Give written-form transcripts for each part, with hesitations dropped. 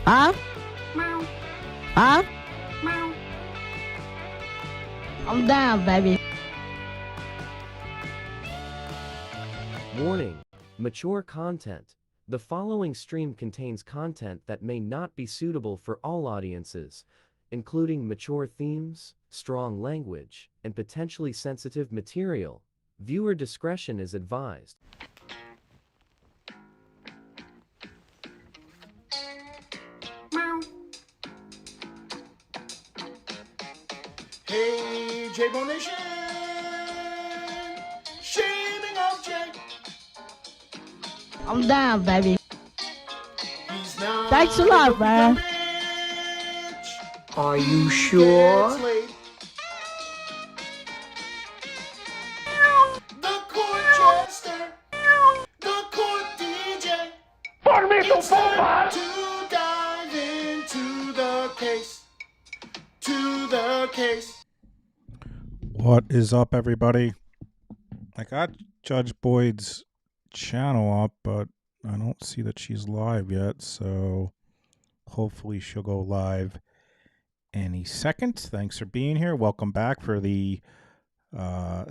Huh? Huh? I'm down, baby. Warning: mature content. The following stream contains content that may not be suitable for all audiences, including mature themes, strong language, and potentially sensitive material. Viewer discretion is advised. Hey, J-Bo Nation! Shaming of Jay. I'm down, baby. He's not Thanks a lot, man. rich. Are you sure? Gets laid. The court jester. The court DJ. It's time to dive into the case. To the case. What is up, everybody? I got Judge Boyd's channel up, but I don't see that she's live yet, so hopefully she'll go live any second. Thanks for being here. Welcome back for the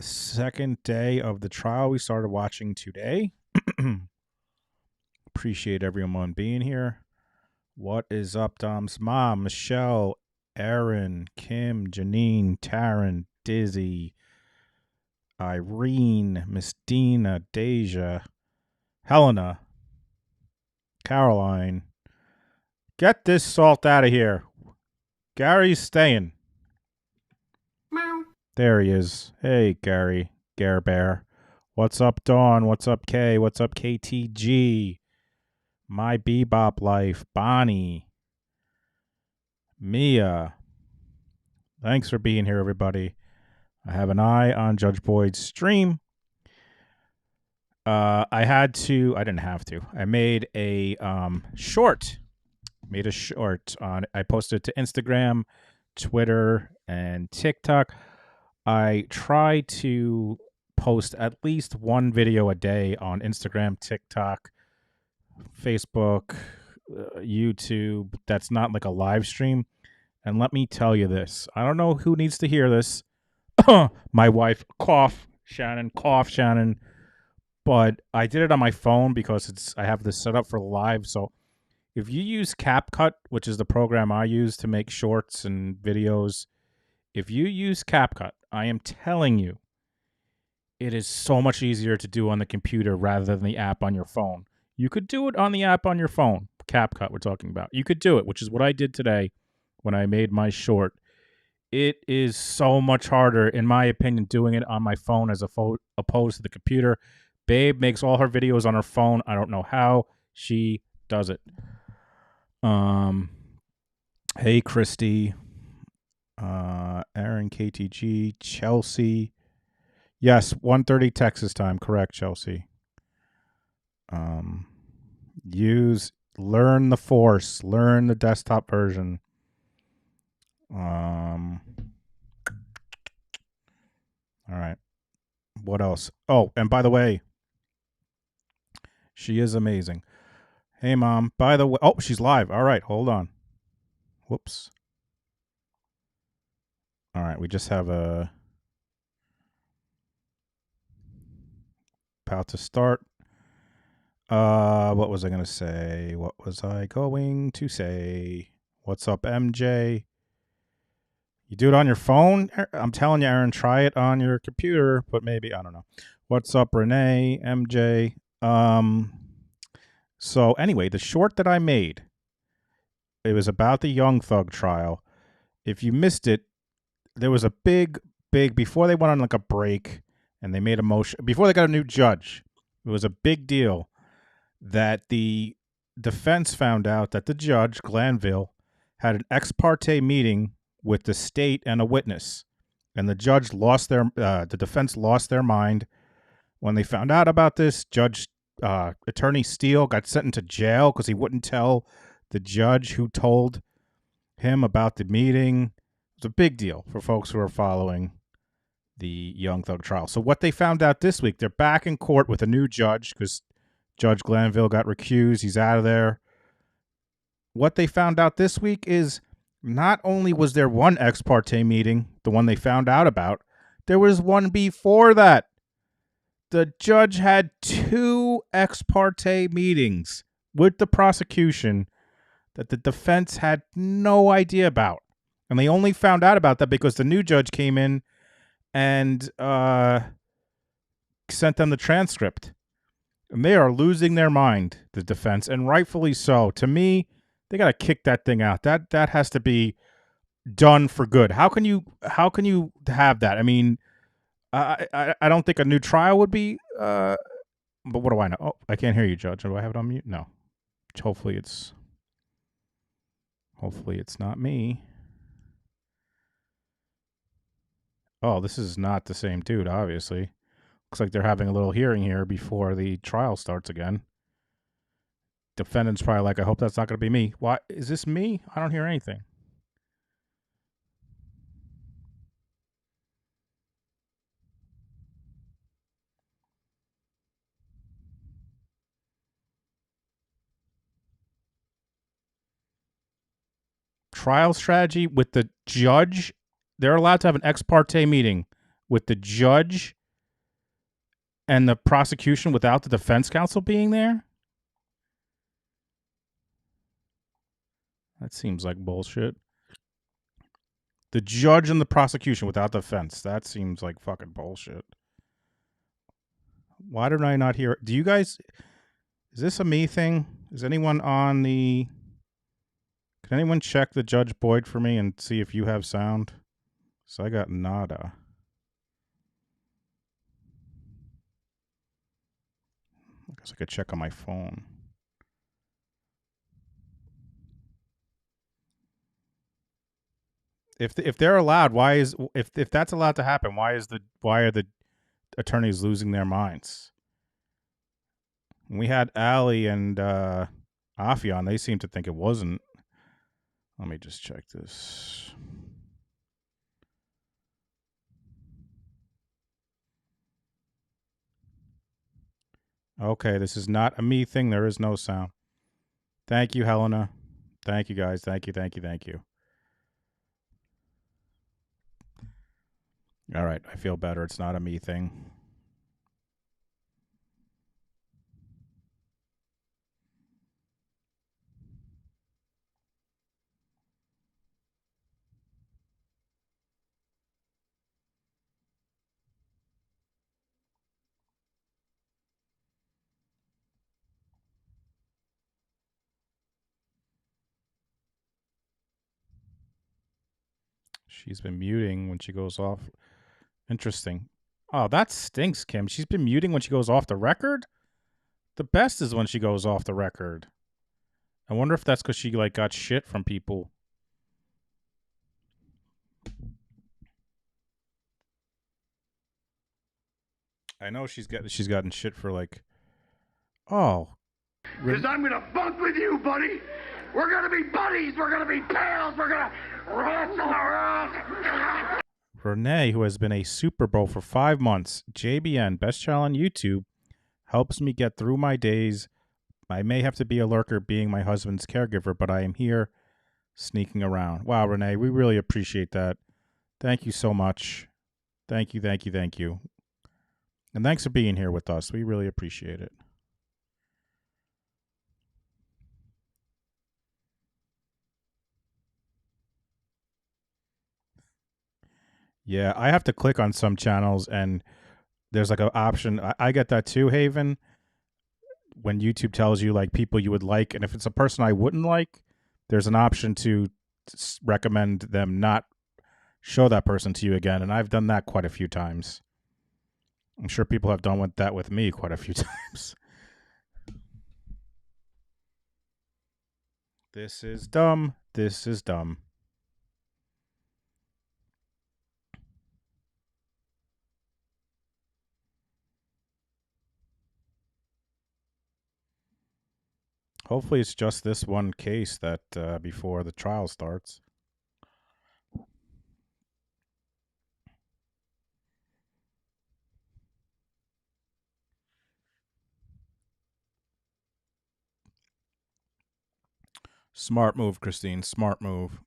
second day of the trial we started watching today. Appreciate everyone being here. What is up, Dom's mom, Michelle, Aaron, Kim, Janine, Taryn, Dizzy, Irene, Miss Dina, Deja, Helena, Caroline. Get this salt out of here. Gary's staying. There he is. Hey, Gary. Gare Bear. What's up, Dawn? What's up, Kay? What's up, KTG? My Bebop Life. Bonnie. Mia. Thanks for being here, everybody. I have an eye on Judge Boyd's stream. I didn't have to. I made a short. I posted it to Instagram, Twitter, and TikTok. I try to post at least one video a day on Instagram, TikTok, Facebook, YouTube. That's not like a live stream. And let me tell you this. I don't know who needs to hear this. My wife, cough, Shannon. But I did it on my phone because I have this set up for live. So if you use CapCut, which is the program I use to make shorts and videos, if you use CapCut, I am telling you, it is so much easier to do on the computer rather than the app on your phone. You could do it on the app on your phone. CapCut we're talking about. You could do it, which is what I did today when I made my short. It is so much harder, in my opinion, doing it on my phone as opposed to the computer. Babe makes all her videos on her phone. I don't know how she does it. Hey, Christy. Aaron, KTG, Chelsea. Yes, 1:30 Texas time. Correct, Chelsea. Learn the Force. Learn the desktop version. All right. What else? Oh, and by the way, she is amazing. Hey, Mom. By the way, oh, she's live. All right, hold on. Whoops. All right, we just have about to start. What was I going to say? What's up, MJ? You do it on your phone? I'm telling you, Aaron, try it on your computer, but maybe, I don't know. What's up, Renee, MJ? So anyway, the short that I made, it was about the Young Thug trial. If you missed it, there was a big, before they went on like a break and they made a motion, before they got a new judge, it was a big deal that the defense found out that the judge, Glanville, had an ex parte meeting with the state and a witness. And the defense lost their mind. When they found out about this, Attorney Steele got sent into jail because he wouldn't tell the judge who told him about the meeting. It's a big deal for folks who are following the Young Thug trial. So what they found out this week, they're back in court with a new judge because Judge Glanville got recused. He's out of there. what they found out this week is not only was there one ex parte meeting, the one they found out about, there was one before that. The judge had 2 ex parte meetings with the prosecution that the defense had no idea about. And they only found out about that because the new judge came in and sent them the transcript. And they are losing their mind, the defense, and rightfully so. To me, they got to kick that thing out. That has to be done for good. How can you have that? I mean, I don't think a new trial would be. But what do I know? Oh, I can't hear you, Judge. Do I have it on mute? No. Hopefully it's not me. Oh, this is not the same dude, obviously. Looks like they're having a little hearing here before the trial starts again. Defendant's probably like, I hope that's not going to be me. Why? Is this me? I don't hear anything. Trial strategy with the judge. They're allowed to have an ex parte meeting with the judge and the prosecution without the defense counsel being there? That seems like bullshit. The judge and the prosecution without the defense. That seems like fucking bullshit. Why did I not hear? Do you guys... Is this a me thing? Is anyone on the... Can anyone check the Judge Boyd for me and see if you have sound? So I got nada. I guess I could check on my phone. If they're allowed, why is if that's allowed to happen? Why are the attorneys losing their minds? We had Ali and Afi on. They seem to think it wasn't. Let me just check this. Okay, this is not a me thing. There is no sound. Thank you, Helena. Thank you, guys. Thank you. All right, I feel better. It's not a me thing. She's been muting when she goes off. Interesting. Oh, that stinks, Kim. She's been muting when she goes off the record? The best is when she goes off the record. I wonder if that's because she got shit from people. I know she's gotten shit for oh. Because I'm going to bunk with you, buddy. We're going to be buddies. We're going to be pals. We're going to wrestle around. Renee, who has been a Super Bowl for 5 months, JBN, best channel on YouTube, helps me get through my days. I may have to be a lurker being my husband's caregiver, but I am here sneaking around. Wow, Renee, we really appreciate that. Thank you so much. Thank you. And thanks for being here with us. We really appreciate it. Yeah, I have to click on some channels and there's an option. I get that too, Haven. When YouTube tells you people you would like, and if it's a person I wouldn't like, there's an option to recommend them not show that person to you again. And I've done that quite a few times. I'm sure people have done that with me quite a few times. This is dumb. Hopefully it's just this one case that before the trial starts. Smart move, Christine. Smart move.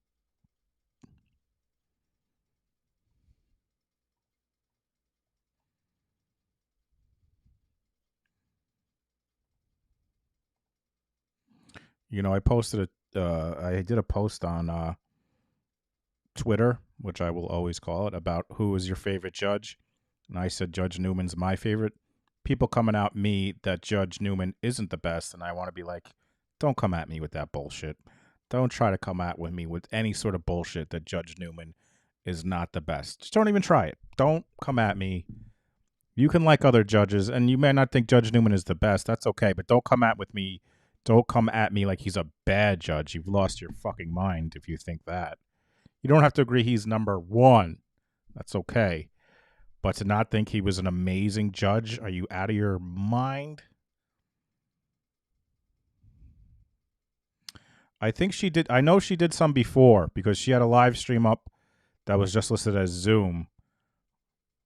You know, I did a post on Twitter, which I will always call it, about who is your favorite judge. And I said Judge Newman's my favorite. People coming at me that Judge Newman isn't the best, and I want to be like, don't come at me with that bullshit. Don't try to come at with me with any sort of bullshit that Judge Newman is not the best. Just don't even try it. Don't come at me. You can like other judges, and you may not think Judge Newman is the best. That's okay, but don't come at with me. Don't come at me like he's a bad judge. You've lost your fucking mind if you think that. You don't have to agree he's number one. That's okay. But to not think he was an amazing judge, are you out of your mind? I think she did. I know she did some before because she had a live stream up that was just listed as Zoom.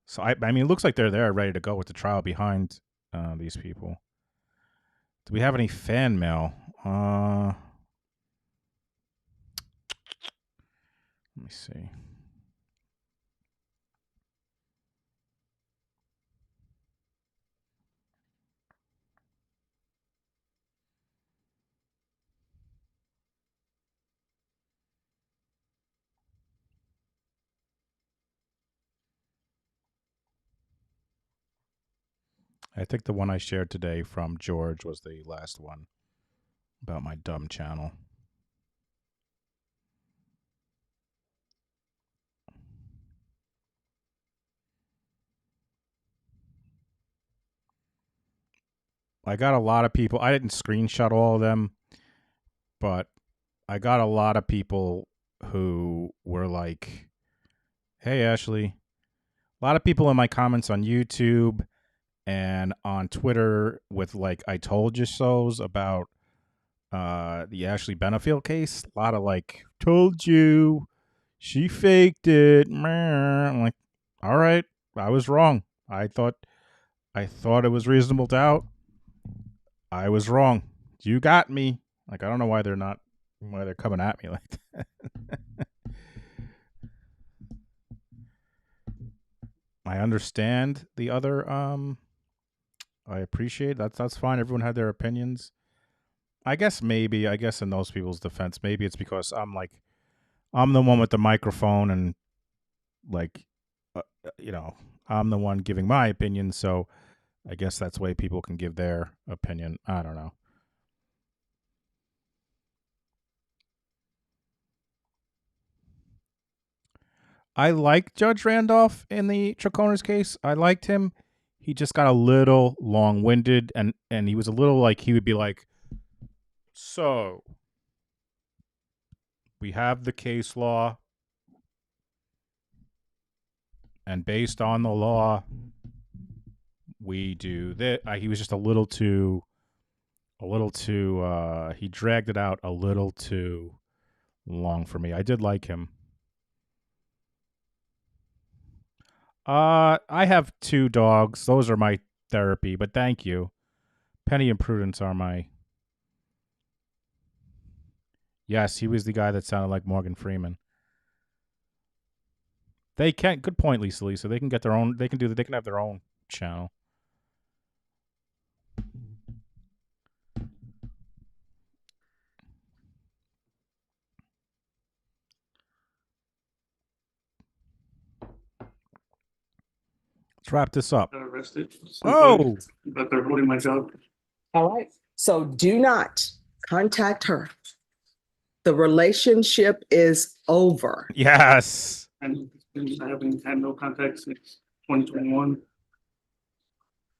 So, I mean, it looks like they're there ready to go with the trial behind these people. Do we have any fan mail? Let me see. I think the one I shared today from George was the last one about my dumb channel. I got a lot of people. I didn't screenshot all of them, but I got a lot of people who were like, hey, Ashley. A lot of people in my comments on YouTube and on Twitter with like, I told you so's about the Ashley Benefield case. A lot of like, told you, she faked it. I'm like, all right, I was wrong. I thought it was reasonable doubt. I was wrong. You got me. Like, I don't know why they're coming at me like that. I understand the other I appreciate that's fine. Everyone had their opinions. I guess in those people's defense, maybe it's because I'm the one with the microphone and like I'm the one giving my opinion, so I guess that's the way people can give their opinion. I don't know. I like Judge Randolph in the Traconis case. I liked him. He just got a little long-winded, and he was a little like, he would be like, so we have the case law, and based on the law, we do that. He was just a little too, he dragged it out a little too long for me. I did like him. I have 2 dogs. Those are my therapy, but thank you. Penny and Prudence are my... Yes, he was the guy that sounded like Morgan Freeman. They can... Good point, Lisa. They can get their own... They can have their own channel. Let's wrap this up. Got arrested. Oh! But they're holding my job. All right. So do not contact her. The relationship is over. Yes. And I haven't had no contact since 2021.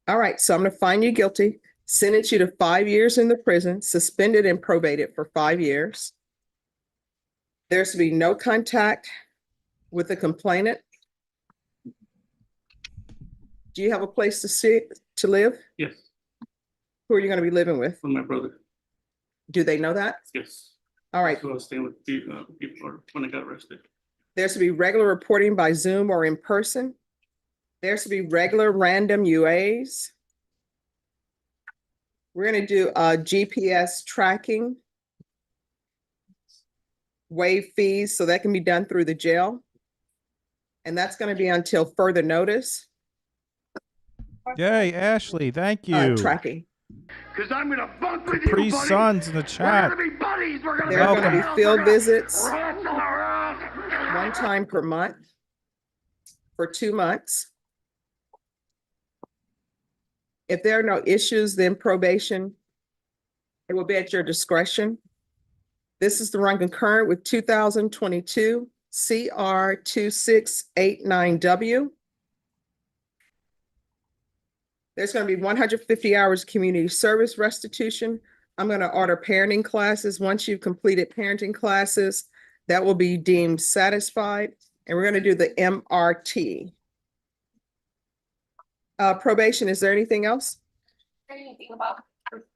All right. So I'm going to find you guilty, sentence you to 5 years in the prison, suspended and probated for 5 years. There's to be no contact with the complainant. Do you have a place to live? Yes, Who are you going to be living with? with my brother. Do they know that? Yes. All right. So I was staying with the people when I got arrested. There's to be regular reporting by Zoom or in person. There's to be regular random UAs. We're going to do GPS tracking. waive fees, so that can be done through the jail. And that's going to be until further notice. Yay, Ashley, thank you. Tracking. Cause I'm gonna bunk with you, Capri buddy. Suns in the We're chat. gonna be buddies. We're gonna There be are going to be pals. field We're gonna visits wrestle around. 1 time per month for 2 months. If there are no issues, then probation, it will be at your discretion. This is to run concurrent with 2022 CR 2689W. There's going to be 150 hours community service restitution. I'm going to order parenting classes. Once you've completed parenting classes, that will be deemed satisfied. And we're going to do the MRT. Probation, is there anything else? Anything about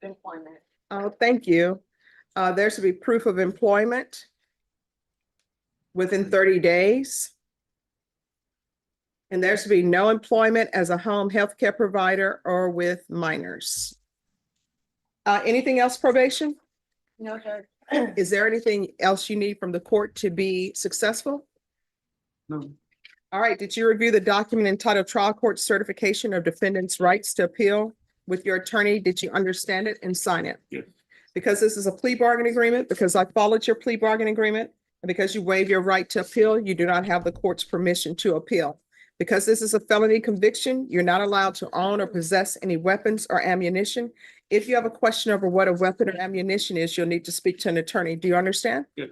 employment? Oh, thank you. There should be proof of employment within 30 days. And there should be no employment as a home health care provider or with minors. Anything else, probation? No, Judge. Is there anything else you need from the court to be successful? No. All right, did you review the document entitled Trial Court Certification of Defendant's Rights to Appeal with your attorney? Did you understand it and sign it? Yes. Because this is a plea bargaining agreement, because I followed your plea bargaining agreement, and because you waive your right to appeal, you do not have the court's permission to appeal. Because this is a felony conviction, you're not allowed to own or possess any weapons or ammunition. If you have a question over what a weapon or ammunition is, you'll need to speak to an attorney. Do you understand? Yes.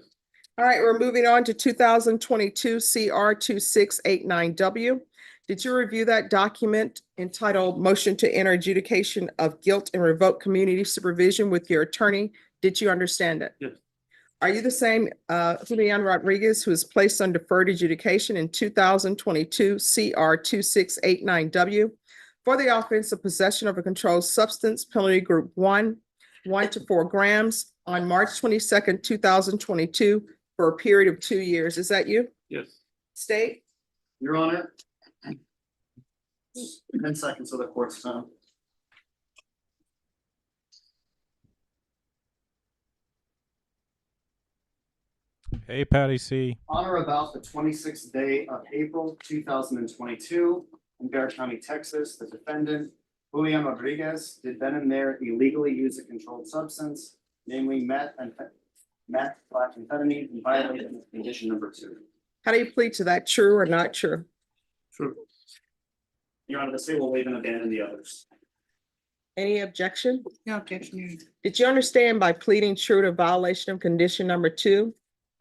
All right, we're moving on to 2022 CR 2689W. Did you review that document entitled Motion to Enter Adjudication of Guilt and Revoke Community Supervision with your attorney? Did you understand it? Yes. Are you the same Julian Rodriguez, who was placed on deferred adjudication in 2022 CR 2689W for the offense of possession of a controlled substance, penalty group 1, 1 to 4 grams on March 22nd, 2022 for a period of 2 years? Is that you? Yes. State? Your Honor. 10 seconds of the court's time. Hey, Patty C. On or about the 26th day of April 2022 in Bear County, Texas, the defendant, Julian Rodriguez, did then and there illegally use a controlled substance, namely methamphetamine, in violation of condition number 2. How do you plead to that? True or not true? True. Your Honor, the state will waive and abandon the others. Any objection? No objection. Did you understand by pleading true to violation of condition number 2,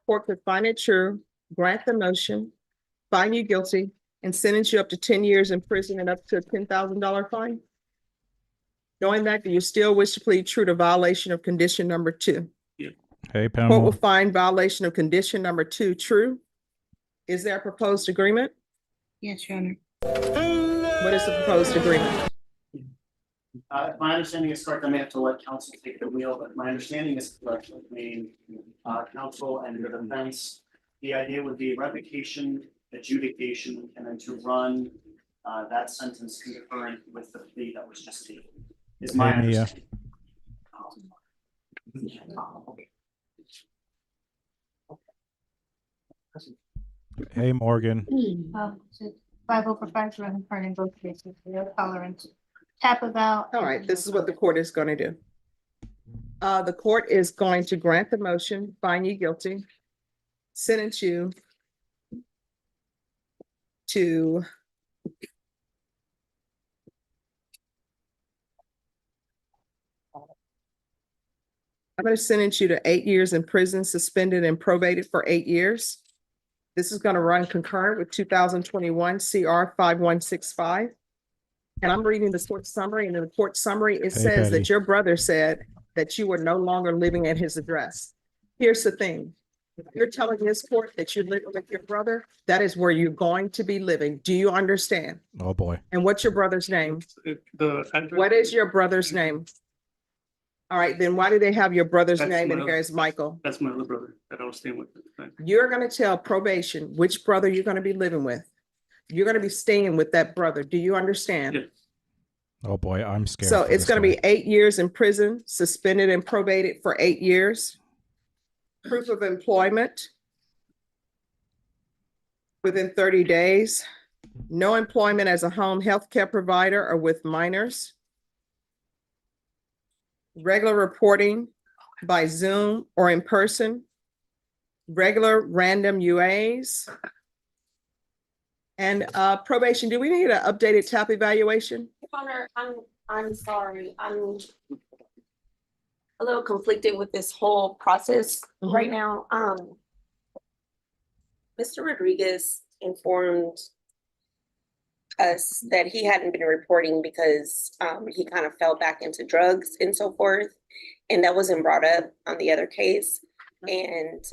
court could find it true, grant the motion, find you guilty, and sentence you up to 10 years in prison and up to a $10,000 fine? Knowing that, do you still wish to plead true to violation of condition number 2? Hey, Court will Pamela. find violation of condition number 2 true. Is there a proposed agreement? Yes, Your Honor. What is the proposed agreement? If my understanding is correct, I may have to let counsel take the wheel, but my understanding is correct between counsel and the defense. The idea would be revocation, adjudication, and then to run that sentence concurrent with the plea that was just taken. Is my Hey, Mia. understanding. Hey, Morgan. 5 over 5 running part in both cases. Zero tolerance. Tap about. All right, this is what the court is going to do. The court is going to grant the motion, find you guilty, sentence you to I'm going to sentence you to 8 years in prison, suspended and probated for 8 years. This is going to run concurrent with 2021 CR 5165. And I'm reading the court summary, and in the court summary, it Hey, says Patty. that your brother said that you were no longer living at his address. Here's the thing. If you're telling this court that you live with your brother, that is where you're going to be living. Do you understand? Oh, boy. And what's your brother's name? The address. What is your brother's name? All right, then why do they have your brother's That's name in my- here as Michael? That's my other brother that I was staying with. You're gonna tell probation which brother you're gonna be living with. You're gonna be staying with that brother. Do you understand? Yes. Oh, boy. I'm scared. So for it's this gonna be guy. 8 years in prison, suspended and probated for 8 years. Proof of employment within 30 days, no employment as a home health care provider or with minors, regular reporting by Zoom or in person, regular random UAs, and probation. Do we need an updated TAP evaluation? Connor, I'm sorry. I'm a little conflicted with this whole process right now. Mr. Rodriguez informed us that he hadn't been reporting because he kind of fell back into drugs and so forth. And that wasn't brought up on the other case. And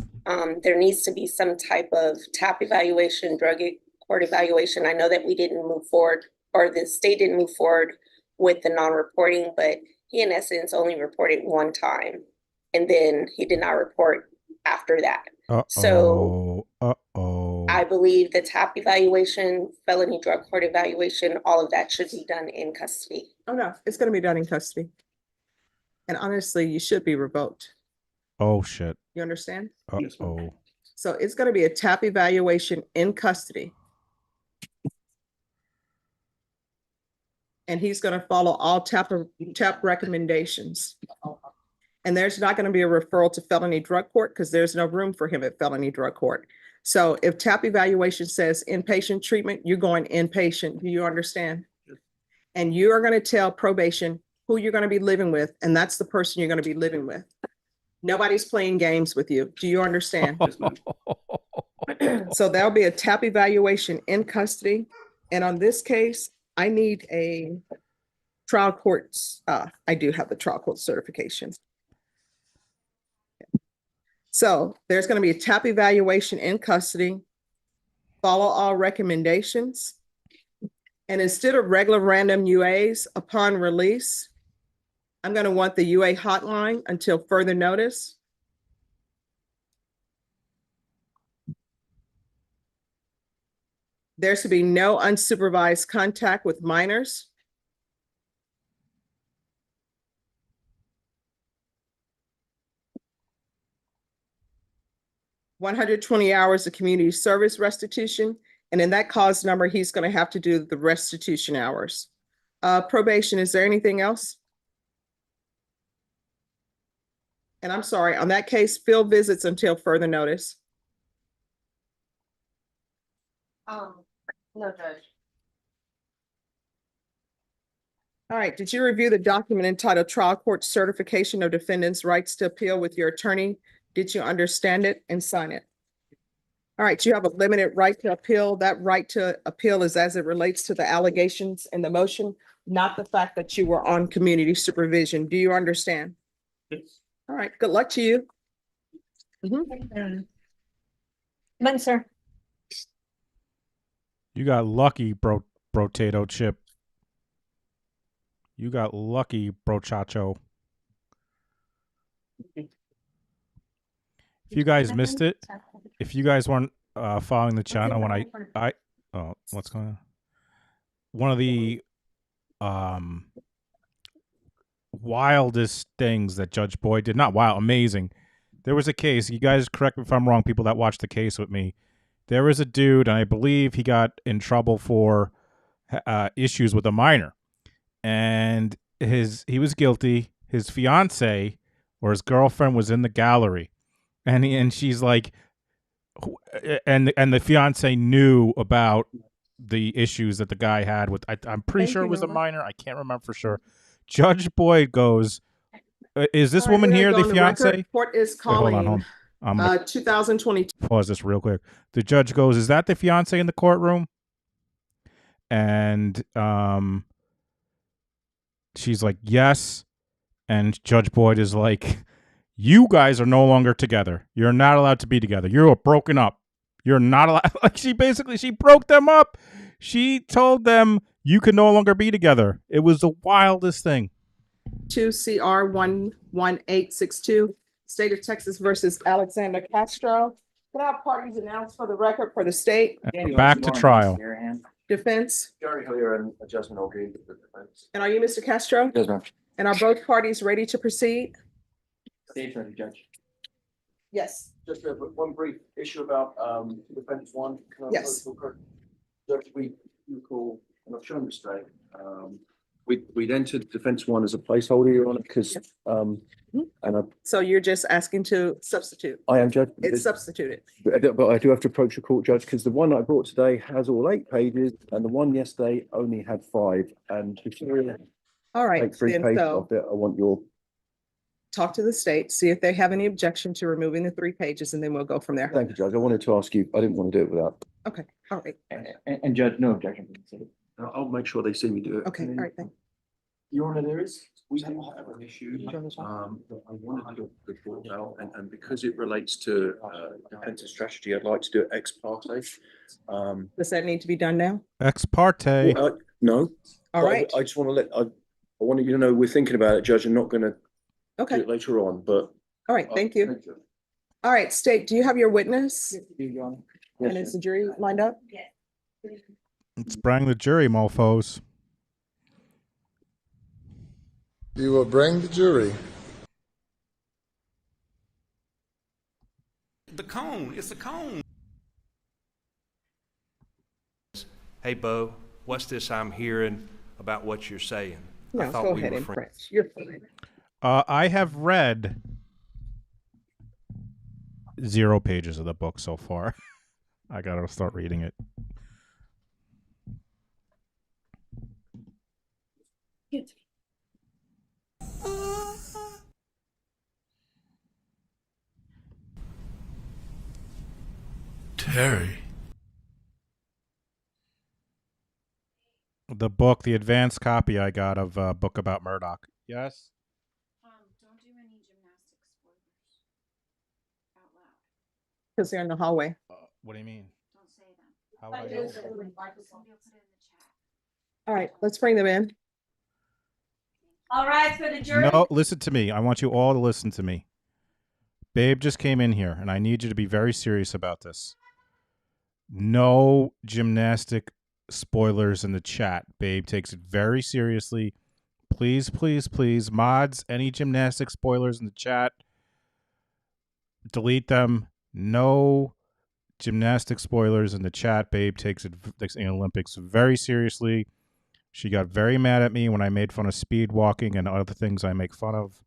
there needs to be some type of TAP evaluation, court evaluation. I know that we didn't move forward, or the state didn't move forward with the non-reporting, but he in essence only reported one time. And then he did not report after that. So I believe the TAP evaluation, felony drug court evaluation, all of that should be done in custody. Oh, no, it's going to be done in custody. And honestly, you should be revoked. Oh, shit. You understand? Uh-oh. So it's going to be a TAP evaluation in custody. And he's going to follow all TAP recommendations. And there's not going to be a referral to felony drug court because there's no room for him at felony drug court. So if TAP evaluation says inpatient treatment, you're going inpatient. Do you understand? And you are going to tell probation who you're going to be living with, and that's the person you're going to be living with. Nobody's playing games with you. Do you understand? So there'll be a TAP evaluation in custody. And on this case, I need a trial courts. I do have the trial court certification. So there's going to be a TAP evaluation in custody, follow all recommendations. And instead of regular random UAs upon release, I'm going to want the UA hotline until further notice. There should be no unsupervised contact with minors. $120 hours of community service restitution. And in that cause number, he's going to have to do the restitution hours. Probation, is there anything else? And I'm sorry, on that case, field visits until further notice. No, Judge. All right, did you review the document entitled Trial Court Certification of Defendant's Rights to Appeal with your attorney? Did you understand it and sign it? All right, you have a limited right to appeal. That right to appeal is as it relates to the allegations in the motion, not the fact that you were on community supervision. Do you understand? Yes. All right, good luck to you. Men, sir. You got lucky, Brotato Chip. You got lucky, Brochacho. If you guys missed it, if you guys weren't following the channel when what's going on? One of the wildest things that Judge Boyd did, not wild, amazing. There was a case, you guys correct me if I'm wrong, people that watched the case with me. There was a dude, and I believe he got in trouble for issues with a minor. And he was guilty. His fiance or his girlfriend was in the gallery. And she's like, and the fiance knew about the issues that the guy had with, I'm pretty sure it was a minor. I can't remember for sure. Judge Boyd goes, is this woman here the fiance? Court is calling. Wait, hold on. 2022. Pause this real quick. The judge goes, is that the fiance in the courtroom? And she's like, yes. And Judge Boyd is like, you guys are no longer together. You're not allowed to be together. You're broken up. You're not allowed. Like she broke them up. She told them you can no longer be together. It was the wildest thing. 2 CR 11862, State of Texas versus Alexander Castro. Can I have parties announced for the record for the state? Back to trial. Defense. Gary Hillier and adjustment agreed with the defense. And are you Mr. Castro? Yes, ma'am. And are both parties ready to proceed? Stage ready, Judge. Yes, Just one brief issue about defense one. Can I Yes. Judge, we recall, and I've shown this today, we'd entered defense one as a placeholder, Your Honor, because and so you're just asking to substitute. I am judge. It's substituted. But I do have to approach the court, Judge, because the one that I brought today has all 8 pages, and the one yesterday only had 5. And before I All right, take 3 then pages so off it, I want your talk to the state, see if they have any objection to removing the 3 pages, and then we'll go from there. Thank you, Judge. I wanted to ask you, I didn't want to do it without. Okay, all right, And Judge, no objection from the city. I'll make sure they see me do it. okay, all right, thank Your Honor, we do have an issue, that I wanted to report out, and because it relates to, defensive strategy, I'd like to do it ex parte. Does that need to be done now? Ex parte. No. All but right, I just want to I wanted you to know we're thinking about it, Judge, and not gonna do okay, it later on, but. all right, thank you. All right, state, do you have your witness? And is the jury lined up? Let's bring the jury, mofos. You will bring the jury. The cone, it's a cone. Hey, Bo, what's this I'm hearing about what you're saying? I No, thought go we ahead were and friends. print. You're fine. I have read 0 pages of the book so far. I gotta start reading it. Terry. The book, the advanced copy I got of a book about Murdoch. Yes? Don't do any gymnastics spoilers out loud. Because they're in the hallway. What do you mean? Don't say them. How would I know? Somebody will put it in the chat. All right, let's bring them in. All right, for the jury. No, listen to me. I want you all to listen to me. Babe just came in here, and I need you to be very serious about this. No gymnastic spoilers in the chat. Babe takes it very seriously. Please, please, please. Mods, any gymnastic spoilers in the chat, delete them. No gymnastic spoilers in the chat. Babe takes the Olympics very seriously. She got very mad at me when I made fun of speed walking and other things I make fun of.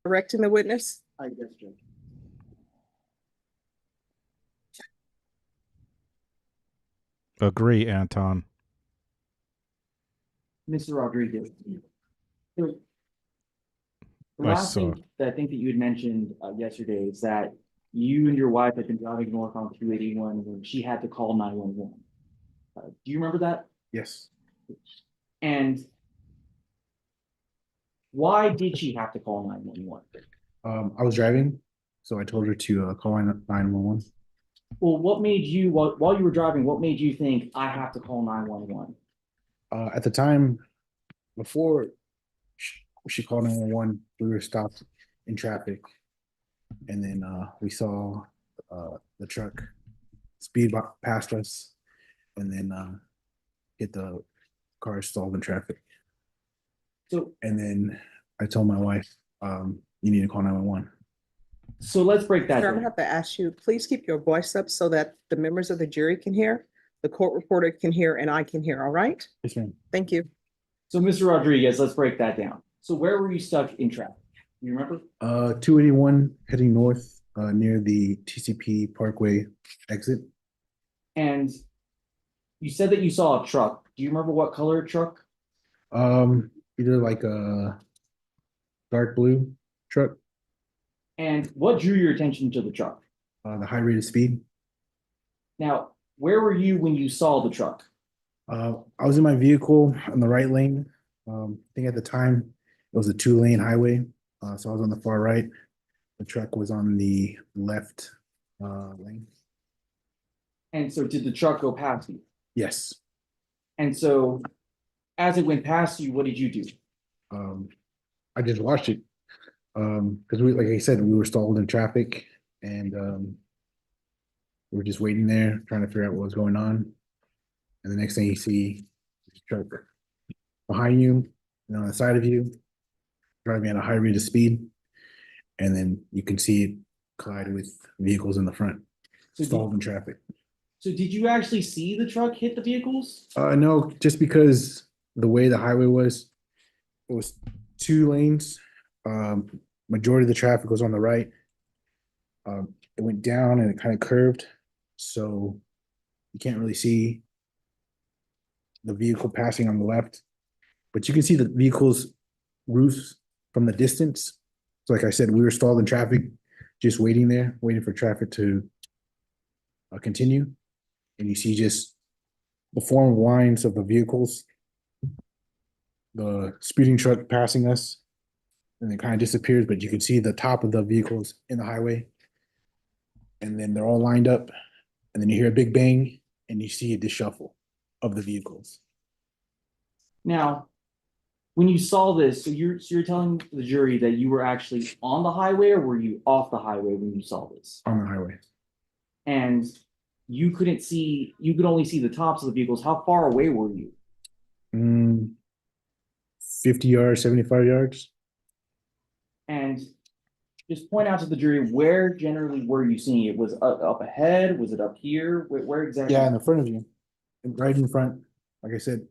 Directing the witness. I guess, Judge. Agree, Anton. Mr. Rodriguez. The I last saw. thing that I think that you had mentioned yesterday is that you and your wife had been driving north on 281 when she had to call 911. Do you remember that? Yes. And why did she have to call 911? I was driving, so I told her to call 911. Well, what made you, while you were driving, what made you think I have to call 911? At the time, before she called 911, we were stopped in traffic, and then we saw the truck speed past us, and then get the car stalled in traffic. So, and then I told my wife, you need to call 911. So let's break that Sir, I'm down. gonna have to ask you, please keep your voice up so that the members of the jury can hear, the court reporter can hear, and I can hear, all right? Yes, ma'am. Thank you. So Mr. Rodriguez, let's break that down. So where were you stuck in traffic? You remember? 281 heading north near the TCP Parkway exit. And you said that you saw a truck. Do you remember what color truck? Either like a dark blue truck. And what drew your attention to the truck? The high rate of speed. Now, where were you when you saw the truck? I was in my vehicle on the right lane. I think at the time it was a 2-lane highway. So I was on the far right. The truck was on the left lane. And so did the truck go past you? Yes. And so as it went past you, what did you do? I just watched it. Because we, like I said, we were stalled in traffic and we were just waiting there, trying to figure out what was going on. And the next thing you see is a truck behind you and on the side of you, driving at a high rate of speed. And then you can see it collide with vehicles in the front, So stalled in traffic. So did you actually see the truck hit the vehicles? No, just because the way the highway was, it was two lanes. Majority of the traffic was on the right. It went down and it kind of curved, so you can't really see the vehicle passing on the left, but you can see the vehicle's roofs from the distance. So like I said, we were stalled in traffic, just waiting there, waiting for traffic to continue. And you see just the form lines of the vehicles, the speeding truck passing us, and it kind of disappears, but you can see the top of the vehicles in the highway. And then they're all lined up, and then you hear a big bang, and you see a disshuffle of the vehicles. Now, when you saw this, so you're telling the jury that you were actually on the highway, or were you off the highway when you saw this? On the highway. And you could only see the tops of the vehicles. How far away were you? 50 yards, 75 yards. And just point out to the jury, where generally were you seeing it? Was it up ahead? Was it up here? Where exactly? Yeah, in the front of you, right in front. Like I said,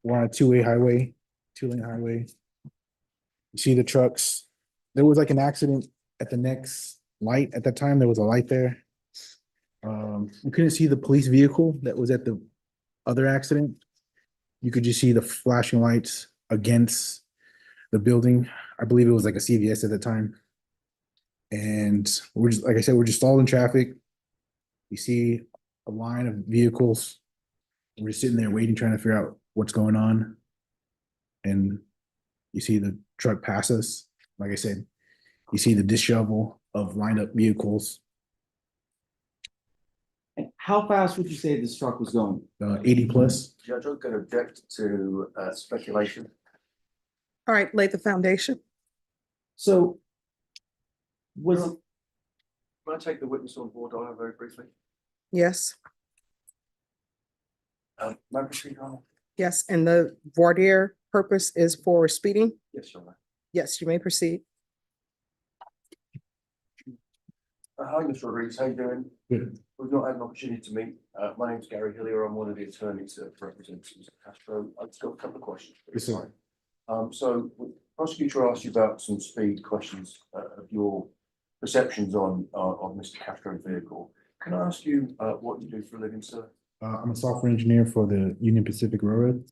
we're on a two-lane highway. You see the trucks. There was like an accident at the next light. At that time, there was a light there. We couldn't see the police vehicle that was at the other accident. You could just see the flashing lights against the building. I believe it was like a CVS at the time. And we're just, like I said, we're just stalled in traffic. You see a line of vehicles. We're just sitting there waiting, trying to figure out what's going on. And you see the truck pass us. Like I said, you see the dishevel of lined up vehicles. And how fast would you say this truck was going? 80 plus. Judge, I'm going to object to speculation. All right, lay the foundation. So was Can I take the witness on board, Donna, very briefly? Yes, May I proceed, Your Honor? yes, and the voir dire purpose is for speeding? Yes, Your Honor. Yes, you may proceed. Hi, Mr. Rodriguez, how you doing? Good. We've not had an opportunity to meet. My name's Gary Hillier. I'm one of the attorneys that represents Mr. Castro. I've just got a couple of questions. Yes, sir. So the prosecutor asked you about some speed questions of your perceptions on Mr. Castro's vehicle. Can I ask you what you do for a living, sir? I'm a software engineer for the Union Pacific Railroad.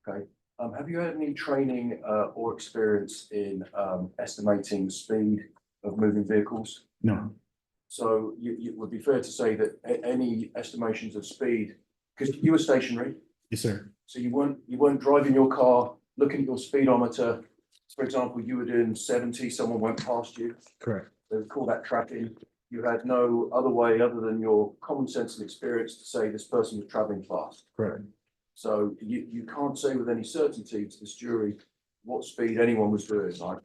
Okay. Have you had any training or experience in estimating the speed of moving vehicles? No. So you would be fair to say that any estimations of speed, because you were stationary. Yes, sir. So you weren't driving your car, looking at your speedometer. For example, you were doing 70, someone went past you. Correct. They would call that tracking. You had no other way other than your common sense and experience to say this person was traveling fast. Correct. So you can't say with any certainty to this jury what speed anyone was doing, right?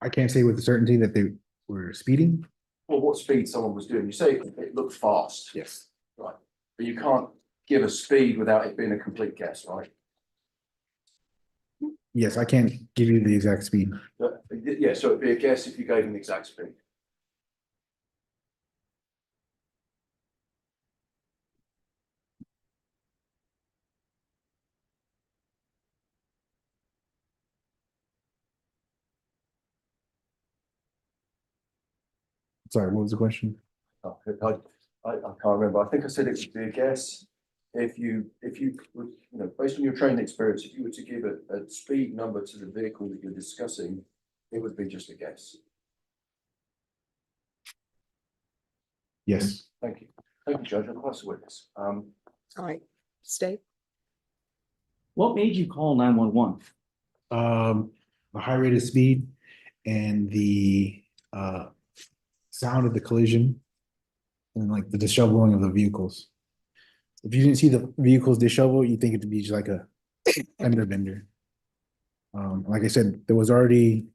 I can't say with certainty that they were speeding. Well, what speed someone was doing. You say it looked fast. Yes. Right. But you can't give a speed without it being a complete guess, right? Yes, I can't give you the exact speed. Yeah, so it'd be a guess if you gave an exact speed. Sorry, what was the question? I can't remember. I think I said it would be a guess. If you would, based on your training experience, if you were to give a speed number to the vehicle that you're discussing, it would be just a guess. Yes. Thank you. Thank you, Judge. I'm class witness. All right, state. What made you call 911? The high rate of speed and the sound of the collision and like the disheveling of the vehicles. If you didn't see the vehicles dishevel, you think it'd be just like a fender bender. Like I said, there was already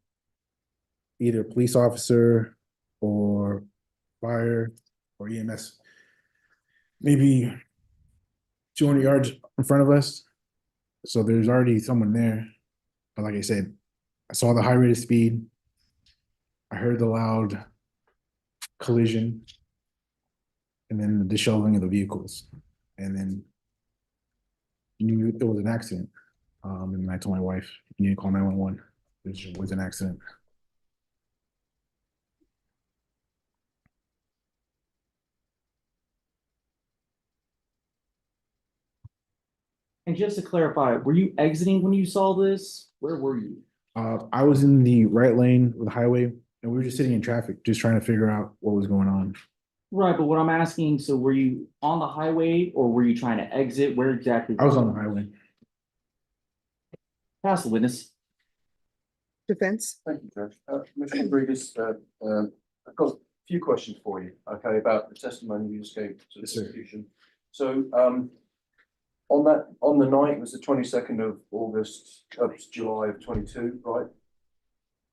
either a police officer or fire or EMS, maybe 200 yards in front of us. So there's already someone there. But like I said, I saw the high rate of speed. I heard the loud collision and then the disheveling of the vehicles. And then knew it was an accident. And I told my wife, you need to call 911. It was an accident. And just to clarify, were you exiting when you saw this? Where were you? I was in the right lane of the highway and we were just sitting in traffic, just trying to figure out what was going on. Right, but what I'm asking, so were you on the highway or were you trying to exit? Where exactly? I was on the highway. Pass the witness. Defense? Thank you, Judge. Mr. Rodriguez, I've got a few questions for you, okay, about the testimony you just gave to the prosecution. So, on the night, was the 22nd of August, July of 22, right?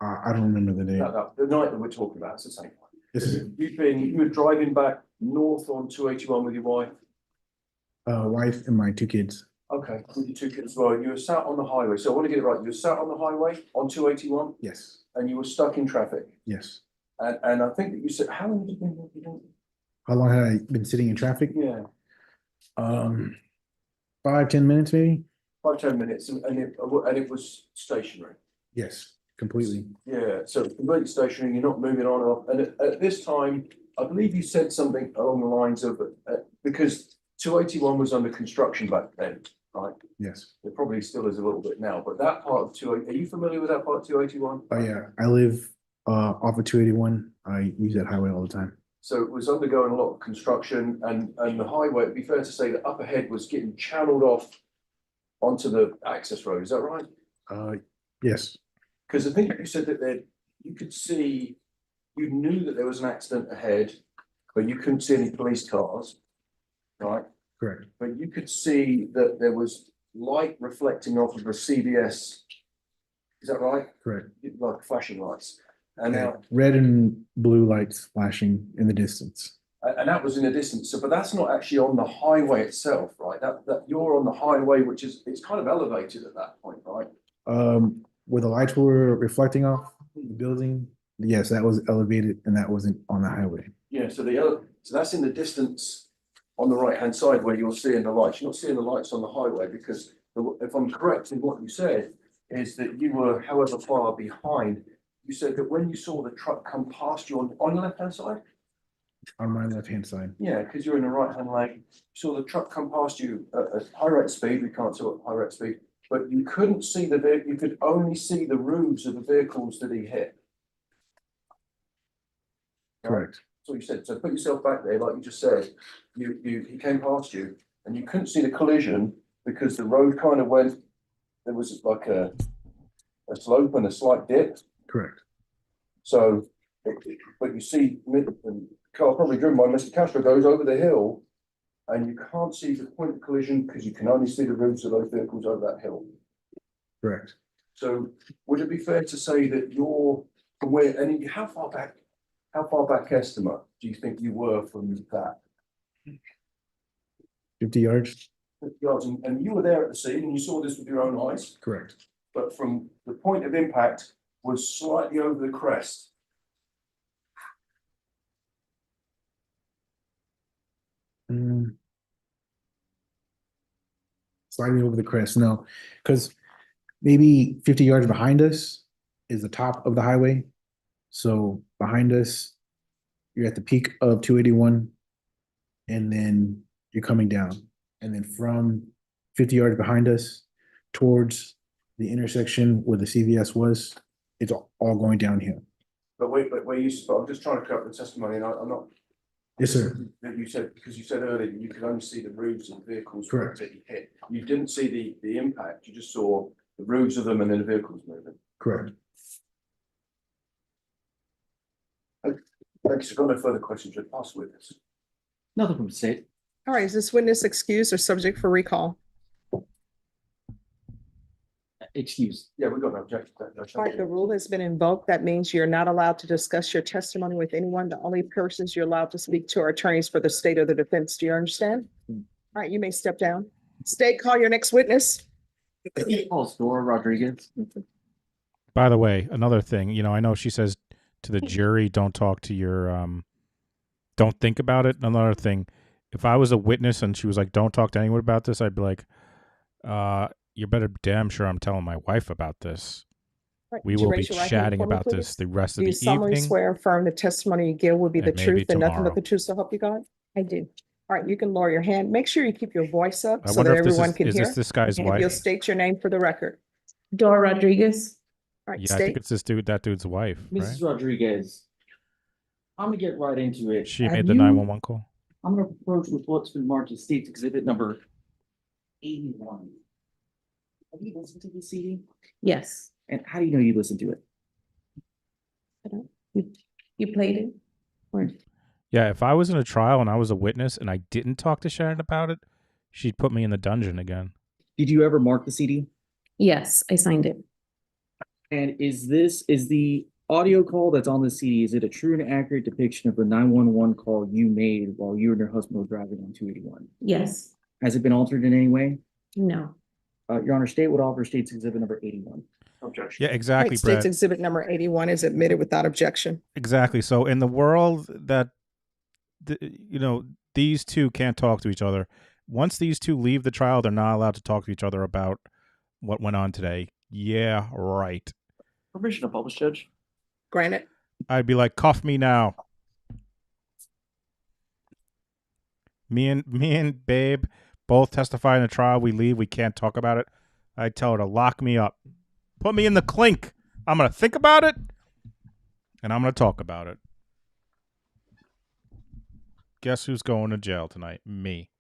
I don't remember the date. No, the night that we're talking about, it's the same one. This is You were driving back north on 281 with your wife? wife and my two kids. Okay, with your two kids as well. You were sat on the highway. So I want to get it right. You were sat on the highway on 281 Yes, and you were stuck in traffic. yes. And I think that you said, how long have you been? How long had I been sitting in traffic? Yeah, 5-10 minutes maybe? 5-10 minutes, and it was stationary. Yes, completely. Yeah, so it's completely stationary. You're not moving on and off. And at this time, I believe you said something along the lines of because 281 was under construction back then, right? Yes. It probably still is a little bit now, but that part of 280, are you familiar with that part of 281? Oh yeah, I live off of 281. I use that highway all the time. So it was undergoing a lot of construction and the highway, it'd be fair to say that up ahead was getting channeled off onto the access road, is that right? Yes. Because I think you said that you could see, you knew that there was an accident ahead, but you couldn't see any police cars, right? Correct. But you could see that there was light reflecting off of the CVS. Is that right? Correct. Like flashing lights. And now, red and blue lights flashing in the distance. and that was in the distance. So, but that's not actually on the highway itself, right? That you're on the highway, which is, it's kind of elevated at that point, right? Where the lights were reflecting off the building, yes, that was elevated and that wasn't on the highway. Yeah, so so that's in the distance on the right-hand side where you're seeing the lights. You're not seeing the lights on the highway because if I'm correct in what you said, is that you were however far behind. You said that when you saw the truck come past you on the left-hand side? On my left-hand side. Yeah, because you're in the right-hand lane. You saw the truck come past you at high rate speed. We can't see what high rate speed, but you couldn't see the vehicle. You could only see the roofs of the vehicles that he hit. Correct. So you said, so put yourself back there, like you just said, he came past you and you couldn't see the collision because the road kind of went, there was like a slope and a slight dip. Correct. So, but you see, the car probably driven by Mr. Castro goes over the hill and you can't see the point of collision because you can only see the roofs of those vehicles over that hill. Correct. So would it be fair to say that you're from where, and how far back estimate do you think you were from that? 50 yards? 50 yards, and you were there at the scene and you saw this with your own eyes, Correct. but from the point of impact was slightly over the crest. Slightly over the crest, no, because maybe 50 yards behind us is the top of the highway. So behind us, you're at the peak of 281, and then you're coming down. And then from 50 yards behind us towards the intersection where the CVS was, it's all going downhill. But wait, but I'm just trying to cut the testimony, and I'm not. Yes, sir. That you said, because you said earlier you could only see the roofs of the vehicles Correct. that you hit. You didn't see the impact. You just saw the roofs of them and then the vehicles moving. Correct. Thanks. I've got no further questions. Just pass with this. Nothing from the state. All right, is this witness excused or subject for recall? excused. Yeah, we got no objection to that. No, All right, the rule has been invoked. That means you're not allowed to discuss your testimony with anyone. The only persons you're allowed to speak to are attorneys for the state or the defense. Do you understand? All right, you may step down. State, call your next witness. Calls Dora Rodriguez. By the way, another thing, I know she says to the jury, don't talk to your, don't think about it. Another thing, if I was a witness and she was like, don't talk to anyone about this, I'd be like, you better damn sure I'm telling my wife about this. Right, We would you will be raise your right hand chatting for me, about this please? the rest Do of you the solemnly evening. swear or affirm the testimony you give will be the and maybe truth and nothing but tomorrow. the truth, so help you God? I do. All right, you can lower your hand. Make sure you keep your voice up I so wonder that if this everyone is, can is hear. this guy's And if you'll wife? state your name for the record. Dora Rodriguez. All right, Yeah, I think state. it's that dude's wife, right? Mrs. Rodriguez, I'm gonna get right into it. She Have made the you- 911 call. I'm gonna approach with what's been marked as State's Exhibit number 81. Have you listened to the CD? Yes. And how do you know you listened to it? You played it? Or Yeah, if I was in a trial and I was a witness and I didn't talk to Sharon about it, she'd put me in the dungeon again. Did you ever mark the CD? yes, I signed it. And is the audio call that's on the CD, is it a true and accurate depiction of the 911 call you made while you and your husband were driving on 281? Yes. Has it been altered in any way? No. Your Honor, State would offer State's Exhibit number 81. Objection. Yeah, All exactly, right, state's Brett. exhibit number 81 is admitted without objection. Exactly. So in the world that, these two can't talk to each other, once these two leave the trial, they're not allowed to talk to each other about what went on today. Yeah, right. Permission to publish, Judge? Granted. I'd be like, cuff me now. Me and Babe both testify in the trial. We leave. We can't talk about it. I tell her to lock me up. Put me in the clink. I'm going to think about it, and I'm going to talk about it. Guess who's going to jail tonight? Me.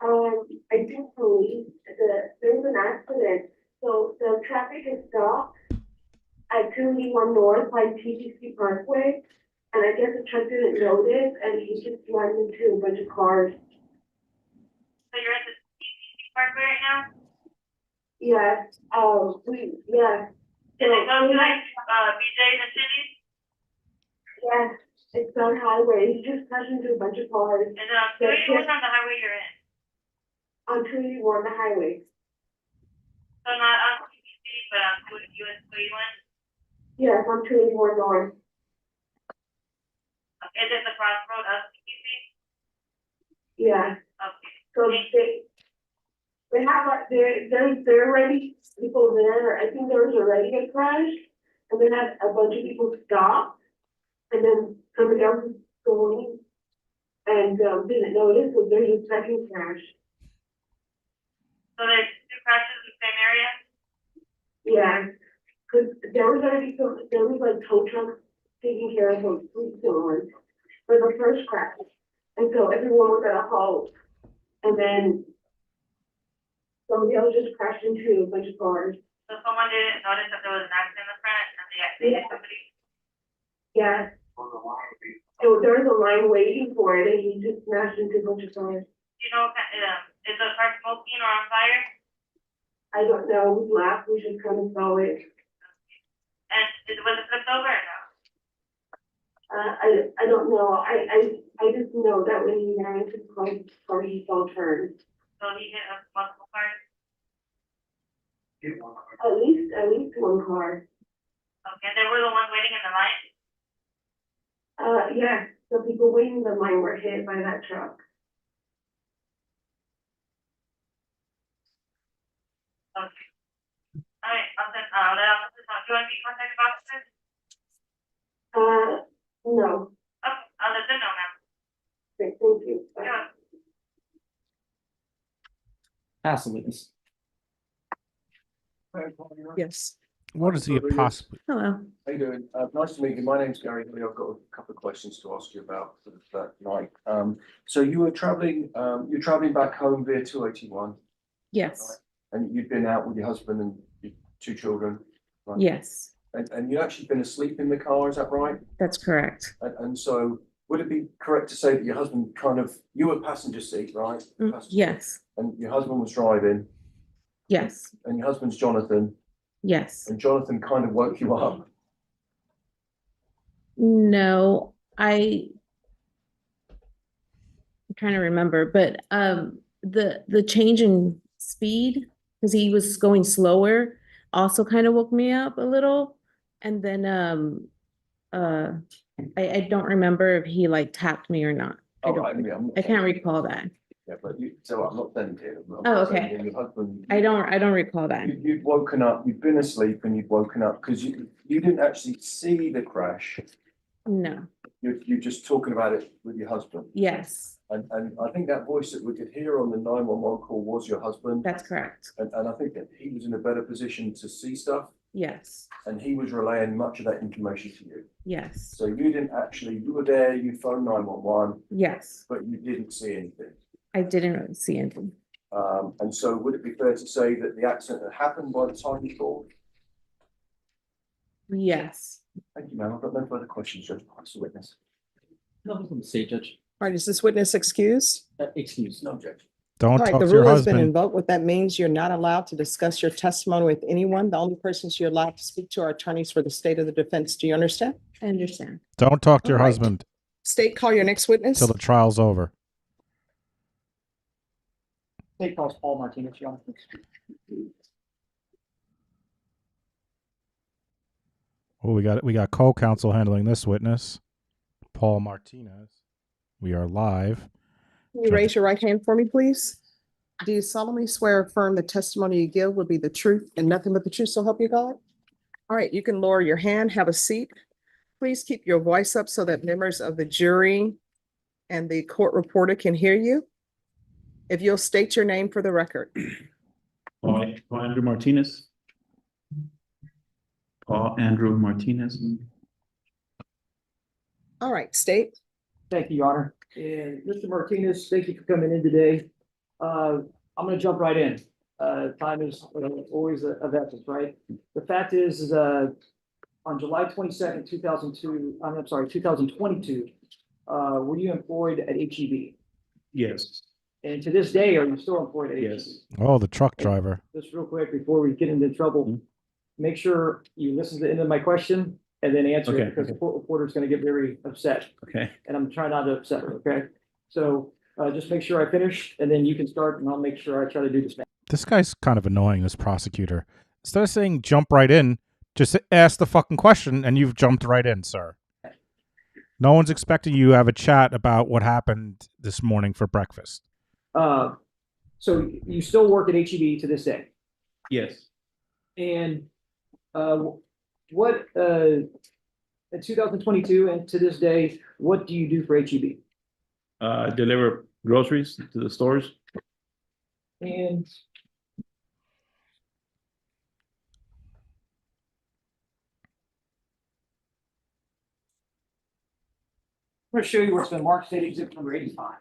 I do believe there's an accident, so the traffic is stopped at 281 North by TTC Parkway, and I guess the truck didn't notice, and he just slammed into a bunch of cars. So you're at the TTC Parkway right now? Yes, yes. Did it go to like, BJ in the city? Yes, it's on highway, he just crashed into a bunch of cars. Is it on 281 on the highway you're in? On 281, the highway. So not on TTC, but on US 281? Yes, on 281 North. Is it the crossroad of TTC? Yeah. Okay. So they have, they're already people there. I think there was already a crash, and then had a bunch of people stop, and then somebody else was going and didn't notice, so there's a second crash. So there's two crashes in the same area? Yeah, because there was like tow trucks taking care of those police doors for the first crash, and so everyone was at a halt, and then somebody else just crashed into a bunch of cars. So someone didn't notice that there was an accident in the front and they actually hit somebody? Yeah. So there was a line waiting for it, and he just smashed into a bunch of cars. You know, is the car smoking or on fire? I don't know, we laughed, we just kind of saw it. And was it flipped over or no? I don't know, I just know that when he ran into the car, he saw turn. So he hit multiple cars? At least one car. Okay, they were the ones waiting in the line? Yeah, the people waiting in the line were hit by that truck. Okay. All right, I'll let officers know. Do you want to be contacted officers? No. Okay, I'll let them know now. Okay, thank you. Yeah. Ask the witness. Yes. What is he possibly? Hello. How you doing? Nice to meet you. My name's Gary Lee. I've got a couple of questions to ask you about sort of that night. So you were traveling, you're traveling back home via 281, Yes. and you'd been out with your husband and your two children. Right? Yes. And you've actually been asleep in the car, is that right? That's correct. And so would it be correct to say that your husband you were passenger seat, right? Passenger seat. Yes, And your husband was driving, yes, and your husband's Jonathan, yes. and Jonathan kind of woke you up. No, I'm trying to remember, but the change in speed, because he was going slower, also kind of woke me up a little. And then I don't remember if he like tapped me or not. I can't recall that. Yeah, but so I'm not saying here. Oh, okay. Your husband. I don't recall that. You'd woken up, you'd been asleep and you'd woken up because you didn't actually see the crash. No. You're just talking about it with your husband. Yes, And I think that voice that we could hear on the 911 call was your husband. that's correct. And I think that he was in a better position to see stuff, Yes, and he was relaying much of that information to you. yes, So you were there, you phoned 911, yes. but you didn't see anything. I didn't really see anything. And so would it be fair to say that the accident had happened by the time you called? Yes. Thank you, ma'am. I've got no further questions, Judge. Pass the witness. Nothing from the state, Judge. All right, is this witness excused? Excuse. No objection. Don't All right, talk the to your rule has been husband. invoked. What that means, you're not allowed to discuss your testimony with anyone. The only persons you're allowed to speak to are attorneys for the state of the defense. Do you understand? I understand. Don't talk to your All right. husband State, call your next witness. till the trial's over. State calls Paul Martinez, Your Honor. Oh, we got co-counsel handling this witness, Paul Martinez. We are live. Can you raise your right hand for me, please? Do you solemnly swear or affirm the testimony you give will be the truth and nothing but the truth, so help you God? All right, you can lower your hand, have a seat. Please keep your voice up so that members of the jury and the court reporter can hear you. If you'll state your name for the record. Paul Andrew Martinez. Paul Andrew Martinez. All right, state. Thank you, Your Honor. And Mr. Martinez, thank you for coming in today. I'm gonna jump right in. Time is always of essence, right? The fact is on July 22nd, 2022, were you employed at HEB? Yes. And to this day, are you still employed at HEB? Yes. Oh, the truck driver. Just real quick, before we get into trouble, make sure you listen to the end of my question and then answer it, because the court reporter is going to get very upset. Okay. And I'm trying not to upset her, okay? So just make sure I finish and then you can start and I'll make sure I try to do this. This guy's kind of annoying, this prosecutor. Instead of saying jump right in, just ask the fucking question and you've jumped right in, sir. No one's expecting you to have a chat about what happened this morning for breakfast. So you still work at HEB to this day? Yes. And what in 2022 and to this day, what do you do for HEB? Deliver groceries to the stores. And I'm going to show you where it's been marked state exhibit number 85.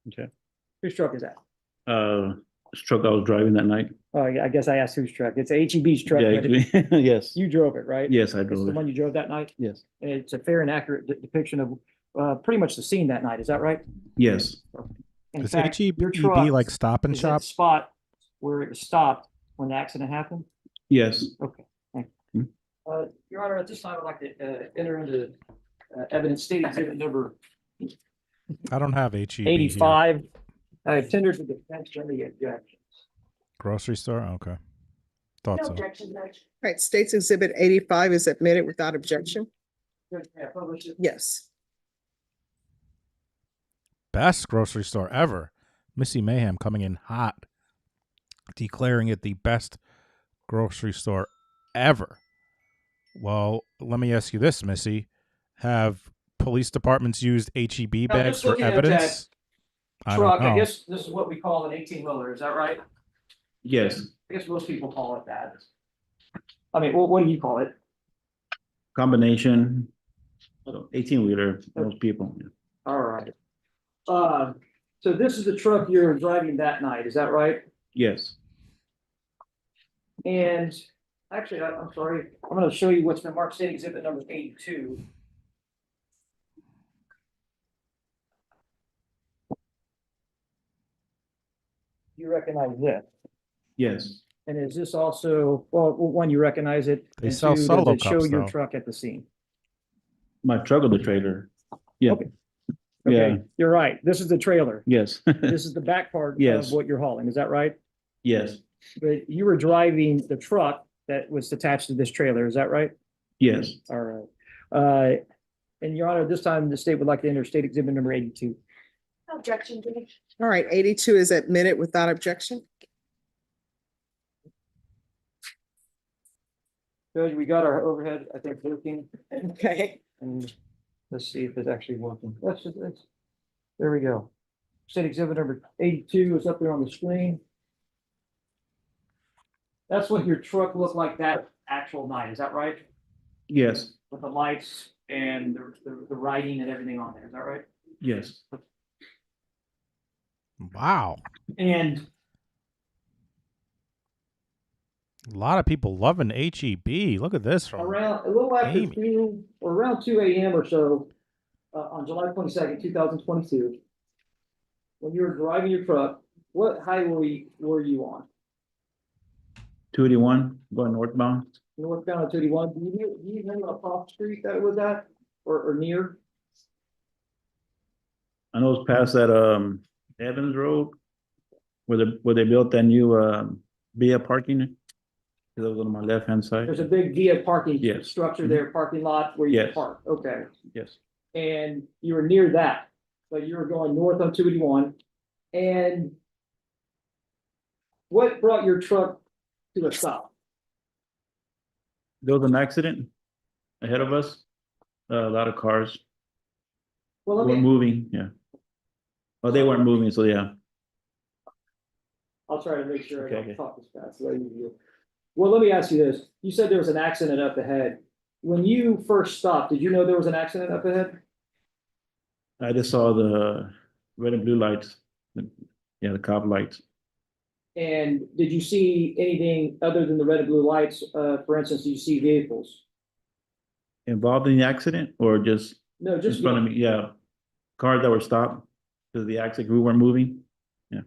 Okay. Whose truck is that? This truck I was driving that night. Oh, yeah, I guess I asked whose truck. It's HEB's truck. Yeah, but yes. You drove it, right? Yes, I It's drove the it. one you drove that night? Yes. And it's a fair and accurate depiction of pretty much the scene that night. Is that right? Yes. In Is fact, HEB your truck like Stop and is at Shop? the spot where it was stopped when the accident happened? Yes. Okay, thank you. Your Honor, at this time, I'd like to enter into evidence state exhibit number I don't have HEB here. 85. I have tendered to the defense friendly objections. Grocery store? Okay. Thought so. objection, Judge. All right, State's Exhibit 85 is admitted without objection. Judge, may I publish it? Yes. Best grocery store ever. Missy Mayhem coming in hot, declaring it the best grocery store ever. Well, let me ask you this, Missy. Have police departments used HEB Now, bags just for looking at evidence? that I truck, don't know. I guess this is what we call an 18-wheeler, is that right? Yes. I guess most people call it that. I mean, what do you call it? Combination. 18-wheeler, most people. All right. So this is the truck you're driving that night, is that right? Yes. And actually, I'm sorry, I'm gonna show you what's been marked state exhibit number 82. You recognize this? Yes. And is this also, well, one, you recognize it? They and sell two, solo does it show cups, your though. truck at the scene? My truck or the trailer? Yeah. Okay. Yeah. Okay, you're right. This is the trailer. Yes. This is the back part of Yes. what you're hauling. Is that right? Yes. But you were driving the truck that was attached to this trailer. Is that right? Yes. All right. And Your Honor, this time the state would like to enter state exhibit number 82. Objection, Judge. All right, 82 is admitted without objection. Judge, we got our overhead, I think, working. Okay. And let's see if it's actually working. There we go. State exhibit number 82 is up there on the screen. That's what your truck looked like that actual night. Is that right? Yes. With the lights and the writing and everything on there. Is that right? Yes. Wow. And A lot of people loving HEB. Look at this from around a little after Amy. 2 or around 2 a.m. or so, on July 22nd, 2022, when you were driving your truck, what highway were you on? 281 going northbound. Northbound on 281. Do you know across the street that it was at or near? I know it's past that Evans Road where they built that new Via parking. That was on my left hand side. There's a big Via parking Yes. structure there, parking lot where you Yes. park. Okay. Yes. And you were near that, but you were going north on 281. And what brought your truck to a stop? There was an accident ahead of us. A lot of cars Well, were moving. Yeah. Oh, they weren't moving. So yeah. I'll try to make sure I Okay, don't talk as fast as I usually do. Well, let me ask you this. You said there was an accident up ahead. When you first stopped, did you know there was an accident up ahead? I just saw the red and blue lights. Yeah, the cop lights. And did you see anything other than the red and blue lights? For instance, did you see vehicles? Involved in the accident or just No, just in front of me? Yeah. Cars that were stopped because of the accident. We weren't moving. Yeah.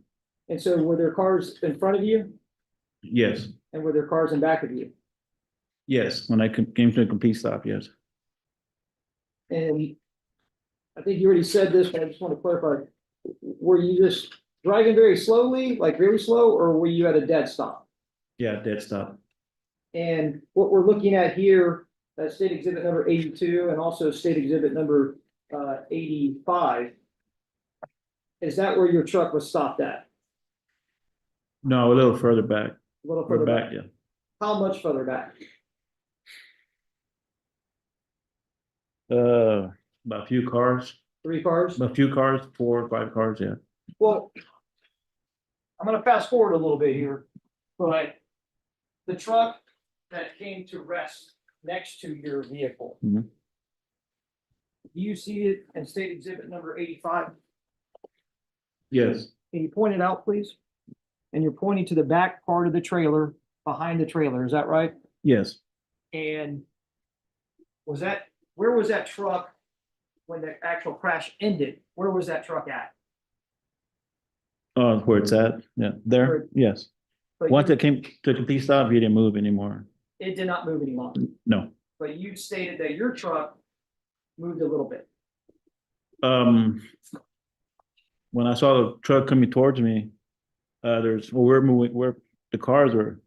And so were there cars in front of you Yes. and were there cars in back of you? Yes. When I came to a complete stop. Yes. And I think you already said this, but I just want to clarify. Were you just driving very slowly, like very slow, or were you at a dead stop? Yeah. Dead stop. And what we're looking at here, state exhibit number 82 and also state exhibit number 85. Is that where your truck was stopped at? No, a little further back. A little We're further back? Yeah. How much further back? About a few cars. 3 cars? A few cars, 4 or 5 cars. Yeah. Well, I'm gonna fast forward a little bit here, but the truck that came to rest next to your vehicle. Mhm. Do you see it in state exhibit number 85? Yes. Can you point it out, please? And you're pointing to the back part of the trailer, behind the trailer, is that right? Yes. And where was that truck when the actual crash ended? Where was that truck at? Where it's at. Yeah. There. Yes. But Once you- it came to a complete stop, he didn't move anymore. It did not move any longer, No. but you stated that your truck moved a little bit. When I saw the truck coming towards me, we're moving where the cars were.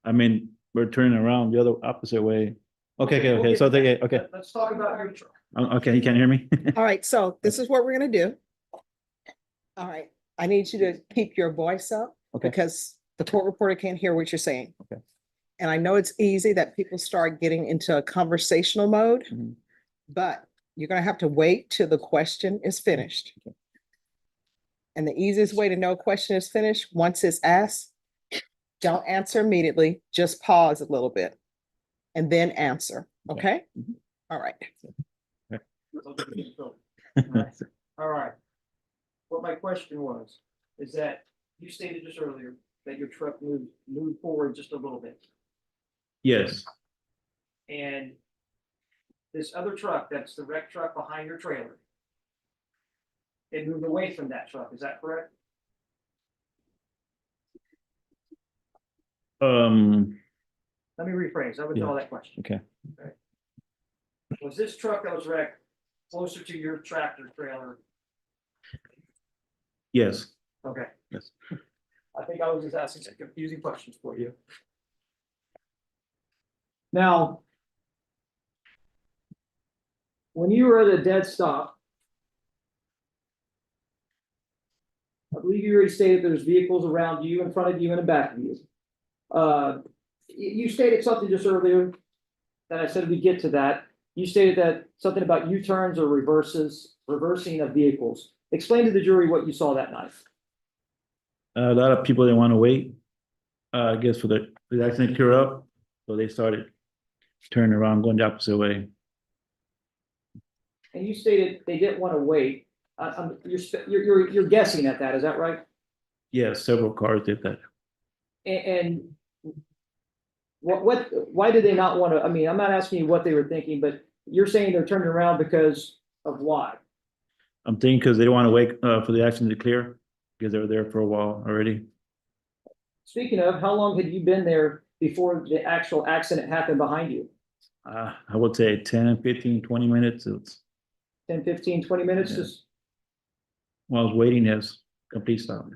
I mean, we're turning around the other opposite way. Okay. So okay. Let's talk about your truck. Okay, you can't hear me? All right, so this is what we're gonna do. All right, I need you to keep your voice up. Okay. Because the court reporter can't hear what you're saying. Okay. And I know it's easy that people start getting into a conversational mode, Mhm. but you're gonna have to wait till the question is finished. And the easiest way to know a question is finished, once it's asked, don't answer immediately, just pause a little bit and then answer, okay? All right. All right. What my question was, is that you stated just earlier that your truck moved forward just a little bit. Yes, And this other truck, that's the wrecked truck behind your trailer, it moved away from that truck, is that correct? Let me rephrase, I withdraw that question. okay, Was this truck that was wrecked closer to your tractor trailer? yes, Okay, yes. I think I was just asking some confusing questions for you. Now, when you were at a dead stop, I believe you already stated there's vehicles around you, in front of you, and in back of you. You stated something just earlier that I said we get to that. You stated that something about U-turns or reversing of vehicles. Explain to the jury what you saw that night. A lot of people didn't want to wait, I guess for the accident to clear up, so they started turning around, going the opposite way. And you stated they didn't want to wait. You're guessing at that, is that right? Yes, several cars did that. And why did they not want to? I mean, I'm not asking you what they were thinking, but you're saying they're turning around because of why? I'm thinking because they don't want to wait for the accident to clear, because they were there for a while already. Speaking of, how long had you been there before the actual accident happened behind you? I would say 10, 15, 20 minutes. It's 10, 15, 20 minutes? Yeah. Just, while I was waiting, yes, complete stop.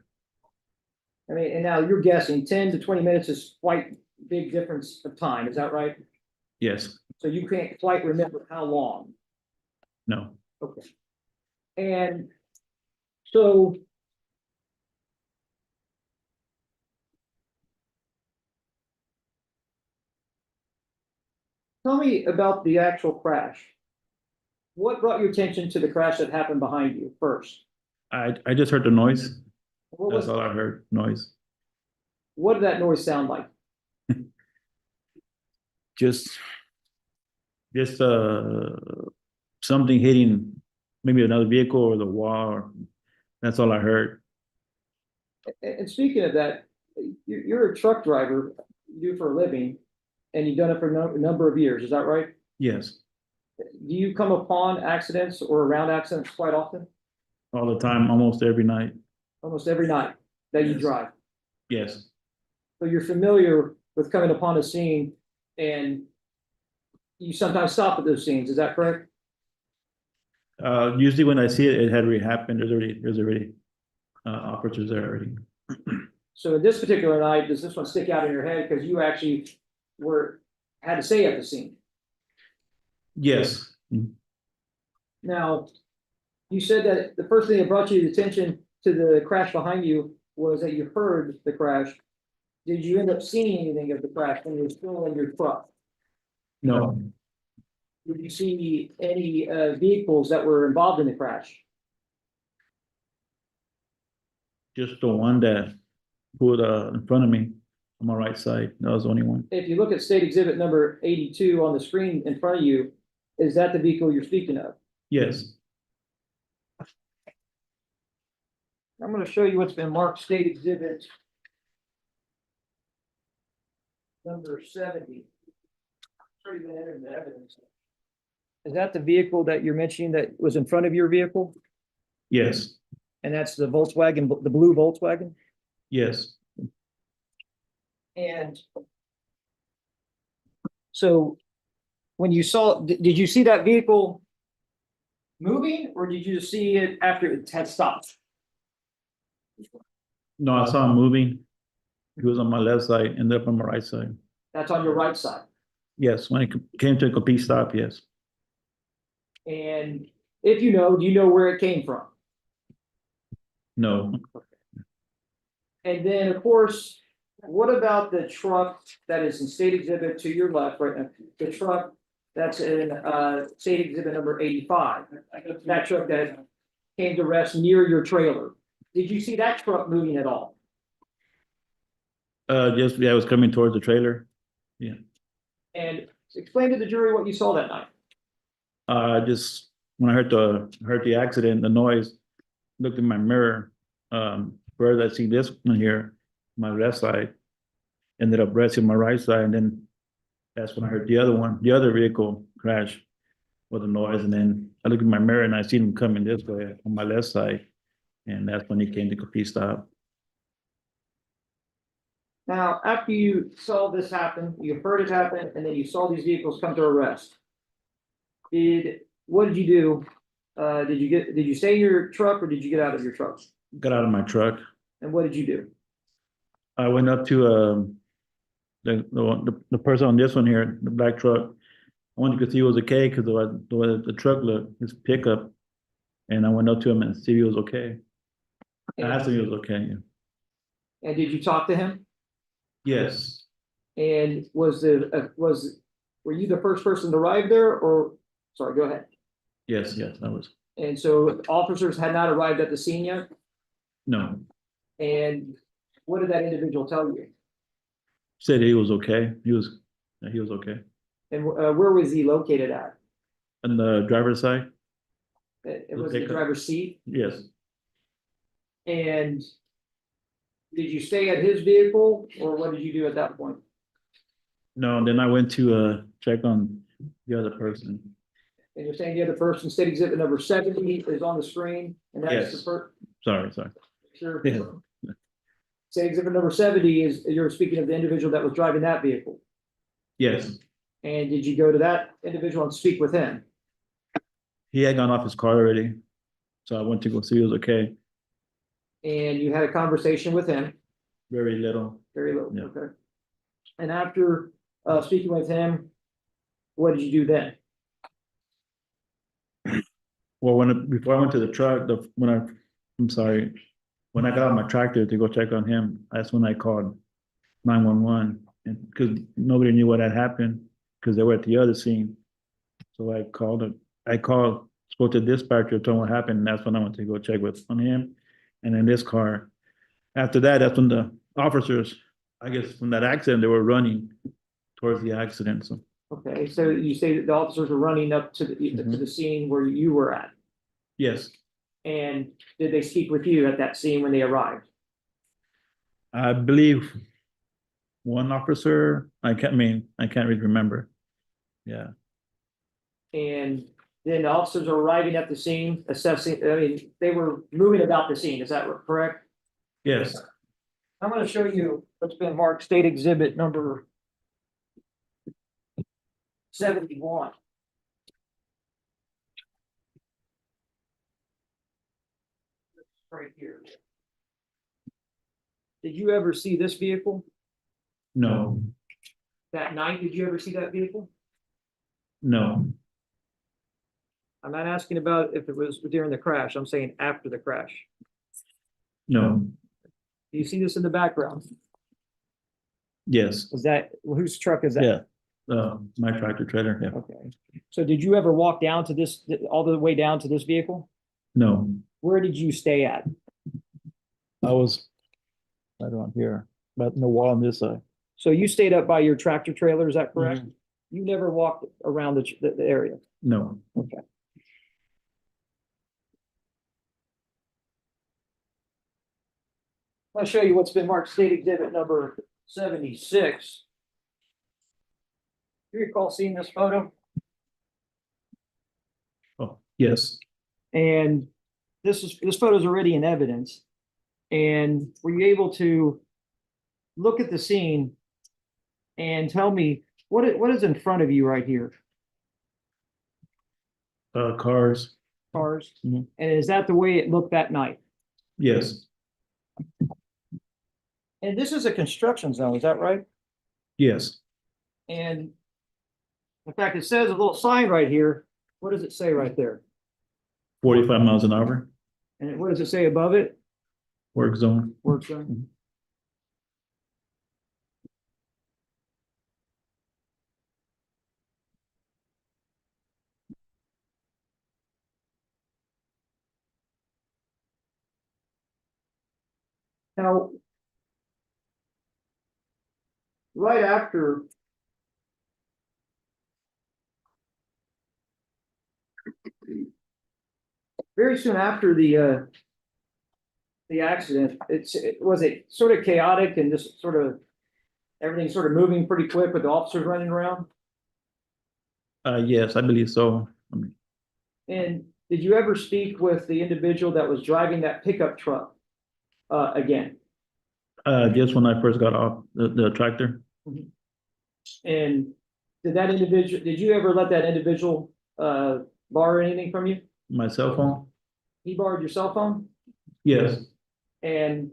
I mean, and now you're guessing 10 to 20 minutes is quite big difference of time, is that right? Yes, So you can't quite remember how long. no. Okay. And so tell me about the actual crash. What brought your attention to the crash that happened behind you first? I just heard the noise. What That's was, all I heard, noise. what did that noise sound like? Just something hitting maybe another vehicle or the wall. That's all I heard. And speaking of that, you're a truck driver, you do for a living, and you've done it for a number of years, is that right? Yes, Do you come upon accidents or around accidents quite often? all the time, almost every night. Almost every night that you Yes. drive. Yes, So you're familiar with coming upon a scene and you sometimes stop at those scenes, is that correct? usually when I see it, it had already happened. There's already officers there already. So in this particular night, does this one stick out in your head because you actually had to stay at the scene? Yes. Now, you said that the first thing that brought you attention to the crash behind you was that you heard the crash. Did you end up seeing anything of the crash when you were still in your truck? No, Did you see any vehicles that were involved in the crash? just the one that pulled in front of me on my right side. That was the only one. If you look at state exhibit number 82 on the screen in front of you, is that the vehicle you're speaking of? Yes. I'm going to show you what's been marked state exhibit number 70. Sure, you've been entered the evidence. Is that the vehicle that you're mentioning that was in front of your vehicle? Yes. And that's the Volkswagen, the blue Volkswagen? Yes. And so when you saw, did you see that vehicle moving or did you just see it after it had stopped? No, I saw him moving. He was on my left side, ended up on my right side. That's on your right side. Yes, when it came to a complete stop, yes. And if you know, do you know where it came from? No. And then, of course, what about the truck that is in state exhibit to your left right now? The truck that's in state exhibit number 85. That truck that came to rest near your trailer. Did you see that truck moving at all? Just, yeah, I was coming towards the trailer. Yeah. And explain to the jury what you saw that night. Just when I heard the accident, the noise, looked in my mirror. Where I see this one here, my left side, ended up resting my right side, and then that's when I heard the other vehicle crash with a noise, and then I looked in my mirror and I seen him coming this way on my left side, and that's when he came to complete stop. Now, after you saw this happen, you heard it happen, and then you saw these vehicles come to arrest. What did you do? Did you stay in your truck or did you get out of your truck? Got out of my truck. And what did you do? I went up to the person on this one here, the black truck. I wanted to see he was okay because the truck looked, his pickup, and I went up to him and see if he was okay. I asked him if he was okay. Yeah. And did you talk to him? Yes. And were you the first person to arrive there, or sorry, go ahead. Yes, I was. And so officers had not arrived at the scene yet? No. And what did that individual tell you? Said he was okay. He was okay. And where was he located at? On the driver's side? It was the driver's seat? Yes. And did you stay at his vehicle, or what did you do at that point? No, and then I went to check on the other person. And you're saying the other person, state exhibit number 70 is on the screen, and that's Yes. the first. Sorry. Sure. Yeah. State exhibit number 70 is, you're speaking of the individual that was driving that vehicle. Yes. And did you go to that individual and speak with him? He had gone off his car already. So I went to go see if he was okay. And you had a conversation with him? Very little. Very little, Yeah. okay. And after speaking with him, what did you do then? Well, before I went to the truck, when I got out my tractor to go check on him, that's when I called 911, and because nobody knew what had happened because they were at the other scene. So I spoke to the dispatcher, told him what happened, and that's when I went to go check on him. And in this car, after that, that's when the officers, I guess from that accident, they were running towards the accident. So. Okay, so you say that the officers were running up to the scene where you were at. Yes. And did they speak with you at that scene when they arrived? I believe one officer, I can't really remember. Yeah. And then the officers are arriving at the scene, they were moving about the scene, is that correct? Yes. I'm gonna show you what's been marked state exhibit number 71. Right here. Did you ever see this vehicle? No. That night, did you ever see that vehicle? No. I'm not asking about if it was during the crash, I'm saying after the crash. No. Do you see this in the background? Yes. Whose truck is that? Yeah. My tractor trailer. Yeah. Okay. So did you ever walk down to this, all the way down to this vehicle? No. Where did you stay at? I was right around here, but no wall on this side. So you stayed up by your tractor trailer, is that correct? You never walked around the area? No. Okay. I'll show you what's been marked state exhibit number 76. Do you recall seeing this photo? Oh, yes. And this photo is already in evidence. And were you able to look at the scene and tell me what is in front of you right here? Cars. Cars. Mm-hmm. And is that the way it looked that night? Yes. And this is a construction zone, is that right? Yes. And in fact, it says a little sign right here. What does it say right there? 45 miles an hour. And what does it say above it? Work zone. Work zone. Mm-hmm. Now, right after very soon after the the accident, was it sort of chaotic and just sort of everything sort of moving pretty quick with the officers running around? Yes, I believe so. And did you ever speak with the individual that was driving that pickup truck again? Just when I first got off the tractor. And did you ever let that individual borrow anything from you? My cell phone? He borrowed your cell phone? Yes. And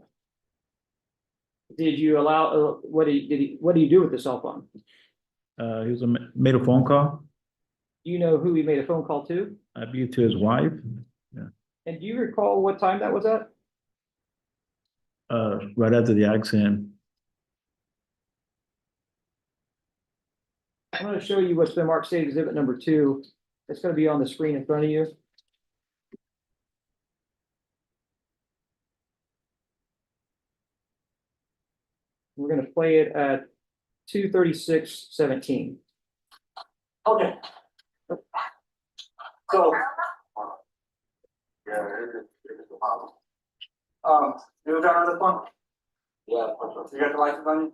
did you allow, what do you do with the cell phone? He made a phone call. Do you know who he made a phone call to? I believe to his wife. Yeah. And do you recall what time that was at? Right after the accident. I'm going to show you what's been marked state exhibit number 2. It's going to be on the screen in front of you. We're going to play it at 2:36:17. Okay. So. Yeah, it's a problem. You got another phone? Yeah. You got the license on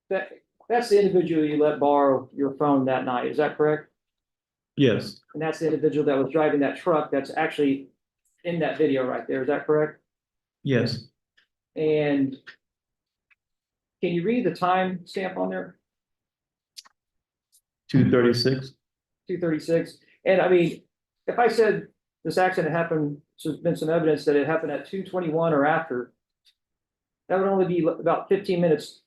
you? That's the individual you let borrow your phone that night. Is that correct? Yes. And that's the individual that was driving that truck that's actually in that video right there. Is that correct? Yes. And can you read the time stamp on there? 2:36. 2:36. And I mean, if I said this accident happened, so there's been some evidence that it happened at 2:21 or after, that would only be about 15 minutes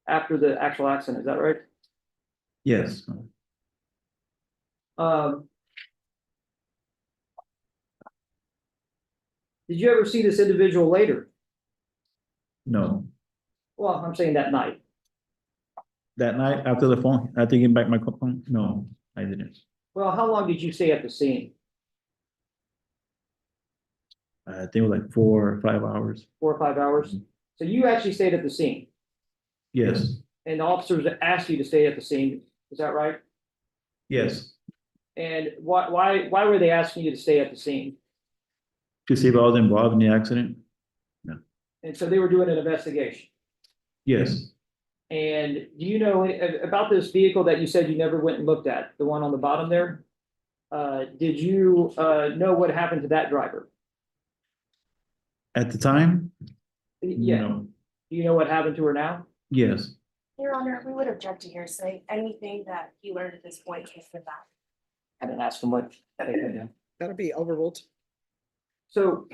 after the actual accident. Is that right? Yes. Did you ever see this individual later? No. Well, I'm saying that night. That night after the phone, I think back my phone. No, I didn't. Well, how long did you stay at the scene? I think it was like 4 or 5 hours. 4 or 5 hours. So you actually stayed at the scene, Yes. and the officers asked you to stay at the scene. Is that right? Yes. And why were they asking you to stay at the scene? To see if I was involved in the accident. No. And so they were doing an investigation. Yes. And do you know about this vehicle that you said you never went and looked at, the one on the bottom there? Did you know what happened to that driver? At the time? Yeah. No. Do you know what happened to her now? Yes. Your Honor, we would object to hearsay. Anything that he learned at this point is for that. I didn't ask him what. That'll be overruled. So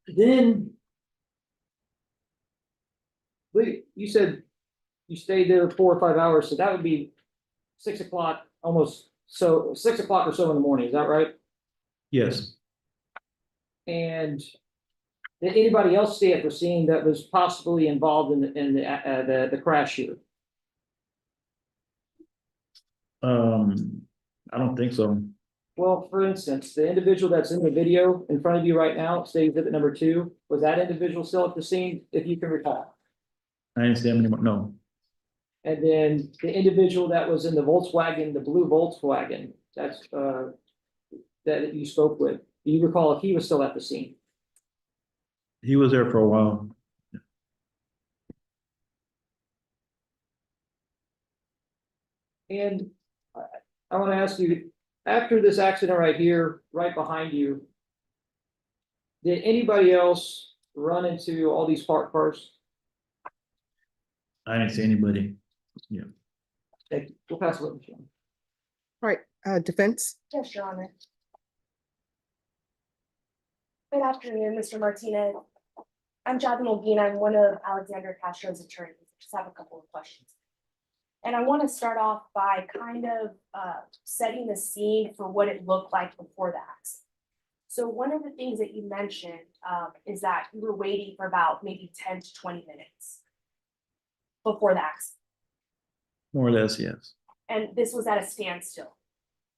then you said you stayed there 4 or 5 hours, so that would be 6 o'clock, almost, so 6 o'clock or so in the morning. Is that right? Yes. And did anybody else stay at the scene that was possibly involved in the crash here? I don't think so. Well, for instance, the individual that's in the video in front of you right now, state exhibit number 2, was that individual still at the scene, if you can recall? I didn't see him anymore. No. And then the individual that was in the Volkswagen, the blue Volkswagen, that's that you spoke with, do you recall if he was still at the scene? He was there for a while. And I want to ask you, after this accident right here, right behind you, did anybody else run into all these parked cars? I didn't see anybody. Yeah. Okay, we'll pass it. All right, defense. Yes, Your Honor. Good afternoon, Mr. Martinez. I'm Jasmine Olguin. I'm one of Alexander Castro's attorneys. I just have a couple of questions. And I want to start off by kind of setting the scene for what it looked like before the accident. So one of the things that you mentioned is that you were waiting for about maybe 10 to 20 minutes before the accident. More or less, yes. And this was at a standstill.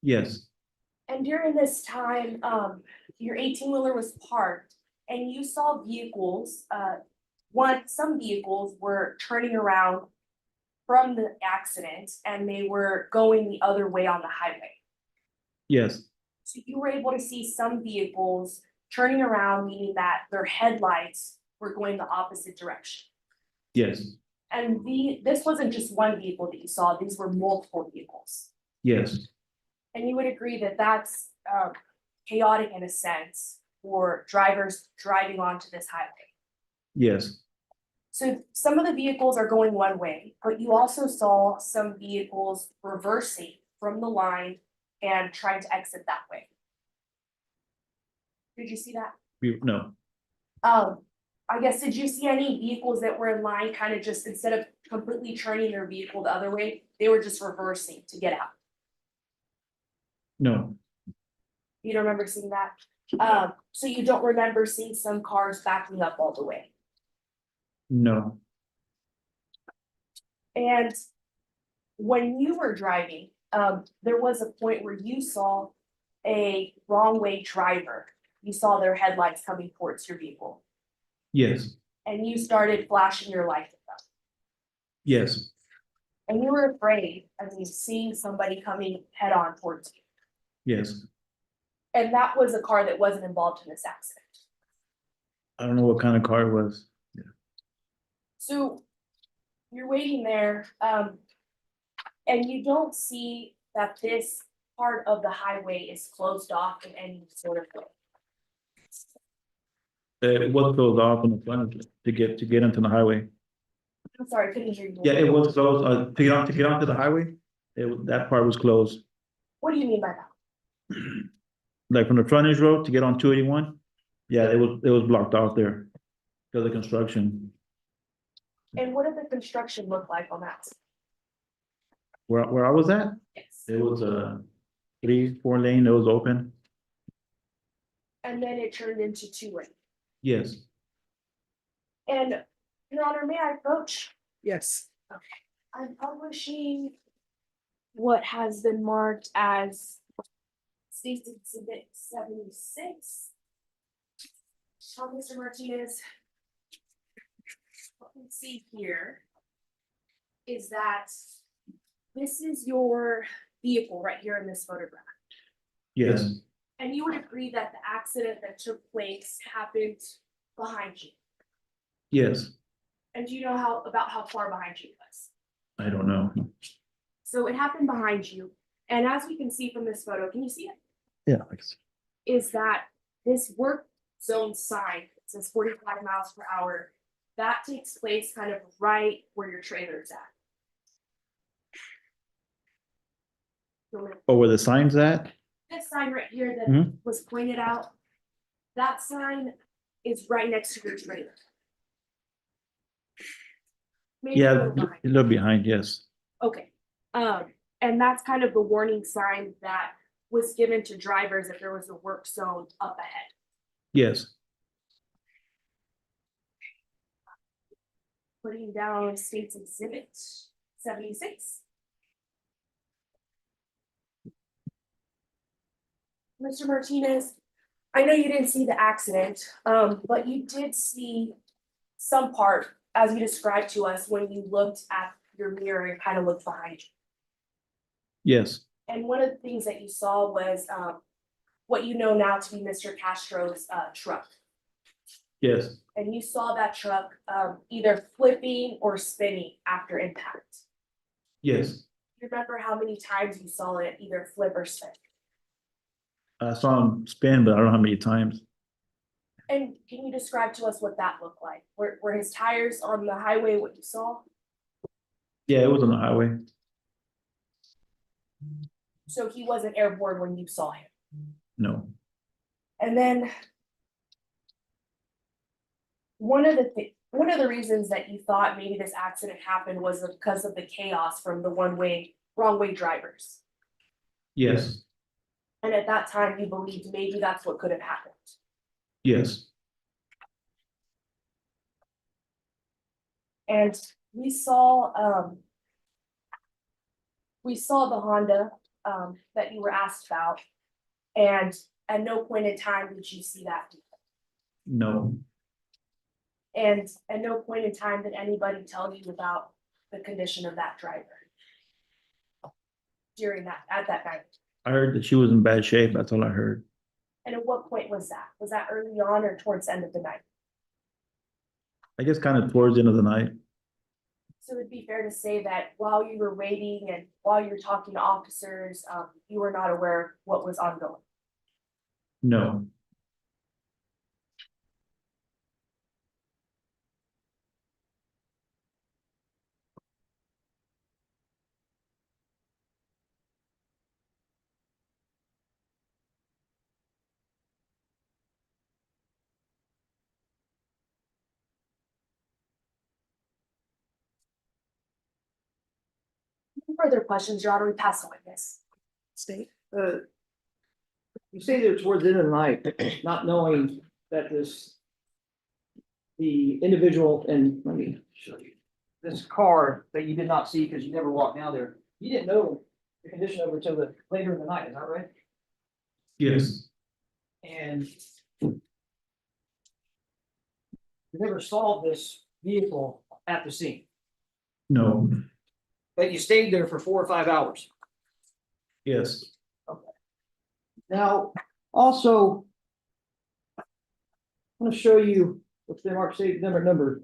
Yes. And during this time, your 18-wheeler was parked and you saw vehicles, some vehicles were turning around from the accident and they were going the other way on the highway. Yes. So you were able to see some vehicles turning around, meaning that their headlights were going the opposite direction. Yes, And this wasn't just one vehicle that you saw, these were multiple vehicles. yes, And you would agree that that's chaotic in a sense for drivers driving onto this highway. yes, So some of the vehicles are going one way, but you also saw some vehicles reversing from the line and trying to exit that way. Did you see that? no, I guess, did you see any vehicles that were in line kind of just instead of completely turning their vehicle the other way, they were just reversing to get out? no, You don't remember seeing that? So you don't remember seeing some cars backing up all the way? no, And when you were driving, there was a point where you saw a wrong way driver. You saw their headlights coming towards your vehicle yes, and you started flashing your light at them. yes, And you were afraid of seeing somebody coming head on towards you. yes. And that was a car that wasn't involved in this accident. I don't know what kind of car it was. So you're waiting there, and you don't see that this part of the highway is closed off in any sort of way. It was closed off on the front to get into the highway. I'm sorry, I couldn't hear you. Yeah, it was closed, to get onto the highway, that part was closed. What do you mean by that? Like from the frontage road to get on 281, yeah, it was blocked off there because of construction. And what did the construction look like on that? Where I was at, Yes. it was a 3-4 lane, it was open. And then it turned into 2-lane. Yes, And Your Honor, may I approach? Yes. Okay. I'm publishing what has been marked as State's Exhibit 76. Mr. Martinez, what we see here is that this is your vehicle right here in this photograph. yes, And you would agree that the accident that took place happened behind you. yes, And do you know about how far behind you it was? I don't know. So it happened behind you. And as we can see from this photo, can you see it? Yeah, Is that this work zone sign, it says 45 miles per hour, that takes place kind of right where your trailer's at. Oh, where the sign's at? This sign right here that Mhm. was pointed out, that sign is right next to your trailer. Maybe a Yeah, little behind. a little behind, yes, Okay, and that's kind of the warning sign that was given to drivers if there was a work zone up ahead. yes, Putting down State's Exhibit 76. Mr. Martinez, I know you didn't see the accident, but you did see some part, as you described to us, when you looked at your mirror and kind of looked behind you. yes, And one of the things that you saw was what you know now to be Mr. Castro's truck. yes, And you saw that truck either flipping or spinning after impact. yes. You remember how many times you saw it either flip or spin? I saw him spin, but I don't know how many times. And can you describe to us what that looked like? Were his tires on the highway what you saw? Yeah, it was on the highway. So he wasn't airborne when you saw him. No, And then one of the reasons that you thought maybe this accident happened was because of the chaos from the wrong way drivers. yes, And at that time, you believed maybe that's what could have happened. yes, And we saw the Honda that you were asked about, and at no point in time did you see that vehicle. no, And at no point in time did anybody tell you about the condition of that driver at that night. I heard that she was in bad shape, that's all I heard. And at what point was that? Was that early on or towards the end of the night? I guess kind of towards the end of the night. So it'd be fair to say that while you were waiting and while you were talking to officers, you were not aware of what was ongoing. No. Further questions, Your Honor, we pass the witness. State. You say that towards the end of the night, not knowing that the individual, and let me show you, this car that you did not see because you never walked down there, you didn't know the condition of it until later in the night, is that right? Yes. And you never saw this vehicle at the scene, No. but you stayed there for 4 or 5 hours. Yes. Now, also, I'm going to show you what's been marked state number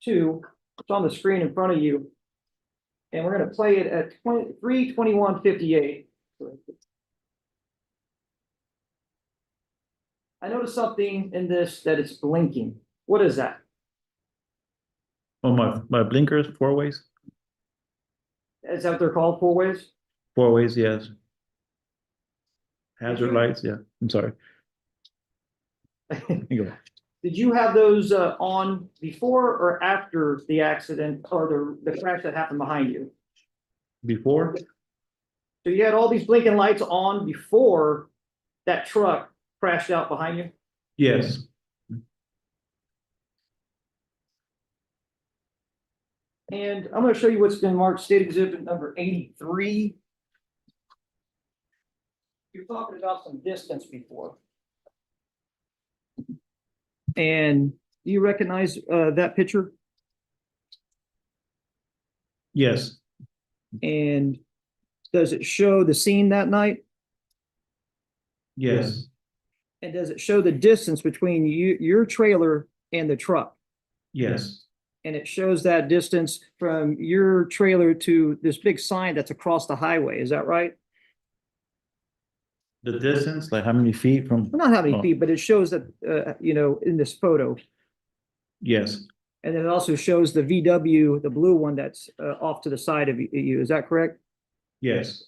2. It's on the screen in front of you. And we're going to play it at 3:21:58. I noticed something in this that it's blinking. What is that? Oh, my blinkers, 4 ways? Is that what they're called, 4 ways? 4 ways, yes. Hazard lights, yeah. I'm sorry. You go. Did you have those on before or after the accident or the crash that happened behind you? Before? So you had all these blinking lights on before that truck crashed out behind you? Yes. And I'm going to show you what's been marked state exhibit number 83. You're talking about some distance before. And do you recognize that picture? Yes. And does it show the scene that night? Yes. And does it show the distance between your trailer and the truck? Yes. And it shows that distance from your trailer to this big sign that's across the highway. Is that right? The distance, like how many feet from? Well, not how many Oh, feet, but it shows that, in this photo. yes. And then it also shows the VW, the blue one that's off to the side of you. Is that correct? Yes.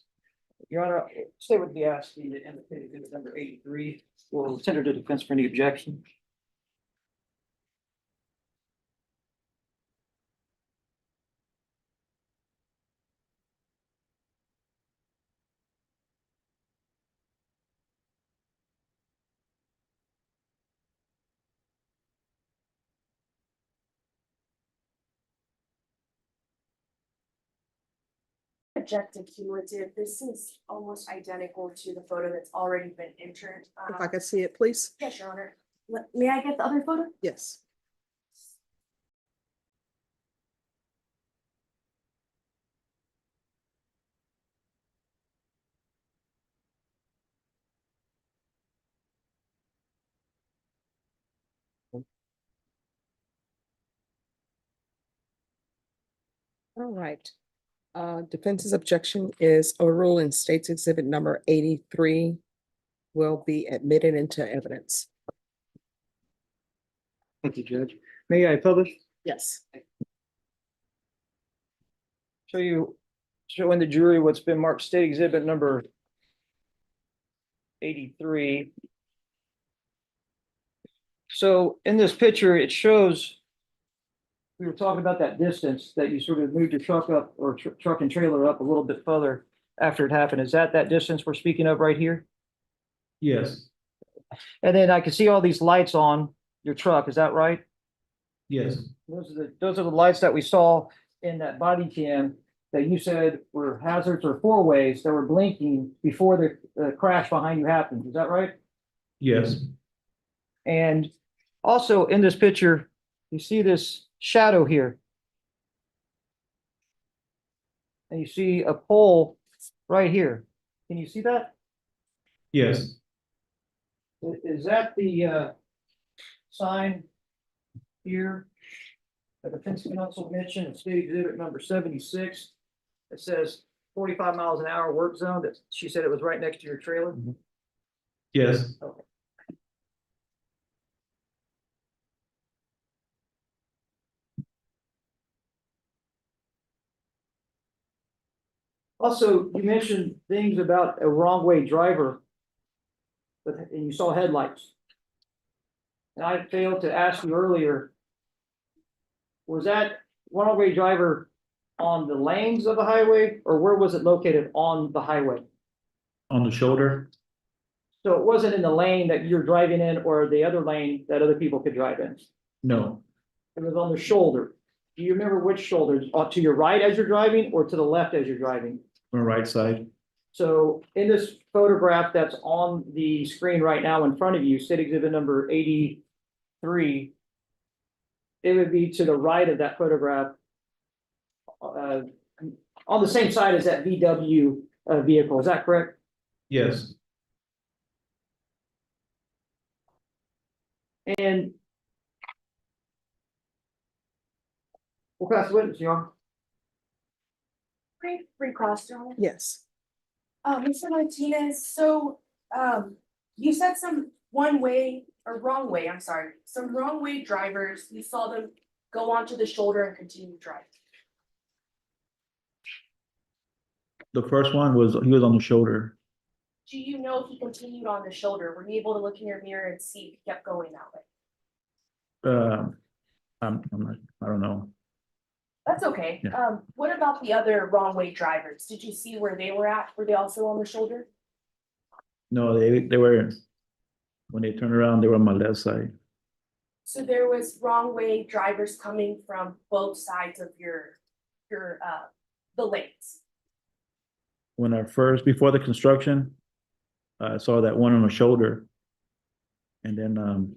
Your Honor, stay with the ask the indicated exhibit number 83. We'll tender to defense for any objection. Objective cumulative, this is almost identical to the photo that's already been entered. If I could see it, please. Yes, Your Honor. May I get the other photo? Yes. All right. Defense's objection is overruled and states exhibit number 83 will be admitted into evidence. Thank you, Judge. May I publish? Yes. Showing the jury what's been marked state exhibit number 83. So in this picture, it shows, we were talking about that distance that you sort of moved your truck up or truck and trailer up a little bit further after it happened. Is that distance we're speaking of right here? Yes. And then I can see all these lights on your truck. Is that right? Yes. Those are the lights that we saw in that body cam that you said were hazards or 4 ways that were blinking before the crash behind you happened. Is that right? Yes. And also in this picture, you see this shadow here. And you see a pole right here. Can you see that? Yes. Is that the sign here? The defense counsel mentioned in state exhibit number 76. It says 45 miles an hour work zone. That she said it was right next to your trailer. Yes. Okay. Also, you mentioned things about a wrong way driver, and you saw headlights. And I failed to ask you earlier, was that wrong way driver on the lanes of the highway, or where was it located on the highway? On the shoulder? So it wasn't in the lane that you're driving in or the other lane that other people could drive in? No, It was on the shoulder. Do you remember which shoulder? To your right as you're driving or to the left as you're driving? on the right side. So in this photograph that's on the screen right now in front of you, state exhibit number 83, it would be to the right of that photograph, on the same side as that VW vehicle. Is that correct? Yes. And we'll pass the witness, Your Honor. Free cross, Your Honor. Yes. Mr. Martinez, so, you said some wrong way drivers, you saw them go onto the shoulder and continue driving. The first one was, he was on the shoulder. Do you know if he continued on the shoulder? Were you able to look in your mirror and see if he kept going that way? I'm not, I don't know. That's okay. Yeah. What about the other wrong way drivers? Did you see where they were at? Were they also on the shoulder? No, they were, when they turned around, they were on my left side. So there was wrong way drivers coming from both sides of the lanes. When I first, before the construction, I saw that one on the shoulder. And then,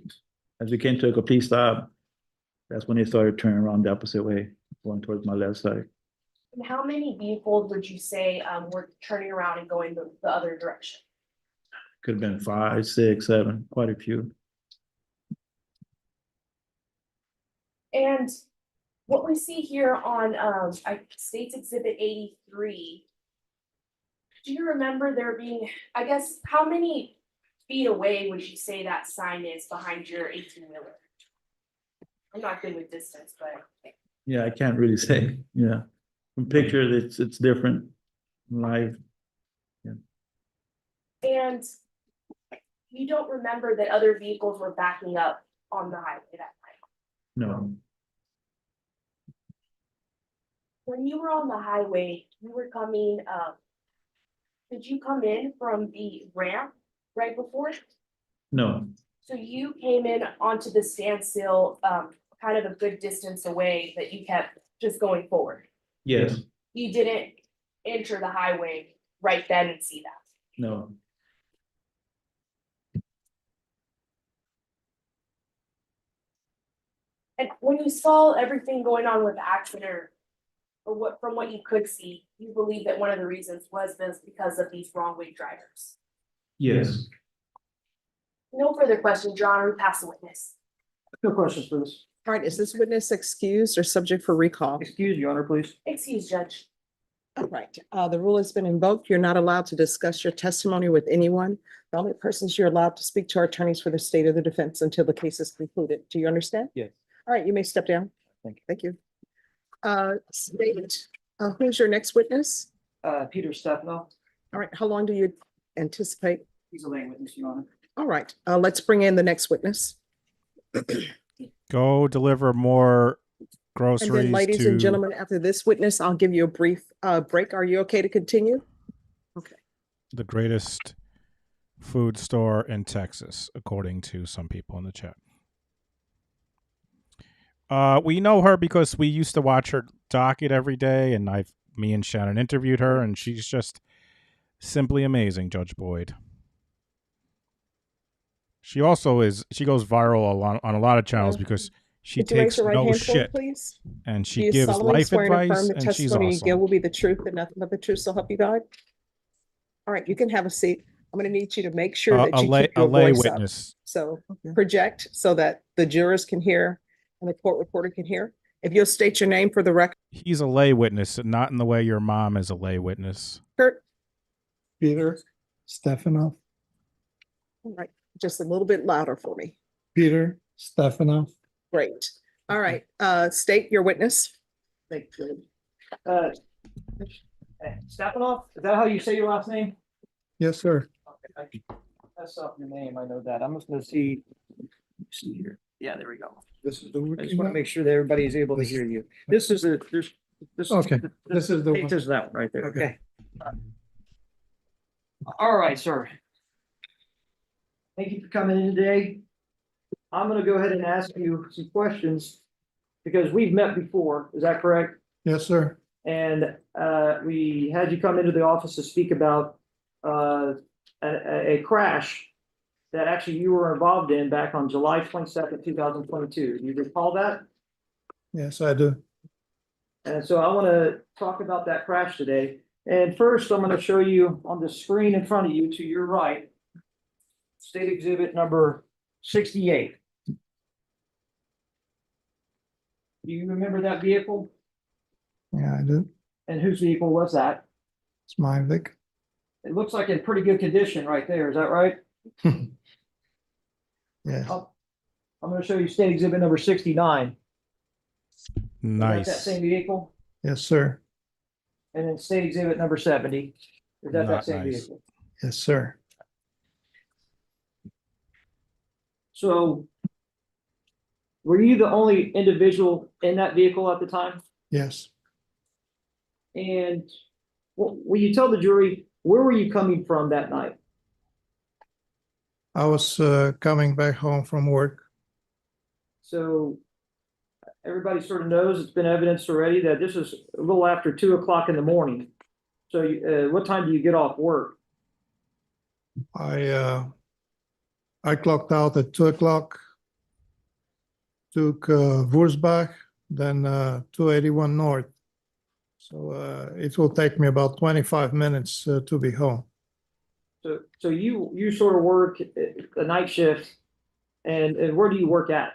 as we came to a complete stop, that's when they started turning around the opposite way, going towards my left side. And how many vehicles would you say were turning around and going the other direction? Could have been 5, 6, 7, quite a few. And what we see here on State's Exhibit 83, do you remember there being, I guess, how many feet away would you say that sign is behind your 18-wheeler? I'm not good with distance, but. Yeah, I can't really say, yeah. From pictures, it's different live. Yeah. And you don't remember that other vehicles were backing up on the highway that night? No. When you were on the highway, you were coming, did you come in from the ramp right before? No. So you came in onto the standstill, kind of a good distance away that you kept just going forward. Yes. You didn't enter the highway right then and see that. No. And when you saw everything going on with the accident, or from what you could see, you believe that one of the reasons was because of these wrong way drivers. Yes. No further questions, Your Honor. We pass the witness. No questions for this. All right, is this witness excused or subject for recall? Excuse, Your Honor, please. Excuse, Judge. All right, the rule has been invoked. You're not allowed to discuss your testimony with anyone. The only persons you're allowed to speak to are attorneys for the state of the defense until the case is concluded. Do you understand? Yes. All right, you may step down. Thank you. Thank you. State, who's your next witness? Peter Stefano. All right, how long do you anticipate? He's a lane witness, Your Honor. All right, let's bring in the next witness. Go deliver more And groceries then, ladies to and gentlemen, after this witness, I'll give you a brief break. Are you okay to continue? Okay. the greatest food store in Texas, according to some people in the chat. We know her because we used to watch her docket every day, and me and Shannon interviewed her, and she's just simply amazing, Judge Boyd. She also she goes viral on a lot of channels because she Would you raise takes your right no hand for me, shit, please? and Do she you gives solemnly life swear and affirm advice, the and she's testimony you give awesome. will be the truth and nothing but the truth, so help you God? All right, you can have a seat. I'm gonna need you to make sure that A you lay, keep a your lay voice up. witness. So project so that the jurors can hear and the court reporter can hear. If you'll state your name for the record. He's a lay witness, not in the way your mom is a lay witness. Kurt. Peter Stefanoff. All right, just a little bit louder for me. Peter Stefanoff. Great. All right, state your witness. Thank you. Stefanoff, is that how you say your last name? Yes, sir. Okay, that's up your name, I know that. I'm just gonna see here. Yeah, there we go. This is the I just want to make sure that everybody is able to hear you. This is this. Okay, this is the one. This is that one right there, Okay. okay. All right, sir. Thank you for coming in today. I'm gonna go ahead and ask you some questions because we've met before, is that correct? Yes, sir. And we had you come into the office to speak about a crash that actually you were involved in back on July 22nd, 2022. Do you recall that? Yes, I do. And so I want to talk about that crash today. And first, I'm going to show you on the screen in front of you to your right, state exhibit number 68. Do you remember that vehicle? Yeah, I do. And whose vehicle was that? It's my Vic. It looks like in pretty good condition right there. Is that right? Yes. I'm going to show you state exhibit number 69. Nice. Is that same vehicle? Yes, sir. And then state exhibit number 70. Is that Not same nice. vehicle? Yes, sir. So were you the only individual in that vehicle at the time? Yes. And will you tell the jury, where were you coming from that night? I was coming back home from work. So everybody sort of knows, it's been evidenced already that this is a little after 2 o'clock in the morning. So what time do you get off work? I clocked out at 2 o'clock, took Wurzbach, then 281 North. So it will take me about 25 minutes to be home. So you sort of work a night shift, and where do you work at?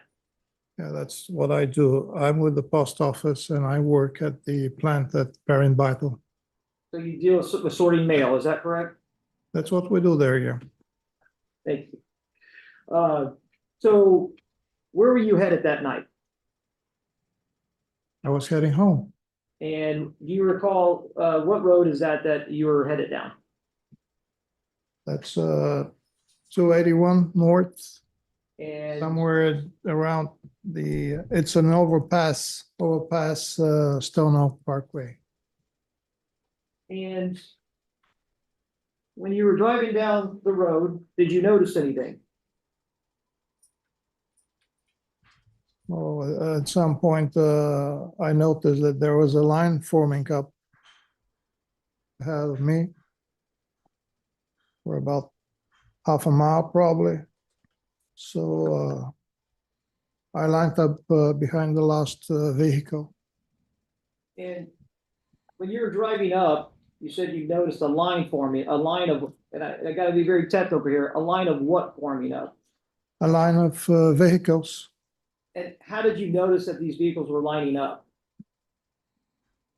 Yeah, that's what I do. I'm with the post office and I work at the plant at Perrin Vital. So you deal with sorting mail, is that correct? That's what we do there, yeah. Thank you. So where were you headed that night? I was heading home. And do you recall what road is that you were headed down? That's 281 North, And somewhere around it's an overpass Stone Oak Parkway. And when you were driving down the road, did you notice anything? Well, at some point, I noticed that there was a line forming up ahead of me for about half a mile, probably. So I lined up behind the last vehicle. And when you were driving up, you said you noticed a line forming, a line of, and I got to be very technical here, a line of what forming up? A line of vehicles. And how did you notice that these vehicles were lining up?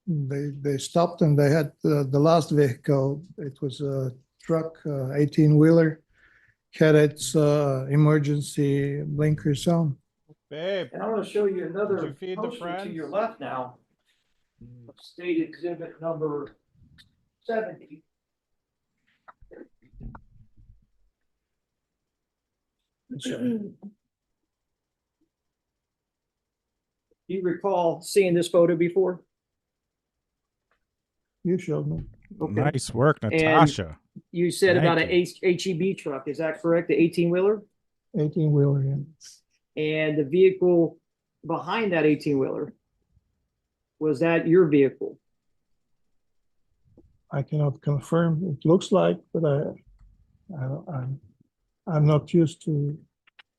They stopped and they had the last vehicle. It was a truck, 18-wheeler, had its emergency blinkers on. Babe. And I want to show you another Did you feed the poster to friends? your left now. State exhibit number 70. Do you recall seeing this photo before? You showed me. Okay. Nice work, And Natasha. you said Thank about an HEB truck, is that correct? The 18-wheeler? 18-wheeler, yeah. And the vehicle behind that 18-wheeler, was that your vehicle? I cannot confirm. It looks like, but I'm not used to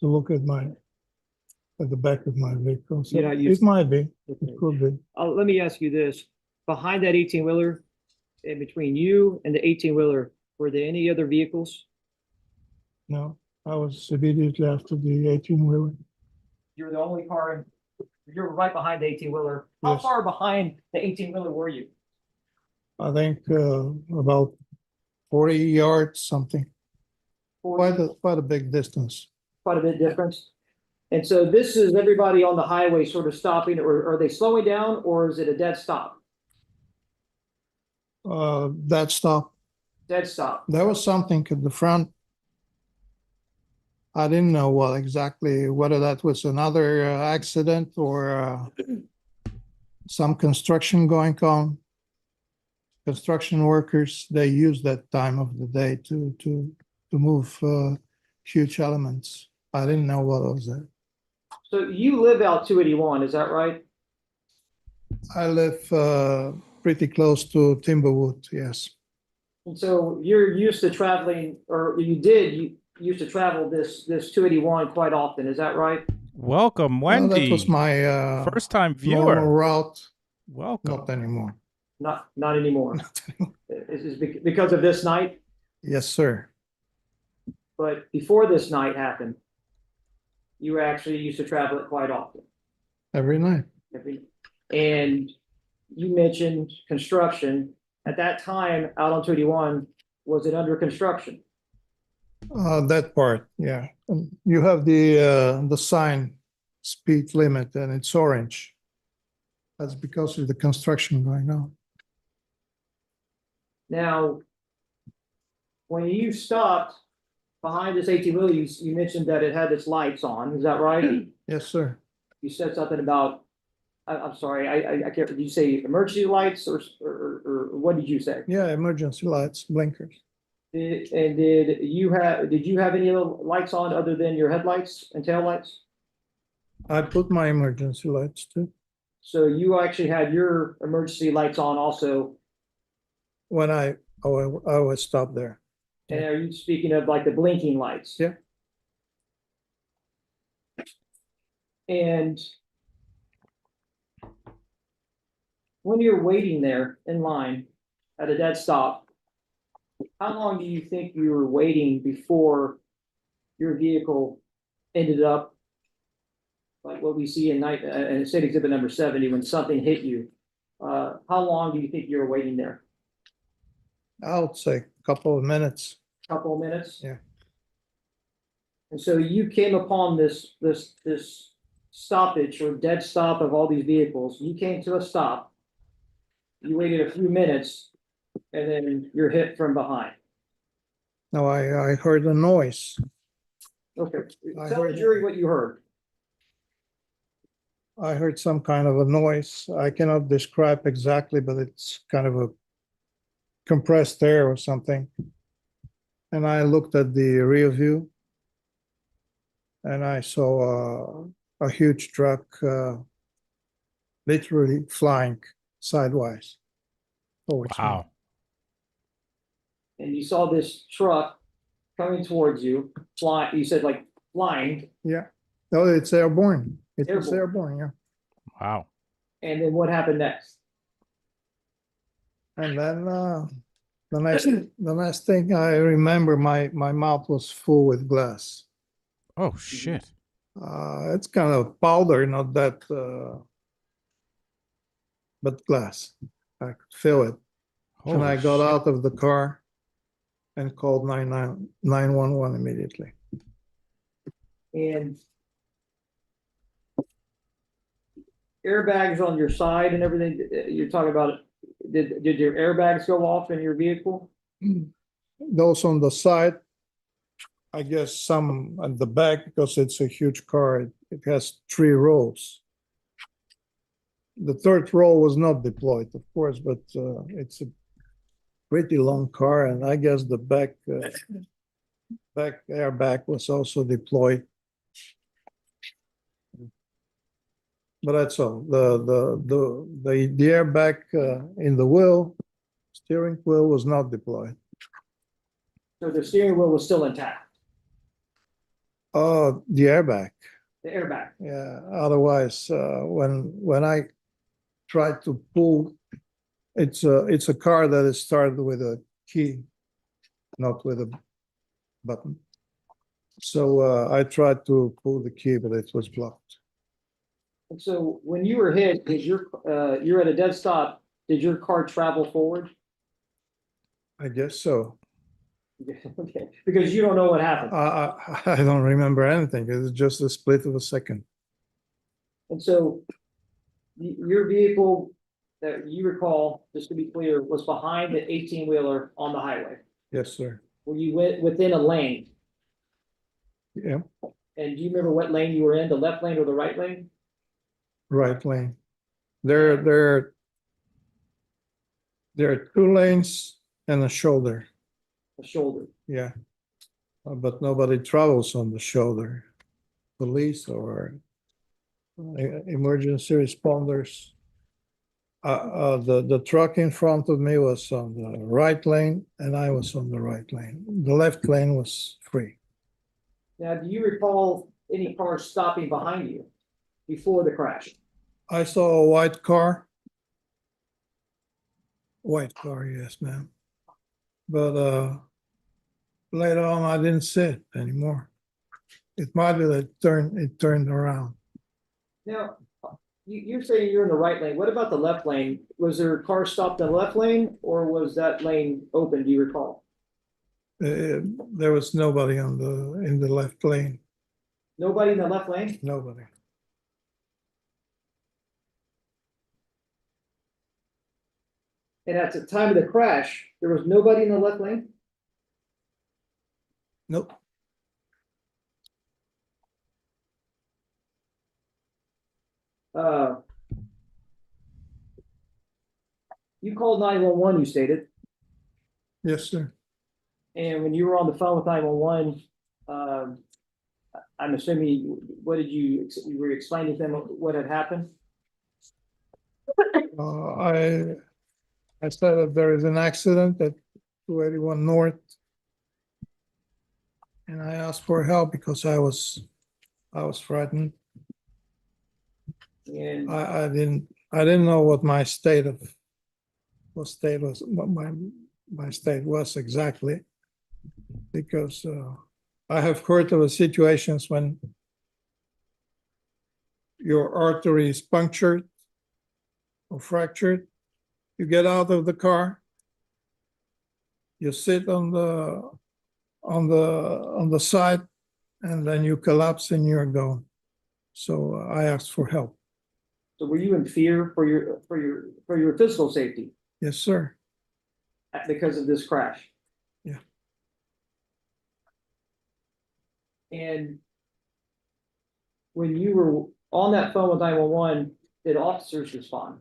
look at the back of my vehicle. So You're not used it might be. It could be. Let me ask you this. Behind that 18-wheeler, in between you and the 18-wheeler, Were there any other vehicles? No, I was immediately after the 18-wheeler. You're the only car in, you're right behind the 18-wheeler. How Yes. far behind the 18-wheeler were you? I think about 40 yards, something. Quite a big distance. Quite a bit difference. And so this is everybody on the highway sort of stopping, or are they slowing down, or is it a dead stop? That stop. Dead stop. There was something at the front. I didn't know what exactly, whether that was another accident or some construction going on. Construction workers, they use that time of the day to move huge elements. I didn't know what was that. So you live out 281, is that right? I live pretty close to Timberwood, yes. And so you're used to traveling, or you used to travel this 281 quite often, is that right? Welcome, Wendy. That was my first-time viewer. normal route. Welcome. Not anymore. Not anymore. Is it because of this night? Yes, sir. But before this night happened, you actually used to travel it quite often. Every night. And you mentioned construction. At that time, out on 281, was it under construction? That part, yeah. And you have the sign speed limit and it's orange. That's because of the construction going on. Now, when you stopped behind this 18-wheeler, you mentioned that it had its lights on. Is that right? Yes, sir. You said something about, I'm sorry, I can't, did you say emergency lights or what did you say? Yeah, emergency lights, blinkers. Did you have any other lights on other than your headlights and taillights? I put my emergency lights too. So you actually had your emergency lights on also. When I was stopped there. And are you speaking of like the blinking lights? Yeah. And when you're waiting there in line at a dead stop, how long do you think you were waiting before your vehicle ended up like what we see in state exhibit number 70 when something hit you? How long do you think you were waiting there? I would say a couple of minutes. Couple of minutes? Yeah. And so you came upon this stoppage or dead stop of all these vehicles. You came to a stop. You waited a few minutes, and then you're hit from behind. No, I heard a noise. Okay. Tell the jury what you heard. I heard some kind of a noise. I cannot describe exactly, but it's kind of a compressed air or something. And I looked at the rear view and I saw a huge truck literally flying sideways. Wow. And you saw this truck coming towards you, flying. You said like flying. Yeah. No, it's airborne. It's Airborne. airborne, yeah. Wow. And then what happened next? And then the next thing I remember, my mouth was full with glass. Oh shit. It's kind of powder, not that, but glass. I could feel it. And I got out of the car and called 911 immediately. And airbags on your side and everything. You're talking about, did your airbags go off in your vehicle? Those on the side, I guess some at the back, because it's a huge car. It has 3 rows. The third row was not deployed, of course, but it's a pretty long car, and I guess the back airbag was also deployed. But that's all. The airbag in the steering wheel was not deployed. So the steering wheel was still intact. Oh, the airbag. The airbag. Yeah. Otherwise, when I tried to pull, it's a car that is started with a key. not with a button. So I tried to pull the key, but it was blocked. And so when you were hit, did you're at a dead stop, did your car travel forward? I guess so. Okay, because you don't know what happened. I don't remember anything. It was just a split of a second. And so your vehicle that you recall, just to be clear, was behind the 18-wheeler on the highway. Yes, sir. Were you within a lane? Yeah, And do you remember what lane you were in, the left lane or the right lane? right lane. There are 2 lanes and a shoulder. A shoulder. Yeah. But nobody travels on the shoulder. Police or emergency responders. The truck in front of me was on the right lane and I was on the right lane. The left lane was free. Now, do you recall any cars stopping behind you before the crash? I saw a white car. White car, yes, ma'am. But later on, I didn't see it anymore. It might be that it turned around. Now, you're saying you're in the right lane. What about the left lane? Was there a car stopped in the left lane or was that lane open? Do you recall? There was nobody in the left lane. Nobody in the left lane? Nobody. And at the time of the crash, there was nobody in the left lane? Nope. You called 911, you stated. Yes, sir. And when you were on the phone with 911, I'm assuming, what did you were explaining to them what had happened? I said that there is an accident at 281 North. And I asked for help because I was frightened. And I didn't know what my state was exactly, because I have heard of situations when your artery is punctured or fractured. You get out of the car, you sit on the side, and then you collapse and you're gone. So I asked for help. so were you in fear for your physical safety Yes, sir. because of this crash? Yeah. And when you were on that phone with 911, did officers respond?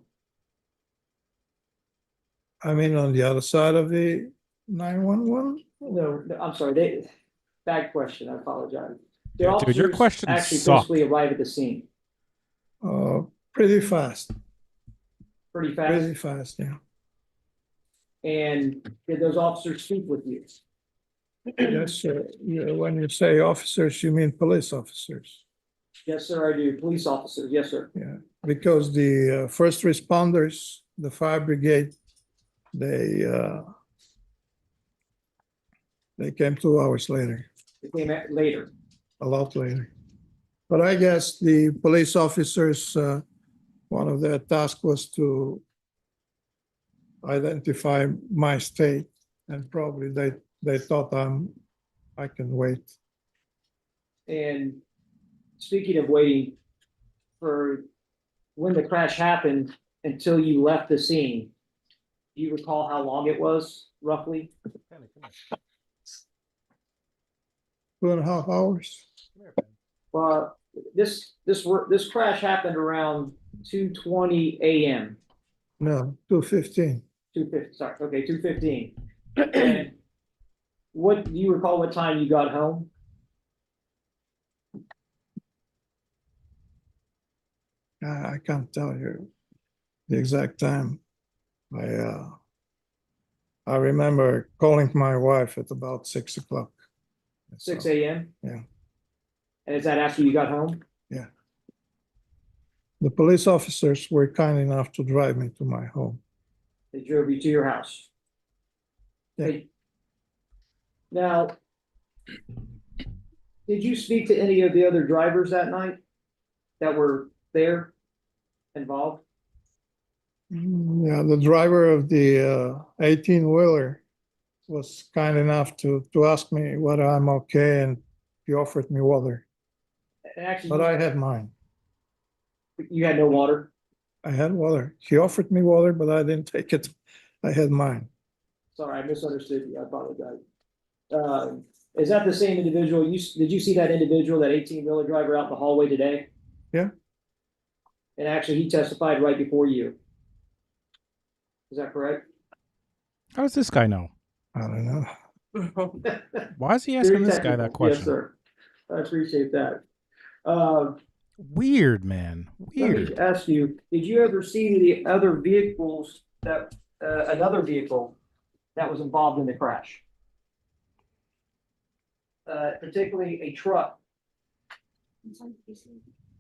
I mean, on the other side of the 911? No, I'm sorry. Bad question. I apologize. Did Yeah, dude, your officers questions actually suck. physically arrive at the scene? Pretty fast. Pretty fast? Pretty fast, yeah. And did those officers speak with you? Yes, sir. When you say officers, you mean police officers. Yes, sir, I do. Police officers, yes, sir. Yeah, because the first responders, the fire brigade, they came 2 hours later, They came later. a lot later. But I guess the police officers, one of their tasks was to identify my state, and probably they thought I can wait. And speaking of waiting, for when the crash happened until you left the scene, do you recall how long it was, roughly? 2.5 hours. Well, this crash happened around 2:20 a.m. No, 2:15. 2:50, sorry, okay, 2:15. And what, do you recall what time you got home? I can't tell you the exact time. I remember calling my wife at about 6 o'clock. 6 a.m.? Yeah. And is that after you got home? Yeah. The police officers were kind enough to drive me to my home. They drove you to your house? Yeah. Now, did you speak to any of the other drivers that night that were there involved? Yeah, the driver of the 18-wheeler was kind enough to ask me whether I'm okay, and he offered me water, And actually, but I had mine. you had no water? I had water. He offered me water, but I didn't take it. I had mine. Sorry, I misunderstood you. I apologize. Is that the same individual? Did you see that individual, that 18-wheeler driver out in the hallway today? Yeah. And actually, he testified right before you. Is that correct? How does this guy know? I don't know. Why is he asking this guy that question? Yes, sir. I appreciate that. Weird, man. Let Weird. me ask you, did you ever see the other vehicles that, another vehicle that was involved in the crash? Particularly a truck.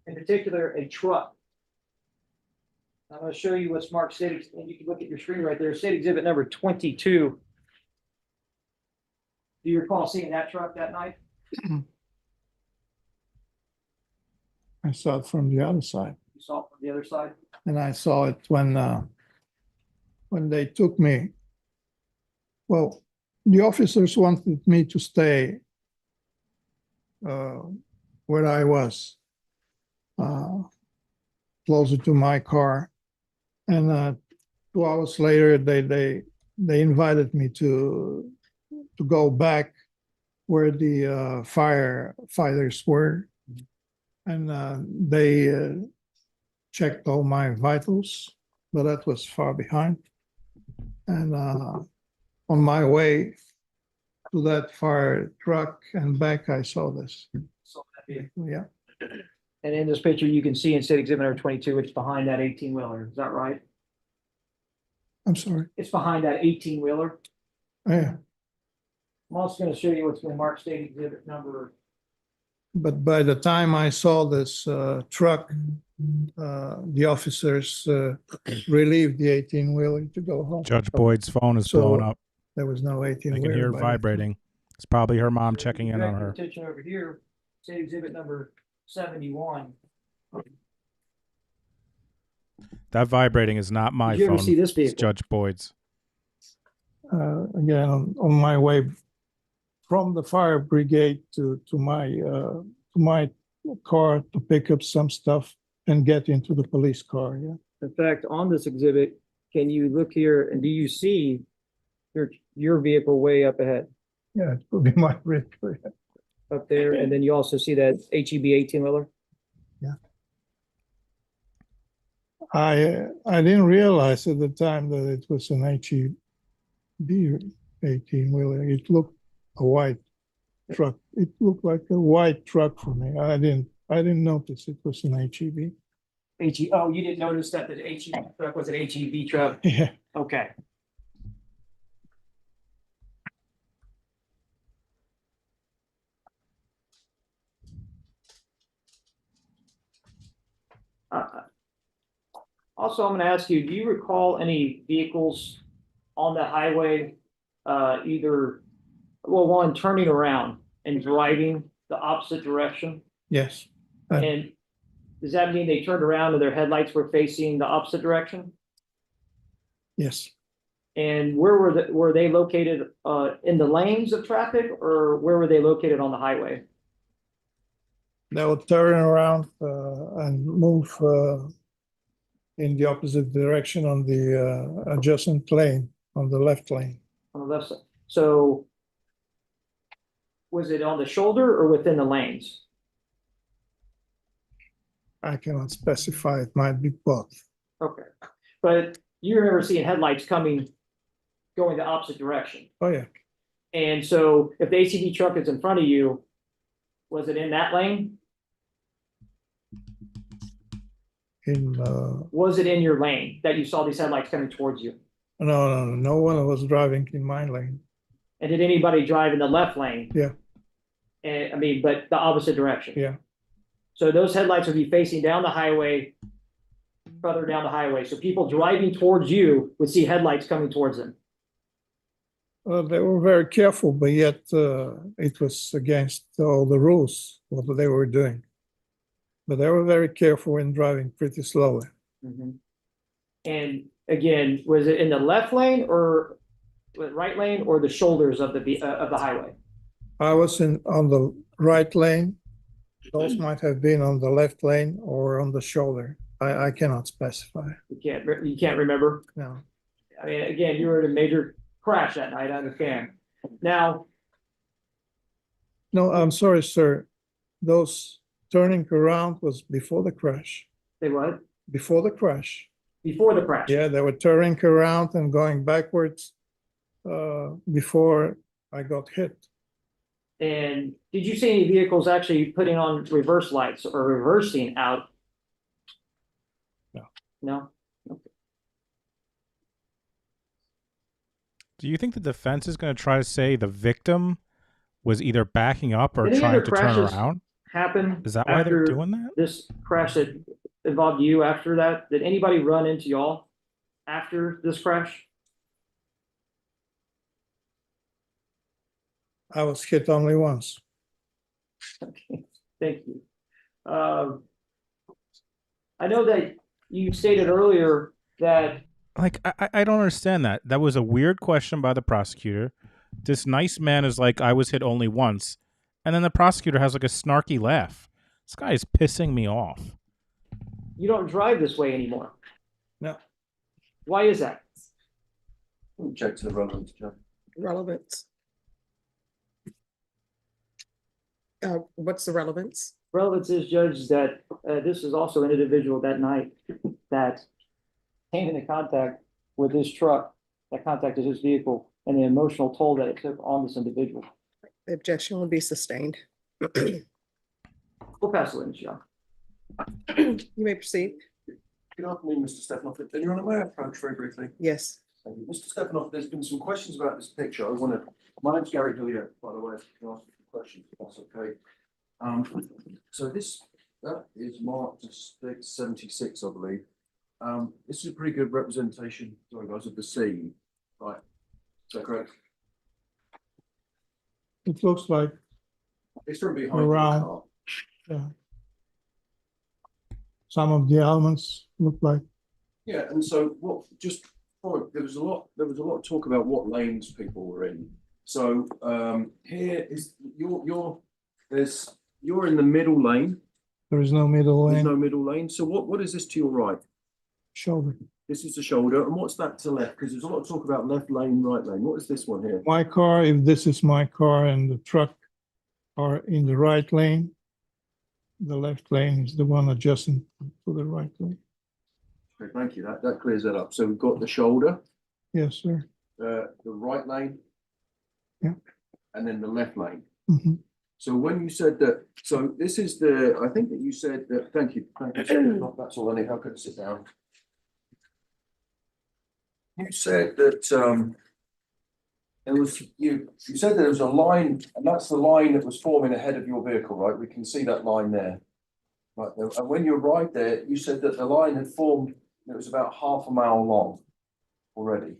In particular, a truck. I'm going to show you what's marked state, and you can look at your screen right there, state exhibit number 22. Do you recall seeing that truck that night? I saw it from the other side, You saw it from the other side? and I saw it when they took me. Well, the officers wanted me to stay where I was, closer to my car, and 2 hours later, they invited me to go back where the firefighters were, and they checked all my vitals, but that was far behind. And on my way to that fire truck and back, I saw this. Yeah. And in this picture, you can see in state exhibit number 22, it's behind that 18-wheeler. Is that right? I'm sorry. It's behind that 18-wheeler. Yeah. I'm also going to show you what's been marked state exhibit number. But by the time I saw this truck, the officers relieved the 18-wheeler to go home. Judge Boyd's phone is So blowing up. there was no 18-wheeler. I can hear it vibrating. It's probably her mom checking in on her. Attention over here, state exhibit number 71. That vibrating is not my Did you phone. ever see this It's vehicle? Judge Boyd's. Again, on my way from the fire brigade to my car to pick up some stuff and get into the police car. Yeah. In fact, on this exhibit, can you look here and do you see your vehicle way up ahead? Yeah, it could be my vehicle. Up there, and then you also see that HEB 18-wheeler? Yeah. I didn't realize at the time that it was an HEB 18-wheeler. It looked a white truck. It looked like a white truck for me. I didn't notice it was an HEB. Oh, you didn't notice that the HEB truck was an HEB truck? Yeah. Okay. Also, I'm going to ask you, do you recall any vehicles on the highway, one turning around and driving the opposite direction? Yes. And does that mean they turned around and their headlights were facing the opposite direction? Yes. And where were they located, in the lanes of traffic, or where were they located on the highway? They would turn around and move in the opposite direction on the adjacent lane, on the left lane. On the left side. So was it on the shoulder or within the lanes? I cannot specify. It might be both. Okay. But you remember seeing headlights going the opposite direction. Oh, yeah. And so if the ACV truck is in front of you, was it in that lane? Was it in your lane that you saw these headlights coming towards you? No one was driving in my lane. And did anybody drive in the left lane? Yeah. And but the opposite direction? Yeah. So those headlights would be facing down the highway, further down the highway. So people driving towards you would see headlights coming towards them. They were very careful, but yet it was against all the rules, what they were doing. But they were very careful in driving pretty slowly. And again, was it in the left lane or the right lane or the shoulders of the highway? I was on the right lane. Those might have been on the left lane or on the shoulder. I cannot specify. You can't remember? No. I mean, again, you were in a major crash that night, I understand. Now, No, I'm sorry, sir. Those turning around was before the crash. they what? Before the crash. Before the crash? Yeah, they were turning around and going backwards before I got hit. And did you see any vehicles actually putting on reverse lights or reversing out? No. No? Do you think the defense is going to try to say the victim was either backing up or Any trying other to turn crashes around? happen? Is that why they're after doing that? This crash that involved you after that? Did anybody run into y'all after this crash? I was hit only once. Okay, thank you. I know that you stated earlier that Like, I don't understand that. That was a weird question by the prosecutor. This nice man is like, I was hit only once. And then the prosecutor has like a snarky laugh. This guy is pissing me off. you don't drive this way anymore. No. Why is that? Check to the relevance, Joe. Relevance. What's the relevance? Relevance is, Judge, that this is also an individual that night that came into contact with his truck, that contacted his vehicle, and the emotional toll that it took on this individual. The objection will be sustained. We'll pass the witness, John. You may proceed. Good afternoon, Mr. Stefanoff. Anyone aware of approach very briefly? Yes. Thank you. Mr. Stefanoff, there's been some questions about this picture. My name's Gary Hillier, by the way, if you can ask a question, if that's okay. So that is marked as 76, I believe. This is a pretty good representation, sorry guys, of the scene, right? Is that correct? It looks like It's from behind the around. car. Yeah. Some of the elements look like. Yeah, and so there was a lot of talk about what lanes people were in. So here is you're in the middle lane. There is no middle There's lane. no middle lane. So what is this to your right? Shoulder. This is the shoulder, and what's that to left? Because there's a lot of talk about left lane, right lane. What is this one here? My car, if this is my car and the truck are in the right lane, the left lane is the one adjacent to the right lane. Okay, thank you. That clears that up. So we've got the shoulder, Yes, sir. the right lane, Yeah. and then the left lane. Mhm. So when you said that, so this is I think that you said that, thank you. That's all I need. How could I sit down? You said that you said that there was a line, and that's the line that was forming ahead of your vehicle, right? We can see that line there. Right, and when you arrived there, you said that the line had formed, it was about half a mile long already.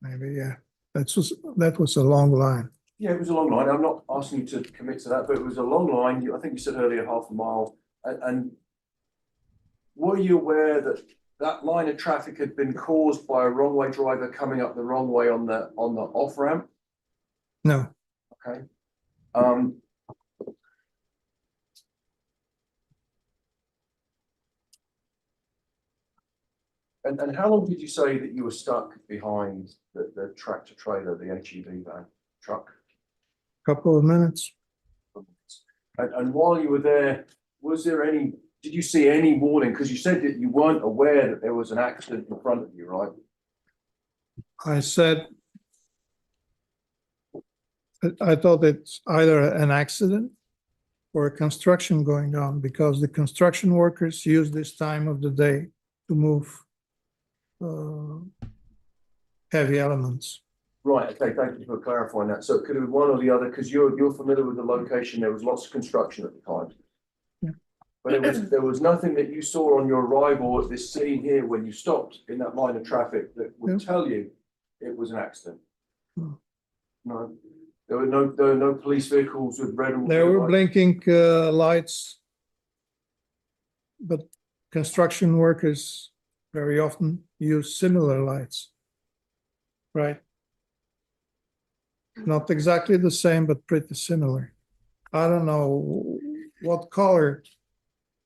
Maybe, yeah. That was a long line. Yeah, it was a long line. I'm not asking you to commit to that, but it was a long line. I think you said earlier half a mile. And were you aware that that line of traffic had been caused by a wrong way driver coming up the wrong way on the off ramp? No. Okay. And how long did you say that you were stuck behind the tractor trailer, the HEV van truck? Couple of minutes. And while you were there, did you see any warning? Because you said that you weren't aware that there was an accident in front of you, right? I said, I thought it's either an accident or a construction going on because the construction workers use this time of the day to move heavy elements. Right, okay, thank you for clarifying that. So it could have been one or the other, because you're familiar with the location, there was lots of construction at the time. Yeah. But there was nothing that you saw on your arrival at this scene here when you stopped in that line of traffic that would tell you it was an accident. No. There were no police vehicles with red or There blue were lights? blinking lights. But construction workers very often use similar lights. Right? Not exactly the same, but pretty similar. I don't know what color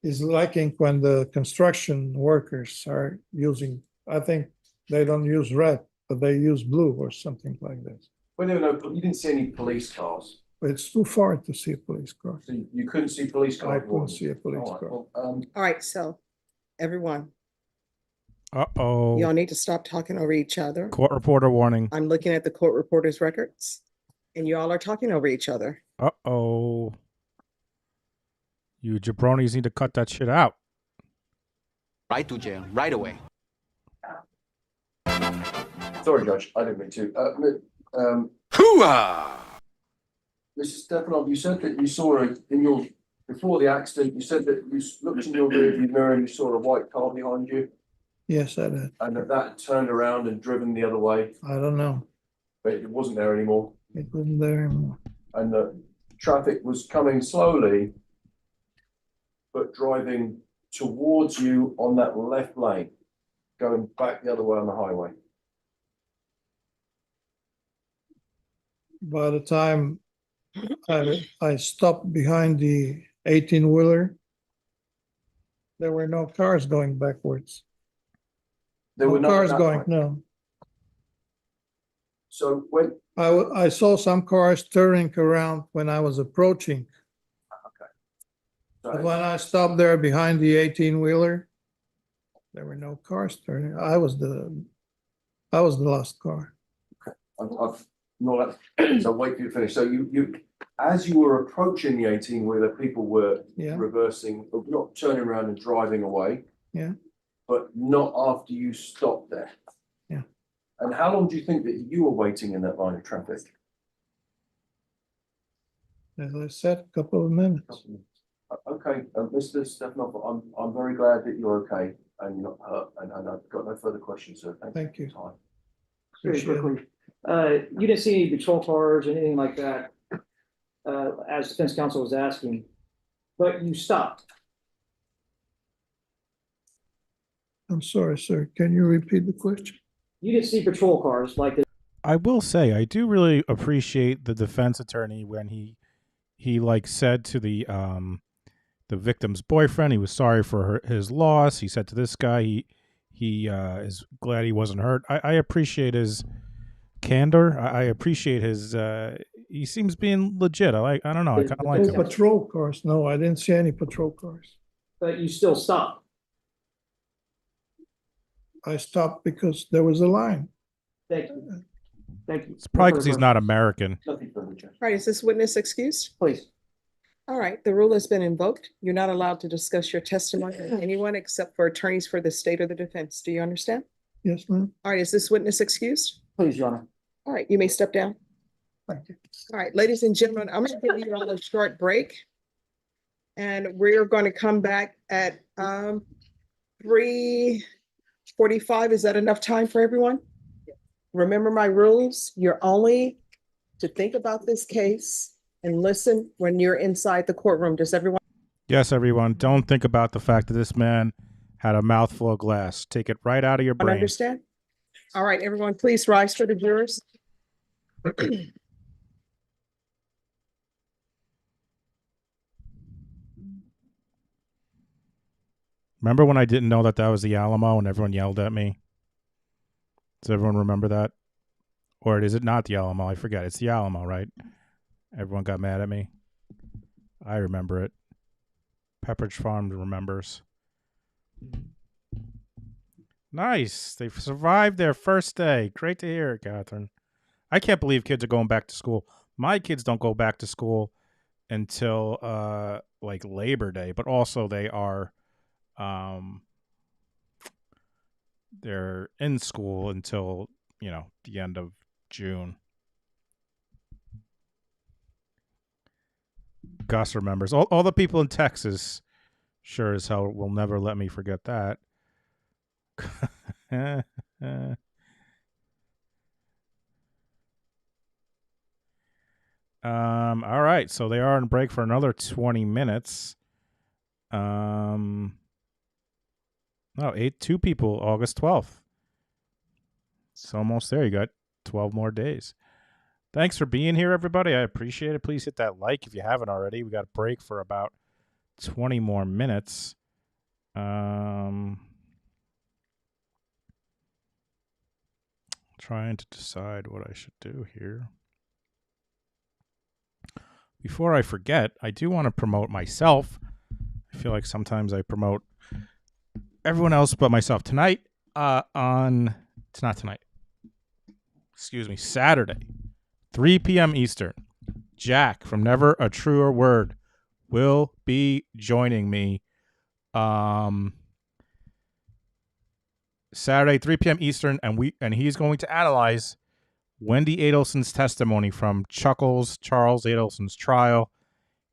is lacking when the construction workers are using, I think they don't use red, but they use blue or something like this. Well, no, you didn't see any police cars. It's too far to see a police car. So you couldn't see police I cars? couldn't see a police All right, car. well, All right, so everyone, Uh-oh. y'all need to stop talking over each other. Court reporter warning. I'm looking at the court reporter's records and y'all are talking over each other. Uh-oh. You jabronis need to cut that shit out. Right to jail, right away. Sorry, Judge, I didn't mean to. Hooah! Mrs. Stefanov, you said that you saw before the accident, you said that you looked in your rearview mirror and you saw a white car behind you, Yes, I did. and that turned around and driven the other way, I don't know. but it wasn't there anymore. It wasn't there anymore. And the traffic was coming slowly, but driving towards you on that left lane, going back the other way on the highway. By the time I stopped behind the 18-wheeler, there were no cars going backwards. There were No none at cars that going, point. no. So when I saw some cars turning around when I was approaching. But when I stopped there behind the 18-wheeler, there were no cars turning. I was the last car. I've not, so wait for you to finish. So you, as you were approaching the 18-wheeler, people were Yeah. reversing, not turning around and driving away. Yeah. But not after you stopped there. Yeah. And how long do you think that you were waiting in that line of traffic? As I said, a couple of minutes. Okay, Mr. Stefanov, I'm very glad that you're okay and you're not hurt, and I've got no further questions, sir. Thank you. For your time. Very Appreciate it. quickly, you didn't see any patrol cars or anything like that, as defense counsel was asking, but you stopped. I'm sorry, sir. Can you repeat the question? You didn't see patrol cars like this. I will say, I do really appreciate the defense attorney when he like said to the victim's boyfriend he was sorry for his loss. He said to this guy he is glad he wasn't hurt. I appreciate his candor. I appreciate his he seems being legit. I don't know. I kind of like him. Patrol cars. No, I didn't see any patrol cars. But you still stopped. I stopped because there was a line. Thank you. Thank you. It's probably because he's not American. All right, is this witness excused? Please. All right, the rule has been invoked. You're not allowed to discuss your testimony with anyone except for attorneys for the state or the defense. Do you understand? Yes, ma'am. All right, is this witness excused? Please, Your Honor. All right, you may step down. Thank you. All right, ladies and gentlemen, I'm going to give you all a short break. And we're going to come back at 3:45. Is that enough time for everyone? Remember my rules. You're only to think about this case and listen when you're inside the courtroom. Does everyone? Yes, everyone. Don't think about the fact that this man had a mouthful of glass. Take it right out of your brain. Understand? All right, everyone, please rise for the jurors. Remember when I didn't know that was the Alamo and everyone yelled at me? Does everyone remember that? Or is it not the Alamo? I forget. It's the Alamo, right? Everyone got mad at me. I remember it. Pepperidge Farm remembers. Nice. They survived their first day. Great to hear, Catherine. I can't believe kids are going back to school. My kids don't go back to school until like Labor Day, but also they are they're in school until, the end of June. Gus remembers. All the people in Texas sure as hell will never let me forget that. All right, so they are on break for another 20 minutes. No, 2 people, August 12th. It's almost there. You got 12 more days. Thanks for being here, everybody. I appreciate it. Please hit that like if you haven't already. We got a break for about 20 more minutes. Trying to decide what I should do here. Before I forget, I do want to promote myself. I feel like sometimes I promote everyone else but myself. Tonight, it's not tonight. Excuse me, Saturday, 3 p.m. Eastern. Jack from Never a Truer Word will be joining me. Saturday, 3 p.m. Eastern, and he's going to analyze Wendy Adelson's testimony from Chuckles, Charles Adelson's trial.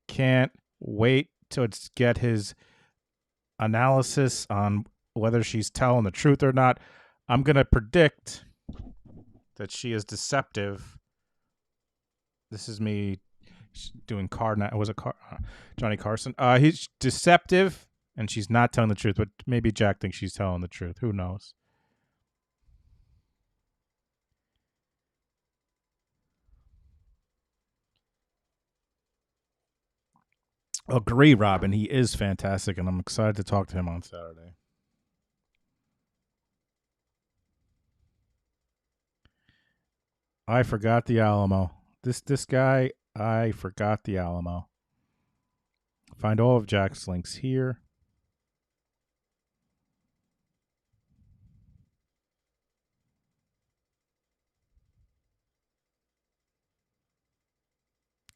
Can't wait to get his analysis on whether she's telling the truth or not. I'm going to predict that she is deceptive. This is me doing Johnny Carson. He's deceptive, and she's not telling the truth, but maybe Jack thinks she's telling the truth. Who knows? Agree, Robin. He is fantastic, and I'm excited to talk to him on Saturday. I forgot the Alamo. This guy, I forgot the Alamo. Find all of Jack's links here.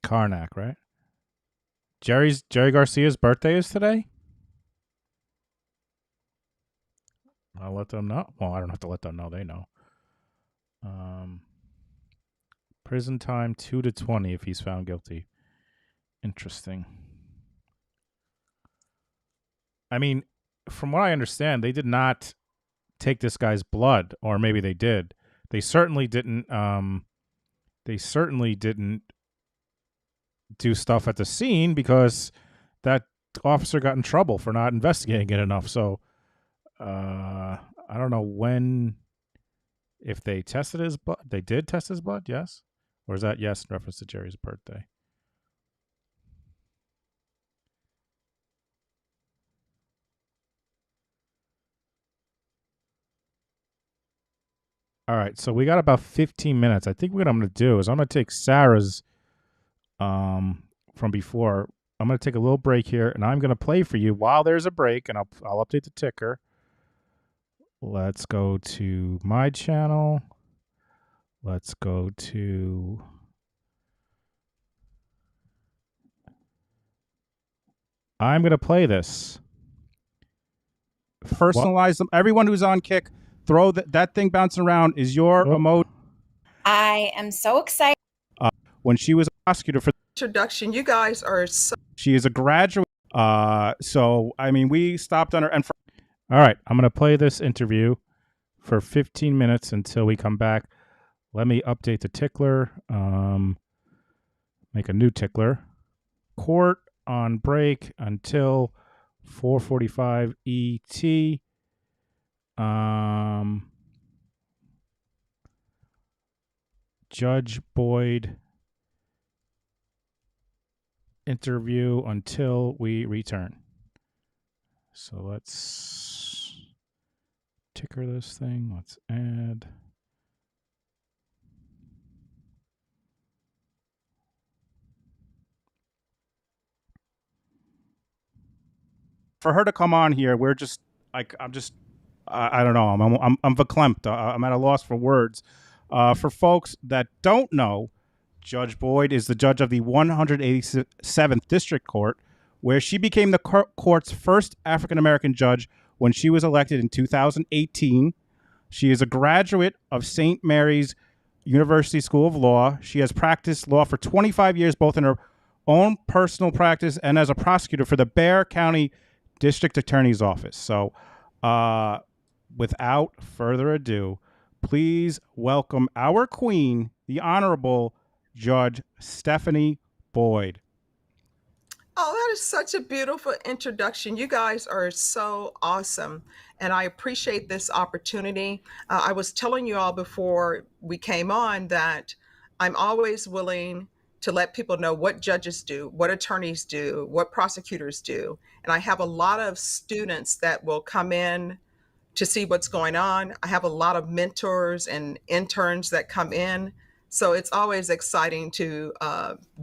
Karnak, right? Jerry Garcia's birthday is today? I'll let them know. Well, I don't have to let them know. They know. Prison time 2 to 20 if he's found guilty. Interesting. I mean, from what I understand, they did not take this guy's blood, or maybe they did. They certainly didn't. They certainly didn't do stuff at the scene because that officer got in trouble for not investigating it enough. So I don't know if they tested his blood. They did test his blood, yes? Or is that yes in reference to Jerry's birthday? All right, so we got about 15 minutes. I think what I'm going to do is I'm going to take Sarah's from before. I'm going to take a little break here, and I'm going to play for you while there's a break, and I'll update the ticker. Let's go to my channel. Let's go to... I'm going to play this. Personalize them. Everyone who's on Kick, throw that thing bouncing around is your emoji. I am so excited. When she was a prosecutor for Introduction, you guys are so... She is a graduate. So, I mean, we stopped on her. All right, I'm going to play this interview for 15 minutes until we come back. Let me update the tickler. Make a new tickler. Court on break until 4:45 ET. Judge Boyd interview until we return. So let's ticker this thing. Let's add. For her to come on here, we're just like I don't know. I'm verklempt. I'm at a loss for words. For folks that don't know, Judge Boyd is the judge of the 187th District Court, where she became the court's first African-American judge when she was elected in 2018. She is a graduate of St. Mary's University School of Law. She has practiced law for 25 years, both in her own personal practice and as a prosecutor for the Bexar County District Attorney's Office. So without further ado, please welcome our queen, the Honorable Judge Stephanie Boyd. Oh, that is such a beautiful introduction. You guys are so awesome, and I appreciate this opportunity. I was telling you all before we came on that I'm always willing to let people know what judges do, what attorneys do, what prosecutors do. And I have a lot of students that will come in to see what's going on. I have a lot of mentors and interns that come in. So it's always exciting to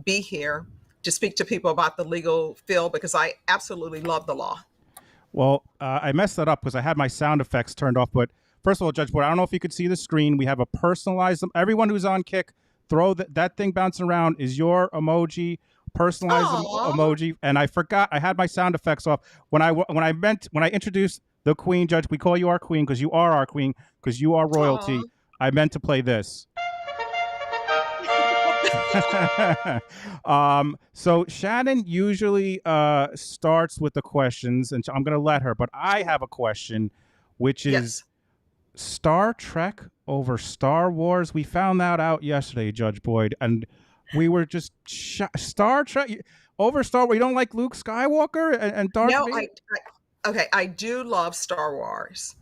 be here to speak to people about the legal field because I absolutely love the law. Well, I messed that up because I had my sound effects turned off. But first of all, Judge Boyd, I don't know if you could see the screen. We have a personalized. Everyone who's on Kick, throw that thing bouncing around is your emoji, personalized emoji. And I forgot I had my sound effects off when I introduced the Queen, Judge. We call you our Queen because you are our Queen because you are royalty. Aww. I meant to play this. So Shannon usually starts with the questions, and I'm going to let her. But I have a question, which is Star Trek over Star Wars. We found that out yesterday, Judge Boyd, and we were just Star Trek over Star Wars. You don't like Luke Skywalker and Darth Vader? Okay, I do love Star Wars.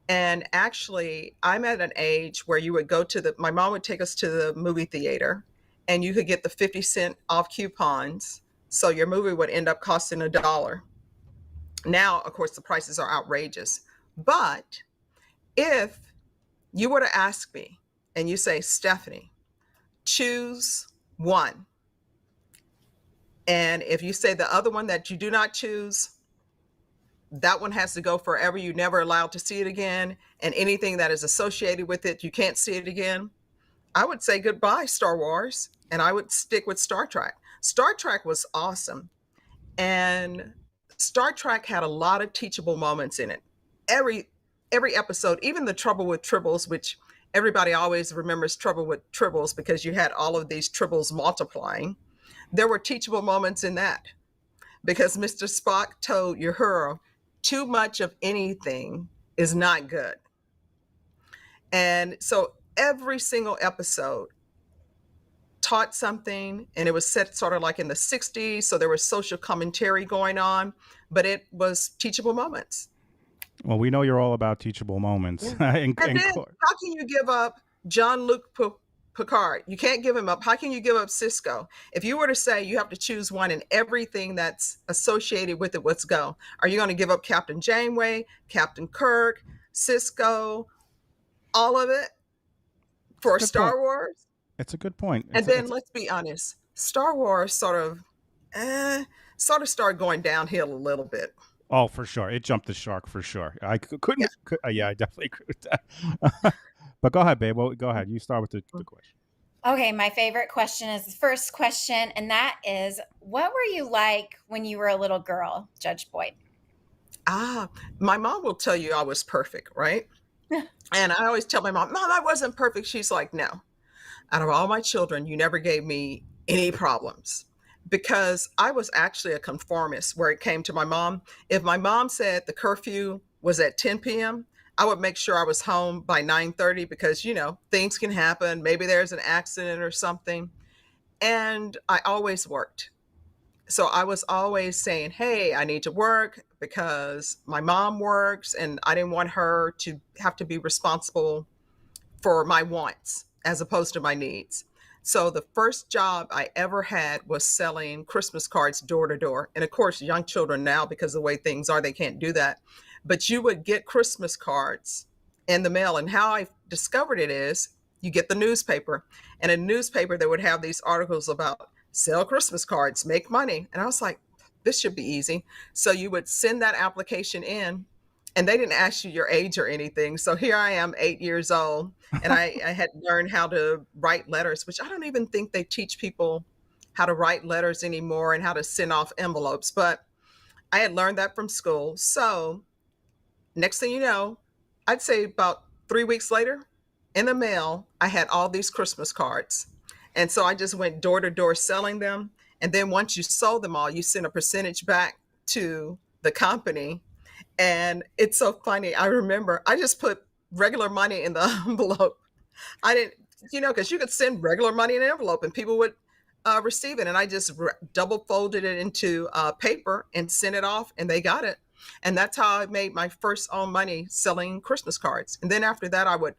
And actually, I'm at an age where you would go to my mom would take us to the movie theater and you could get the 50-cent off coupons. So your movie would end up costing $1. Now, of course, the prices are outrageous. But if you were to ask me and you say, Stephanie, choose one. And if you say the other one that you do not choose, that one has to go forever. You're never allowed to see it again. And anything that is associated with it, you can't see it again. I would say goodbye, Star Wars, and I would stick with Star Trek. Star Trek was awesome. And Star Trek had a lot of teachable moments in it. Every episode, even the Trouble with Tribbles, which everybody always remembers Trouble with Tribbles because you had all of these tribbles multiplying. There were teachable moments in that because Mr. Spock told Uhura, too much of anything is not good. And so every single episode taught something, and it was set sort of like in the 60s. So there was social commentary going on, but it was teachable moments. Well, we know you're all about teachable moments. Yeah. And then how can you give up Jean-Luc Picard? You can't give him up. How can you give up Cisco? If you were to say you have to choose one and everything that's associated with it, let's go. Are you going to give up Captain Janeway, Captain Kirk, Cisco, all of it for Star Wars? It's a good point. And then let's be honest, Star Wars sort of started going downhill a little bit. Oh, for sure. It jumped the shark for sure. I couldn't. Yeah, I definitely agree with that. But go ahead, babe. Well, go ahead. You start with the question. Okay, my favorite question is the first question, and that is, what were you like when you were a little girl, Judge Boyd? My mom will tell you I was perfect, right? And I always tell my mom, I wasn't perfect. She's like, no. Out of all my children, you never gave me any problems. Because I was actually a conformist where it came to my mom. If my mom said the curfew was at 10 p.m., I would make sure I was home by 9:30 because, things can happen. Maybe there's an accident or something. And I always worked. So I was always saying, hey, I need to work because my mom works and I didn't want her to have to be responsible for my wants as opposed to my needs. So the first job I ever had was selling Christmas cards door to door. And of course, young children now, because of the way things are, they can't do that. But you would get Christmas cards in the mail. And how I discovered it is you get the newspaper. And in the newspaper, they would have these articles about sell Christmas cards, make money. And I was like, this should be easy. So you would send that application in. And they didn't ask you your age or anything. So here I am, 8 years old, and I had learned how to write letters, which I don't even think they teach people how to write letters anymore and how to send off envelopes. But I had learned that from school. So next thing you know, I'd say about 3 weeks later, in the mail, I had all these Christmas cards. And so I just went door to door selling them. And then once you sold them all, you send a percentage back to the company. And it's so funny. I remember I just put regular money in the envelope. I didn't because you could send regular money in an envelope and people would receive it. And I just double folded it into paper and sent it off, and they got it. And that's how I made my first own money selling Christmas cards. And then after that, I would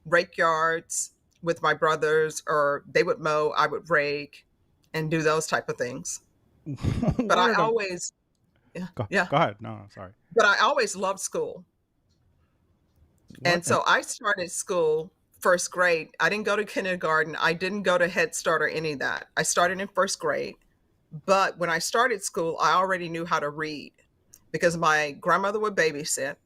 rake yards with my brothers, or they would mow, I would rake and do those type of things. But I always, Go ahead. No, sorry. But I always loved school. And so I started school first grade. I didn't go to kindergarten. I didn't go to Head Start or any of that. I started in first grade. But when I started school, I already knew how to read because my grandmother would babysit.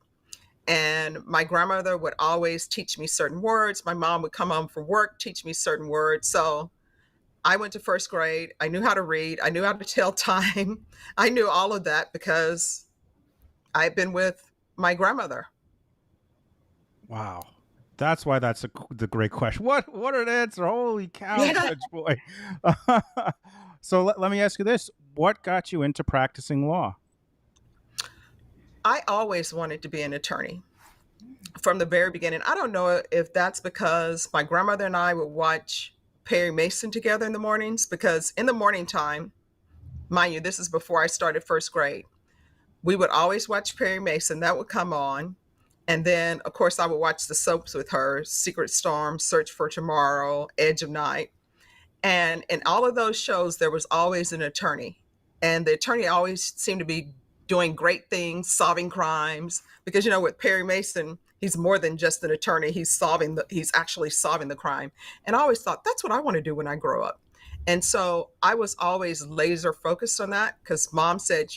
And my grandmother would always teach me certain words. My mom would come home from work, teach me certain words. So I went to first grade. I knew how to read. I knew how to tell time. I knew all of that because I've been with my grandmother. Wow. That's why that's the great question. What an answer. Holy cow, Judge Boy. So let me ask you this. What got you into practicing law? I always wanted to be an attorney from the very beginning. I don't know if that's because my grandmother and I would watch Perry Mason together in the mornings, because in the morning time, mind you, this is before I started first grade, we would always watch Perry Mason. That would come on. And then, of course, I would watch the soaps with her, Secret Storm, Search for Tomorrow, Edge of Night. And in all of those shows, there was always an attorney. And the attorney always seemed to be doing great things, solving crimes. Because, with Perry Mason, he's more than just an attorney. He's actually solving the crime. And I always thought, that's what I want to do when I grow up. And so I was always laser focused on that because Mom said,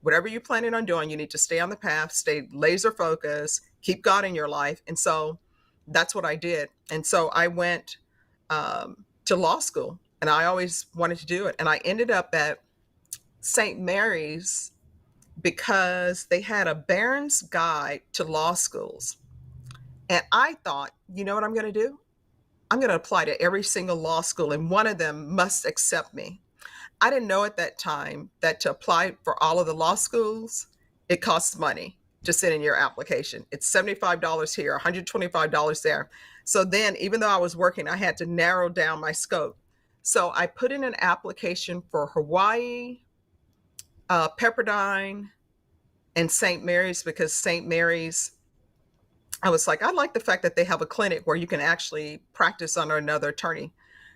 whatever you're planning on doing, you need to stay on the path, stay laser focused, keep God in your life. And so that's what I did. And so I went to law school, and I always wanted to do it. And I ended up at St. Mary's because they had a Barron's Guide to Law Schools. And I thought, you know what I'm going to do? I'm going to apply to every single law school, and one of them must accept me. I didn't know at that time that to apply for all of the law schools, it costs money to send in your application. It's $75 here, $125 there. So then, even though I was working, I had to narrow down my scope. So I put in an application for Hawaii, Pepperdine, and St. Mary's, because St. Mary's, I was like, I like the fact that they have a clinic where you can actually practice under another attorney.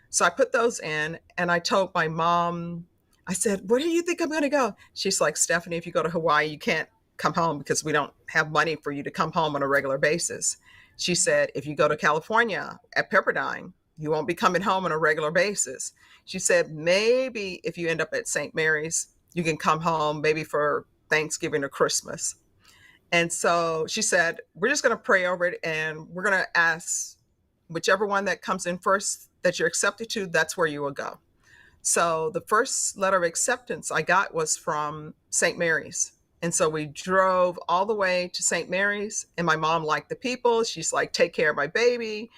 So I put those in, and I told my mom, I said, where do you think I'm going to go? She's like, Stephanie, if you go to Hawaii, you can't come home because we don't have money for you to come home on a regular basis. She said, if you go to California at Pepperdine, you won't be coming home on a regular basis. She said, maybe if you end up at St. Mary's, you can come home maybe for Thanksgiving or Christmas. And so she said, we're just going to pray over it, and we're going to ask whichever one that comes in first that you're accepted to, that's where you will go. So the first letter of acceptance I got was from St. Mary's. And so we drove all the way to St. Mary's, and my mom liked the people. She's like, take care of my baby.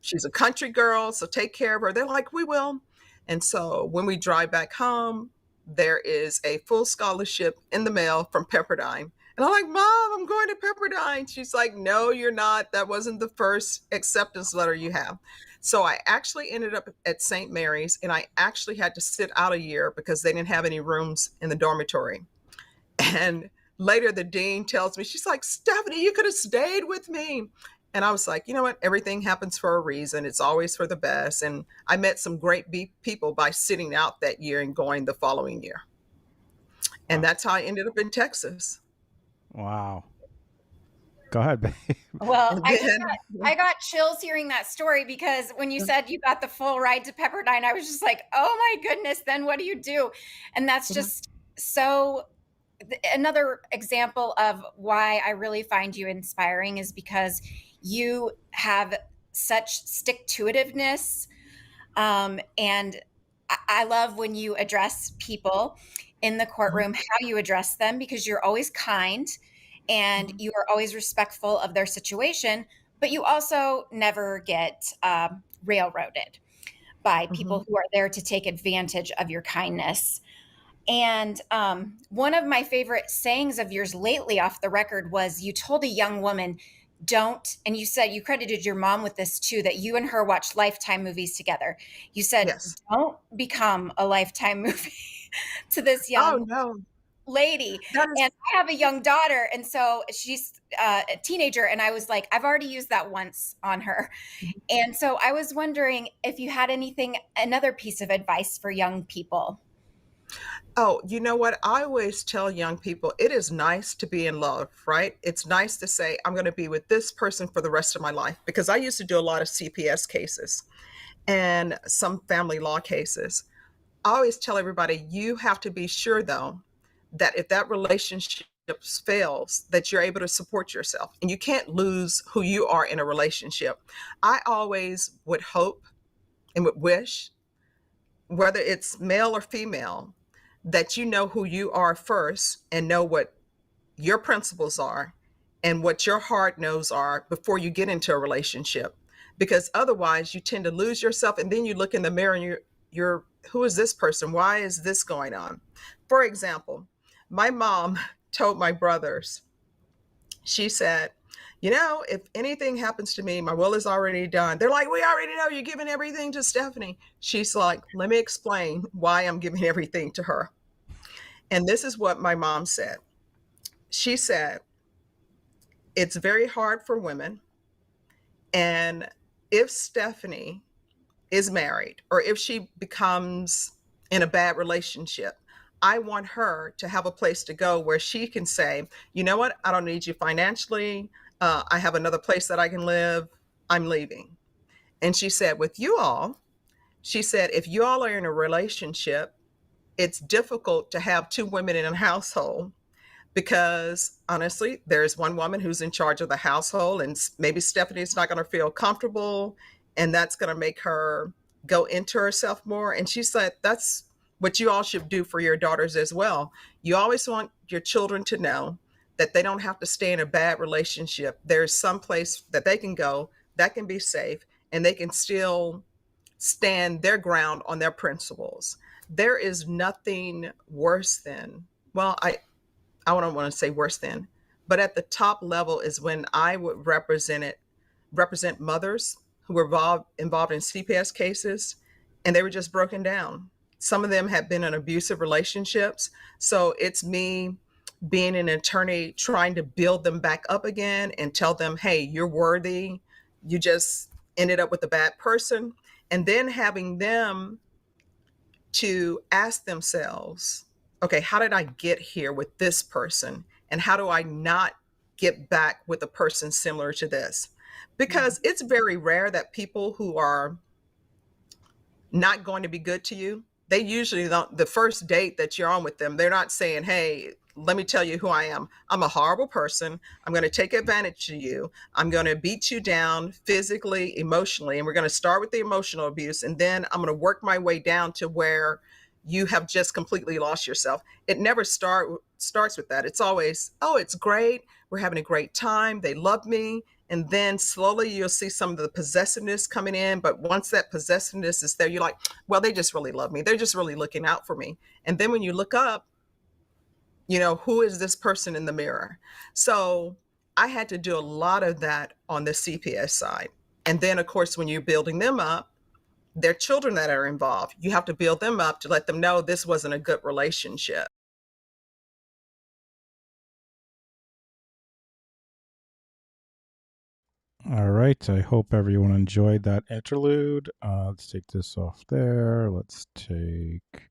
She's a country girl, so take care of her. They're like, we will. And so when we drive back home, there is a full scholarship in the mail from Pepperdine. And I'm like, Mom, I'm going to Pepperdine. She's like, no, you're not. That wasn't the first acceptance letter you have. So I actually ended up at St. Mary's, and I actually had to sit out a year because they didn't have any rooms in the dormitory. And later the dean tells me, she's like, Stephanie, you could have stayed with me. And I was like, you know what? Everything happens for a reason. It's always for the best. And I met some great people by sitting out that year and going the following year. And that's how I ended up in Texas. Wow. Go ahead, babe. Well, I got chills hearing that story, because when you said you got the full ride to Pepperdine, I was just like, oh my goodness, then what do you do? And that's just so another example of why I really find you inspiring, is because you have such stick-to-itiveness. And I love when you address people in the courtroom, how you address them, because you're always kind and you are always respectful of their situation, but you also never get railroaded by people who are there to take advantage of your kindness. And one of my favorite sayings of yours lately off the record was, you told a young woman, don't, and you said you credited your mom with this too, that you and her watched Lifetime movies together. You said, Yes. don't become a Lifetime movie to this young no. lady. That is And I have a young daughter, and so she's a teenager, and I was like, I've already used that once on her. And so I was wondering if you had another piece of advice for young people. Oh, you know what? I always tell young people it is nice to be in love, right? It's nice to say, I'm going to be with this person for the rest of my life. Because I used to do a lot of CPS cases and some family law cases. I always tell everybody, you have to be sure, though, that if that relationship fails, that you're able to support yourself and you can't lose who you are in a relationship. I always would hope and would wish, whether it's male or female, that you know who you are first and know what your principles are and what your heart knows are before you get into a relationship. Because otherwise you tend to lose yourself and then you look in the mirror and you're who is this person? Why is this going on? For example, my mom told my brothers, she said, you know, if anything happens to me, my will is already done. They're like, we already know you're giving everything to Stephanie. She's like, let me explain why I'm giving everything to her. And this is what my mom said. She said, it's very hard for women. And if Stephanie is married or if she becomes in a bad relationship, I want her to have a place to go where she can say, you know what? I don't need you financially. I have another place that I can live. I'm leaving. And she said, with you all, she said, if you all are in a relationship, it's difficult to have two women in a household because honestly, there's one woman who's in charge of the household, and maybe Stephanie's not going to feel comfortable, and that's going to make her go into herself more. And she said, that's what you all should do for your daughters as well. You always want your children to know that they don't have to stay in a bad relationship. There's some place that they can go that can be safe, and they can still stand their ground on their principles. There is nothing worse than, well, I don't want to say worse than, but at the top level is when I would represent mothers who were involved in CPS cases, and they were just broken down. Some of them had been in abusive relationships. So it's me being an attorney trying to build them back up again and tell them, hey, you're worthy. You just ended up with a bad person. And then having them to ask themselves, okay, how did I get here with this person? And how do I not get back with a person similar to this? Because it's very rare that people who are not going to be good to you, they usually don't, the first date that you're on with them, they're not saying, hey, let me tell you who I am. I'm a horrible person. I'm going to take advantage of you. I'm going to beat you down physically, emotionally, and we're going to start with the emotional abuse. And then I'm going to work my way down to where you have just completely lost yourself. It never starts with that. It's always, oh, it's great. We're having a great time. They love me. And then slowly you'll see some of the possessiveness coming in. But once that possessiveness is there, you're like, well, they just really love me. They're just really looking out for me. And then when you look up, you know, who is this person in the mirror? So I had to do a lot of that on the CPS side. And then, of course, when you're building them up, their children that are involved, you have to build them up to let them know this wasn't a good relationship. All right. I hope everyone enjoyed that interlude. Let's take this off there. Let's take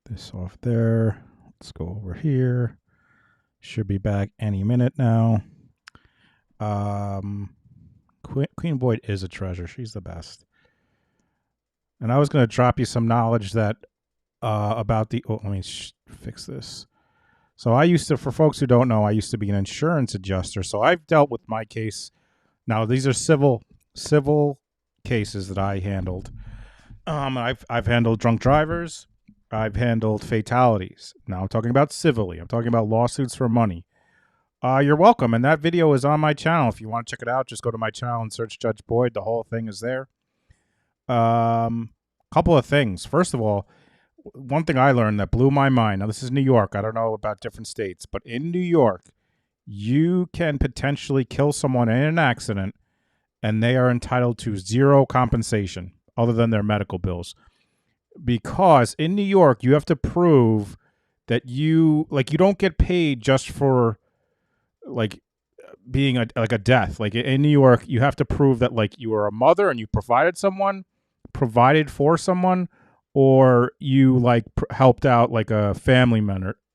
this off there. Let's go over here. Should be back any minute now. Queen Boyd is a treasure. She's the best. And I was going to drop you some knowledge that about the. Oh, let me fix this. So I used to, for folks who don't know, I used to be an insurance adjuster. So I've dealt with my case. Now these are civil cases that I handled. I've handled drunk drivers. I've handled fatalities. Now I'm talking about civilly. I'm talking about lawsuits for money. You're welcome. And that video is on my channel. If you want to check it out, just go to my channel and search Judge Boyd. The whole thing is there. Couple of things. First of all, one thing I learned that blew my mind. Now, this is New York. I don't know about different states, but in New York, you can potentially kill someone in an accident and they are entitled to zero compensation other than their medical bills. Because in New York, you have to prove that you don't get paid just for like being a death. Like in New York, you have to prove that like you were a mother and you provided for someone, or you like helped out like a family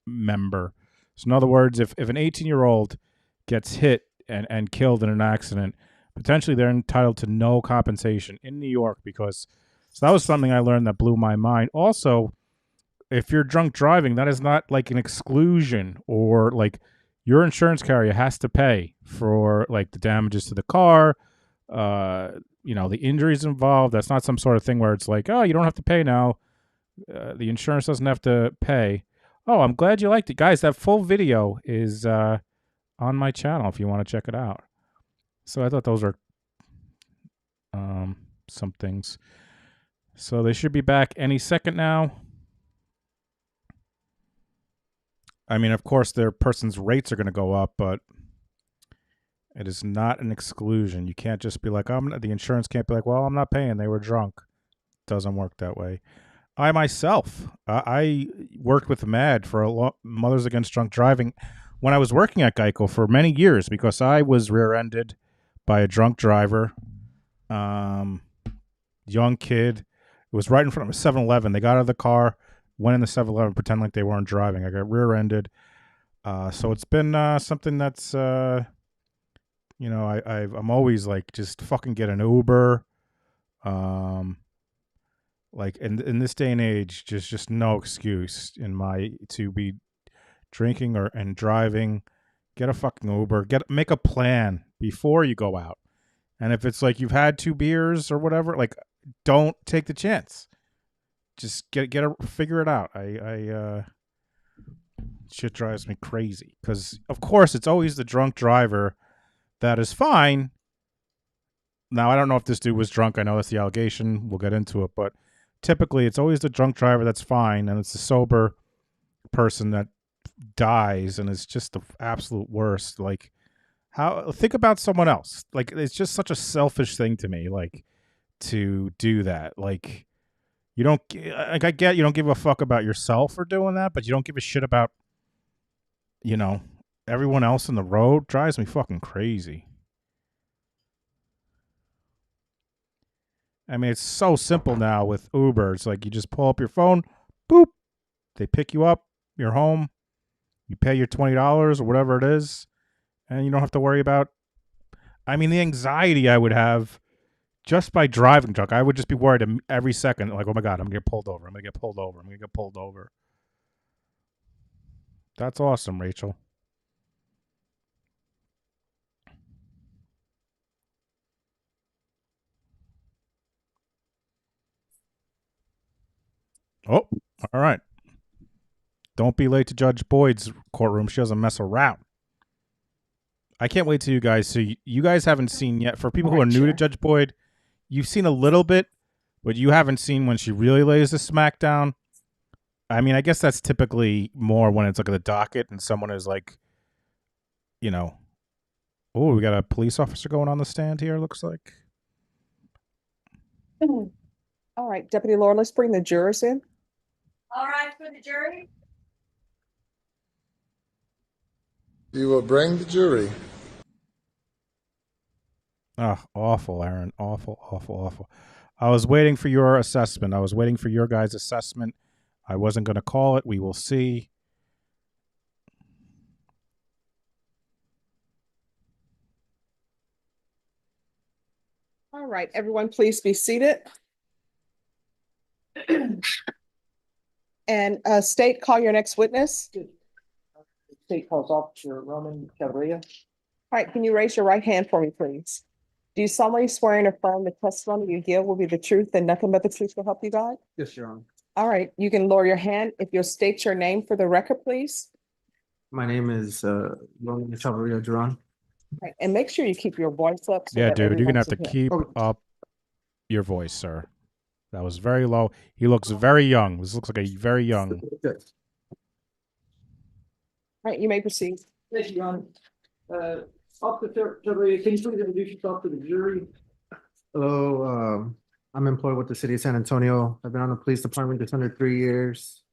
member. So in other words, if an 18-year-old gets hit and killed in an accident, potentially they're entitled to no compensation in New York because so that was something I learned that blew my mind. Also, if you're drunk driving, that is not like an exclusion or like your insurance carrier has to pay for like the damages to the car, the injuries involved. That's not some sort of thing where it's like, oh, you don't have to pay now. The insurance doesn't have to pay. Oh, I'm glad you liked it. Guys, that full video is on my channel if you want to check it out. So I thought those are some things. So they should be back any second now. I mean, of course, their person's rates are going to go up, but it is not an exclusion. You can't just be like, the insurance can't be like, well, I'm not paying. They were drunk. It doesn't work that way. I myself, I worked with MAD for Mothers Against Drunk Driving when I was working at Geico for many years because I was rear-ended by a drunk driver, young kid. It was right in front of a 7-Eleven. They got out of the car, went in the 7-Eleven, pretend like they weren't driving. I got rear-ended. So it's been something that's, I'm always like, just fucking get an Uber. Like in this day and age, just no excuse to be drinking and driving. Get a fucking Uber. Make a plan before you go out. And if it's like you've had 2 beers or whatever, like don't take the chance. Just figure it out. Shit drives me crazy because of course it's always the drunk driver that is fine. Now I don't know if this dude was drunk. I know that's the allegation. We'll get into it, but typically it's always the drunk driver that's fine, and it's the sober person that dies, and it's just the absolute worst. Like, think about someone else. Like, it's just such a selfish thing to me, like, to do that. Like, you don't, like, I get you don't give a fuck about yourself for doing that, but you don't give a shit about, everyone else on the road. Drives me fucking crazy. I mean, it's so simple now with Uber. It's like you just pull up your phone, boop, they pick you up, you're home, you pay your $20 or whatever it is, and you don't have to worry about, the anxiety I would have just by driving drunk. I would just be worried every second, like, oh my God, I'm going to get pulled over. I'm going to get pulled over. I'm going to get pulled over. That's awesome, Rachel. Oh, all right. Don't be late to Judge Boyd's courtroom. She doesn't mess around. I can't wait till you guys see. You guys haven't seen yet. For people who are new to Judge Boyd, you've seen a little bit, but you haven't seen when she really lays the smack down. I mean, I guess that's typically more when it's like the docket and someone is like, oh, we got a police officer going on the stand here, looks like. All right, Deputy Laura, let's bring the jurors in. All right, for the jury. You will bring the jury. Oh, awful, Aaron. Awful, awful, awful. I was waiting for your assessment. I was waiting for your guys' assessment. I wasn't going to call it. We will see. All right, everyone, please be seated. And state, call your next witness. State calls Officer Roman Cabrera. All right, can you raise your right hand for me, please? Do you solemnly swear and affirm the testimony you give will be the truth and nothing but the truth will help you God? Yes, Your Honor. All right, you can lower your hand if you'll state your name for the record, please. My name is Roman Cabrera Duran. Right, and make sure you keep your voice up. Yeah, dude, you're going to have to keep up your voice, sir. That was very low. He looks very young. This looks like a very young. All right, you may proceed. Thank you, Your Honor. Officer, can you please introduce yourself to the jury? Hello, I'm employed with the city of San Antonio. I've been on the police department just under 3 years.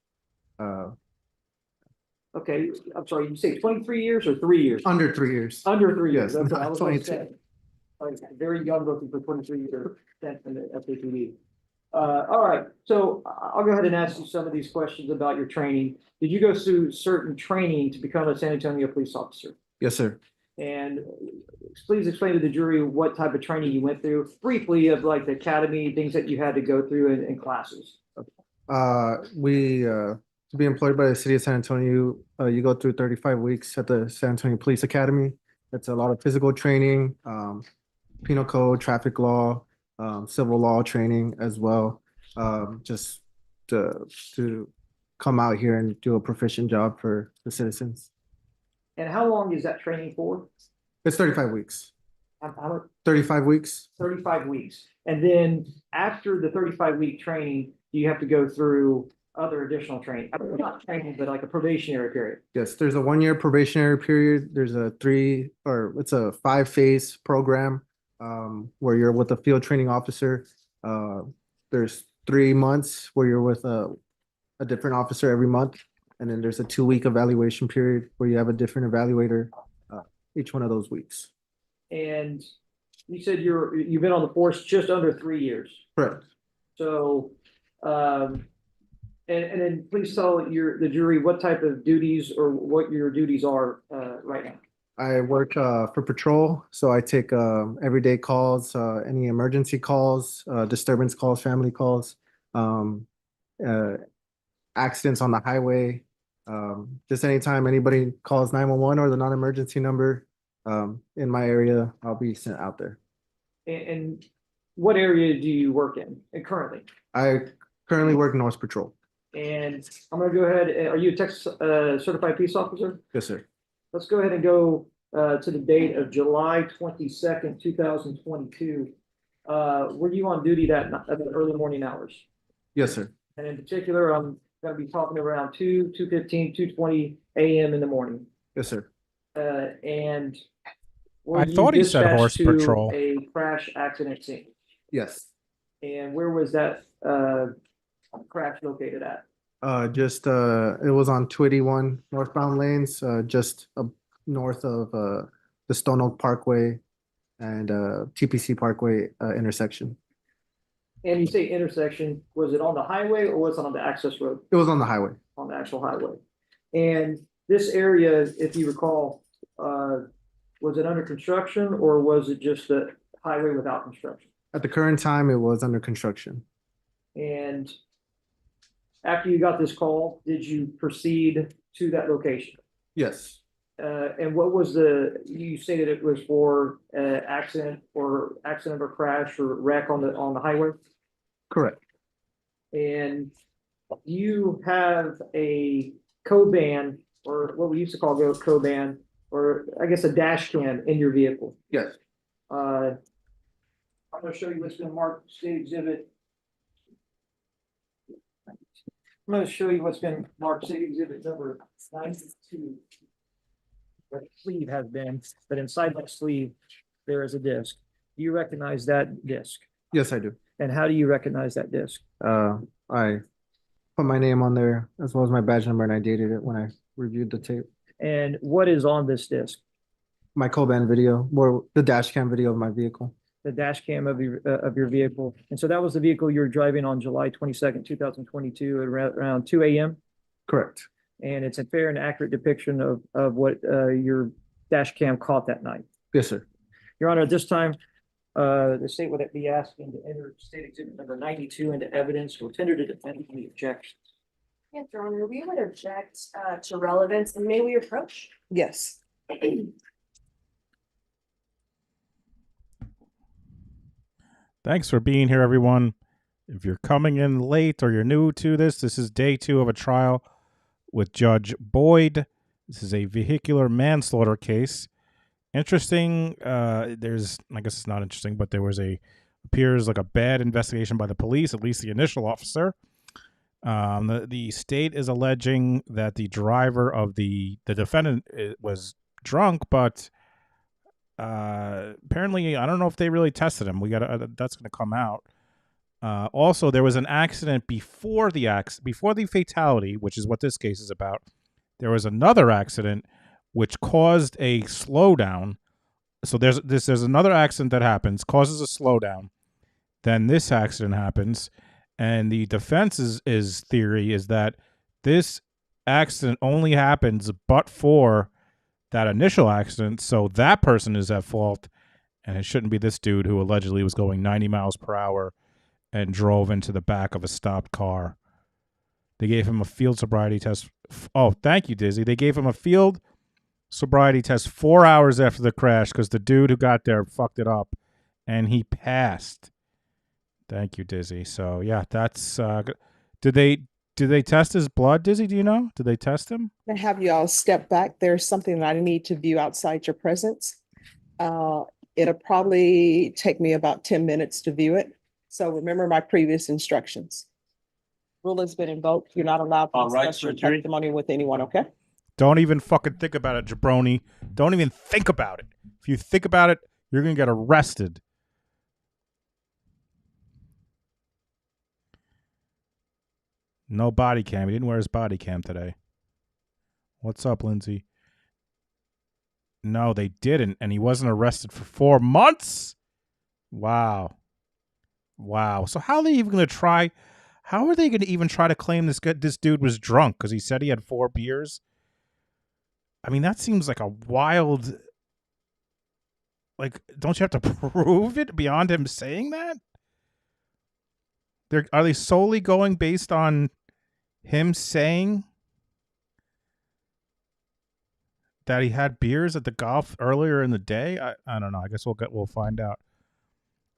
Okay, I'm sorry, you say 23 years or 3 years? Under 3 years. Under 3 years. Yes, Okay, I not was gonna 22. say. Like, very young looking for 23 years spent in the FAPD. All right, so I'll go ahead and ask you some of these questions about your training. Did you go through certain training to become a San Antonio police officer? Yes, sir. And please explain to the jury what type of training you went through, briefly, of like the academy, things that you had to go through in classes. To be employed by the city of San Antonio, you go through 35 weeks at the San Antonio Police Academy. It's a lot of physical training, penal code, traffic law, civil law training as well. Just to come out here and do a proficient job for the citizens. And how long is that training for? It's 35 weeks. How 35 weeks. 35 weeks. And then after the 35-week training, you have to go through other additional training. Not training, but like a probationary period. Yes, there's a 1 year probationary period. There's a 5-phase program where you're with a field training officer. There's 3 months where you're with a different officer every month. And then there's a 2-week evaluation period where you have a different evaluator each one of those weeks. And you said you've been on the force just under 3 years. Correct. So, and then please tell the jury what type of duties or what your duties are right now. I work for patrol, so I take everyday calls, any emergency calls, disturbance calls, family calls, accidents on the highway. Just anytime anybody calls 911 or the non-emergency number in my area, I'll be sent out there. And what area do you work in currently? I currently work North Patrol. And I'm going to go ahead. Are you a Texas certified peace officer? Yes, sir. Let's go ahead and go to the date of July 22nd, 2022. Were you on duty at the early morning hours? Yes, sir. And in particular, I'm going to be talking around 2:15, 2:20 a.m. in the morning. Yes, sir. And I thought he said horse dispatched to patrol. a crash accident scene. Yes. And where was that crash located at? It was on 281 northbound lanes, just north of the Stone Oak Parkway and TPC Parkway intersection. And you say intersection, was it on the highway or was it on the access road? It was on the highway. On the actual highway. And this area, if you recall, was it under construction or was it just a highway without construction? At the current time, it was under construction. And after you got this call, did you proceed to that location? Yes. And what was you stated it was for accident or crash or wreck on the highway? Correct. And you have a co-ban, or what we used to call co-ban, or I guess a dash cam in your vehicle. Yes. I'm going to show you what's been marked state exhibit. I'm going to show you what's been marked state exhibit number 92. What the sleeve has been, but inside that sleeve, there is a disc. Do you recognize that disc? Yes, I do. And how do you recognize that disc? I put my name on there as well as my badge number, and I dated it when I reviewed the tape. And what is on this disc? My co-ban video, or the dash cam video of my vehicle. The dash cam of your vehicle. And so that was the vehicle you were driving on July 22nd, 2022 at around 2 a.m.? Correct. And it's a fair and accurate depiction of what your dash cam caught that night. Yes, sir. Your Honor, at this time, the state would be asking to enter state exhibit number 92 into evidence or tender to defend any objections. Yes, Your Honor, we would object to relevance, and may we approach? Yes. Thanks for being here, everyone. If you're coming in late or you're new to this is day 2 of a trial with Judge Boyd. This is a vehicular manslaughter case. Interesting. I guess it's not interesting, but there appears like a bad investigation by the police, at least the initial officer. The state is alleging that the driver of the defendant was drunk, but apparently, I don't know if they really tested him. We got that's going to come out. Also, there was an accident before the fatality, which is what this case is about. There was another accident which caused a slowdown. So there's another accident that happens, causes a slowdown. Then this accident happens, and the defense's theory is that this accident only happens but for that initial accident, so that person is at fault, and it shouldn't be this dude who allegedly was going 90 miles per hour and drove into the back of a stopped car. They gave him a field sobriety test. Oh, thank you, Dizzy. They gave him a field sobriety test 4 hours after the crash because the dude who got there fucked it up, and he passed. Thank you, Dizzy. So yeah, that's. Did they test his blood, Dizzy? Do you know? Did they test him? I have you all step back. There's something that I need to view outside your presence. It'll probably take me about 10 minutes to view it. So remember my previous instructions. Rule has been invoked. You're not allowed to discuss your testimony with anyone, okay? Don't even fucking think about it, jabroni. Don't even think about it. If you think about it, you're going to get arrested. No body cam. He didn't wear his body cam today. What's up, Lindsay? No, they didn't. And he wasn't arrested for 4 months? Wow. So how are they even going to try? How are they going to even try to claim this dude was drunk because he said he had 4 beers? I mean, that seems like a wild. Like, don't you have to prove it beyond him saying that? Are they solely going based on him saying that he had beers at the golf earlier in the day? I don't know. I guess we'll find out.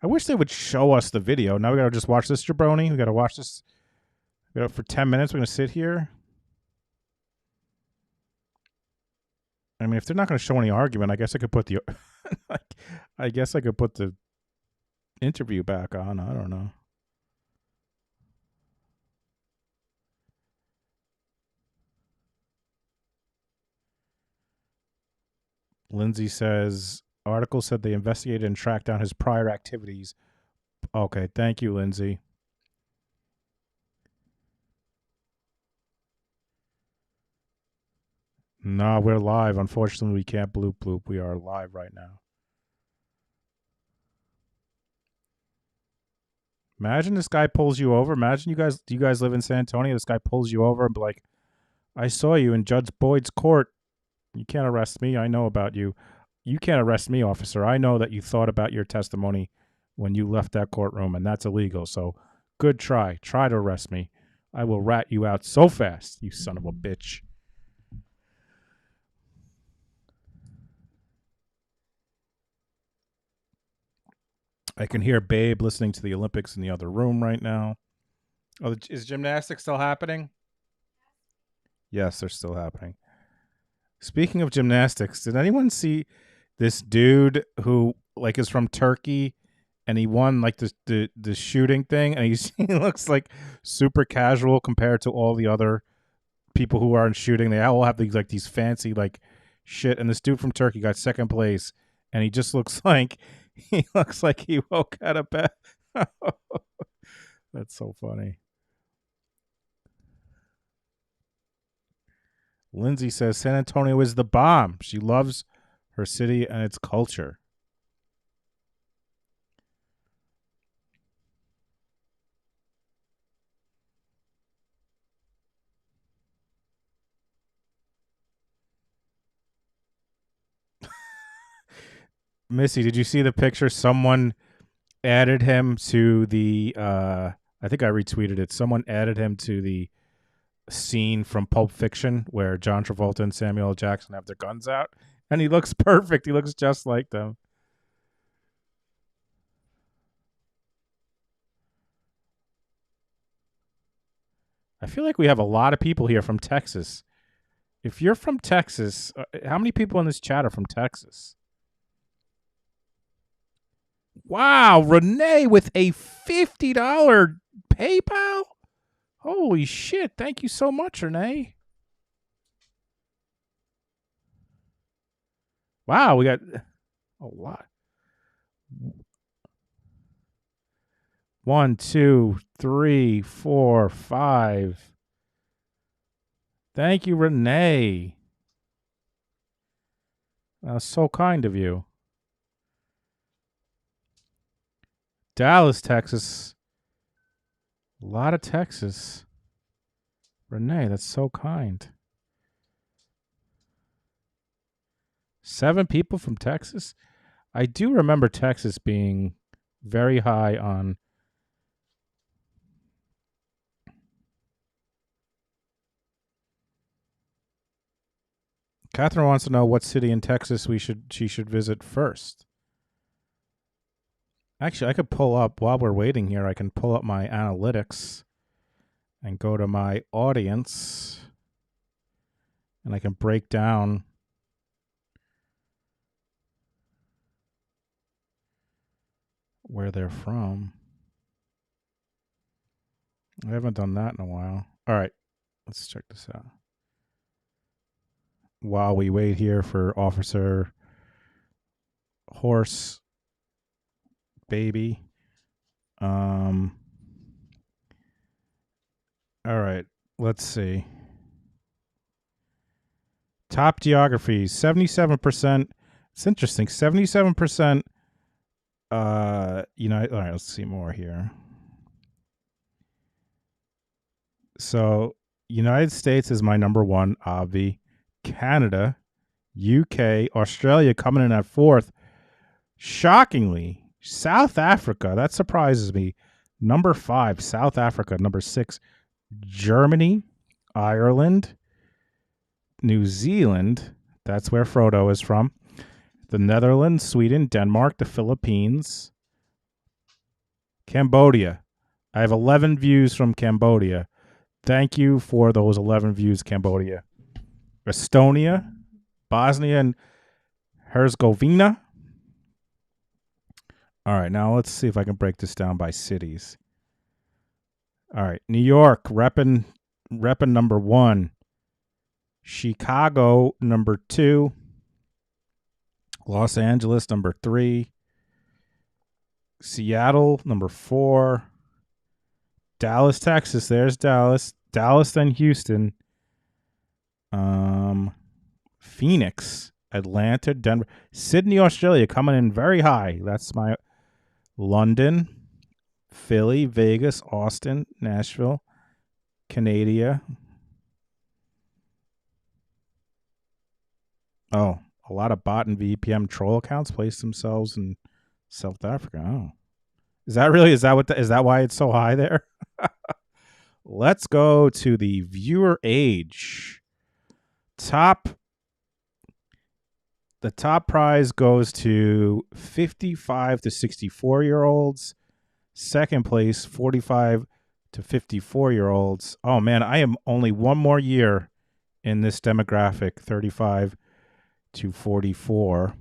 I wish they would show us the video. Now we gotta just watch this, jabroni. We gotta watch this. For 10 minutes. We're gonna sit here. I mean, if they're not gonna show any argument, I guess I could put the. I guess I could put the interview back on. I don't know. Lindsay says, article said they investigated and tracked down his prior activities. Okay, thank you, Lindsay. No, we're live. Unfortunately, we can't bloop bloop. We are live right now. Imagine this guy pulls you over. Imagine do you guys live in San Antonio? This guy pulls you over and be like, I saw you in Judge Boyd's court. You can't arrest me. I know about you. You can't arrest me, officer. I know that you thought about your testimony when you left that courtroom, and that's illegal. So good try. Try to arrest me. I will rat you out so fast, you son of a bitch. I can hear Babe listening to the Olympics in the other room right now. Oh, is gymnastics still happening? Yes, they're still happening. Speaking of gymnastics, did anyone see this dude who is from Turkey and he won the shooting thing, and he looks like super casual compared to all the other people who are in shooting? They all have these fancy shit, and this dude from Turkey got second place, and he just looks like he woke out of bed. That's so funny. Lindsay says San Antonio is the bomb. She loves her city and its culture. Missy, did you see the picture? Someone added him to the I think I retweeted it. Someone added him to the scene from Pulp Fiction where John Travolta and Samuel L. Jackson have their guns out, and he looks perfect. He looks just like them. I feel like we have a lot of people here from Texas. If you're from Texas, how many people in this chat are from Texas? Wow, Renee with a $50 PayPal? Holy shit, thank you so much, Renee. Wow, we got A lot. 1, 2, 3, 4, 5. Thank you, Renee. That's so kind of you. Dallas, Texas. A lot of Texas. Renee, that's so kind. 7 people from Texas? I do remember Texas being very high on. Catherine wants to know what city in Texas she should visit first. Actually, I could pull up while we're waiting here. I can pull up my analytics and go to my audience, and I can break down where they're from. I haven't done that in a while. All right, let's check this out. While we wait here for Officer Horse Baby. All right, let's see. Top geography, 77%. It's interesting. 77%. All right, let's see more here. So, United States is my number 1, obvi. Canada, UK, Australia coming in at 4th. Shockingly, South Africa, that surprises me. Number 5, South Africa. Number 6, Germany, Ireland, New Zealand. That's where Frodo is from. The Netherlands, Sweden, Denmark, the Philippines, Cambodia. I have 11 views from Cambodia. Thank you for those 11 views, Cambodia. Estonia, Bosnia and Herzegovina. All right, now let's see if I can break this down by cities. All right, New York, repping number 1. Chicago, number 2. Los Angeles, number 3. Seattle, number 4. Dallas, Texas. There's Dallas. Dallas, then Houston. Phoenix, Atlanta, Denver, Sydney, Australia, coming in very high. That's my London, Philly, Vegas, Austin, Nashville, Canada. Oh, a lot of bot and VPN troll accounts place themselves in South Africa. Oh, is that why it's so high there? Let's go to the viewer age. The top prize goes to 55 to 64-year-olds. Second place, 45 to 54-year-olds. Oh, man, I am only one more year in this demographic, 35 to 44.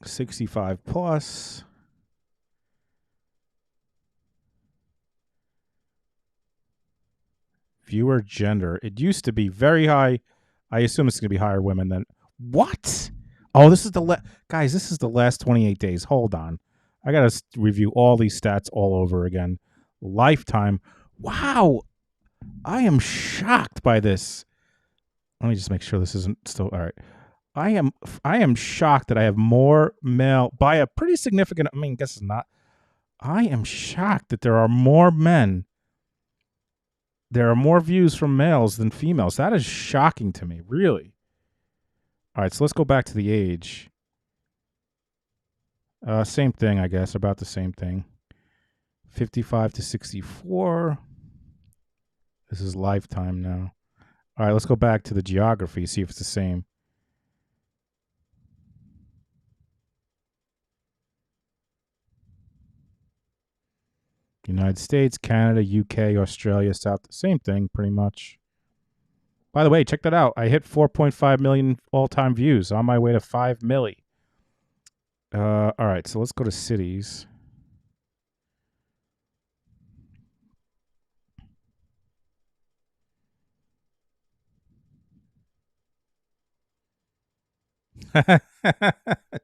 65 plus. Viewer gender. It used to be very high. I assume it's going to be higher women than... What? Oh, this is guys, this is the last 28 days. Hold on. I got to review all these stats all over again. Lifetime. Wow. I am shocked by this. Let me just make sure this isn't still... All right. I am shocked that I have more male... By a pretty significant... I guess it's not... I am shocked that there are more men... There are more views from males than females. That is shocking to me, really. All right, so let's go back to the age. Same thing, I guess, about the same thing. 55 to 64. This is lifetime now. All right, let's go back to the geography, see if it's the same. United States, Canada, UK, Australia, South, same thing pretty much. By the way, check that out. I hit 4.5 million all-time views, on my way to 5 milli. All right, so let's go to cities.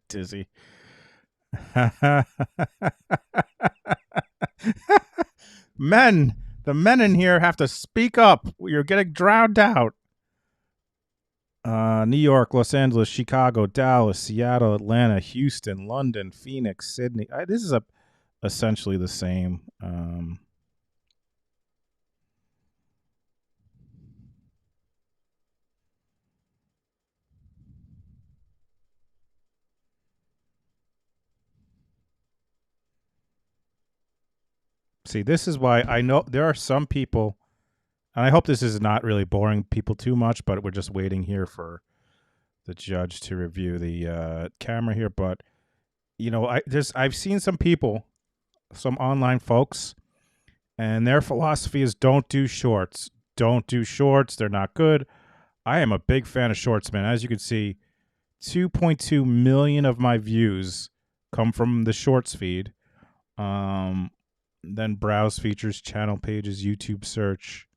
Dizzy. Men, the men in here have to speak up. You're getting drowned out. New York, Los Angeles, Chicago, Dallas, Seattle, Atlanta, Houston, London, Phoenix, Sydney. This is essentially the same. See, this is why I know there are some people, and I hope this is not really boring people too much, but we're just waiting here for the judge to review the camera here. But you know, I've seen some people, some online folks, and their philosophy is don't do shorts. Don't do shorts. They're not good. I am a big fan of shorts, man. As you can see, 2.2 million of my views come from the shorts feed. Then browse features, channel pages, YouTube search.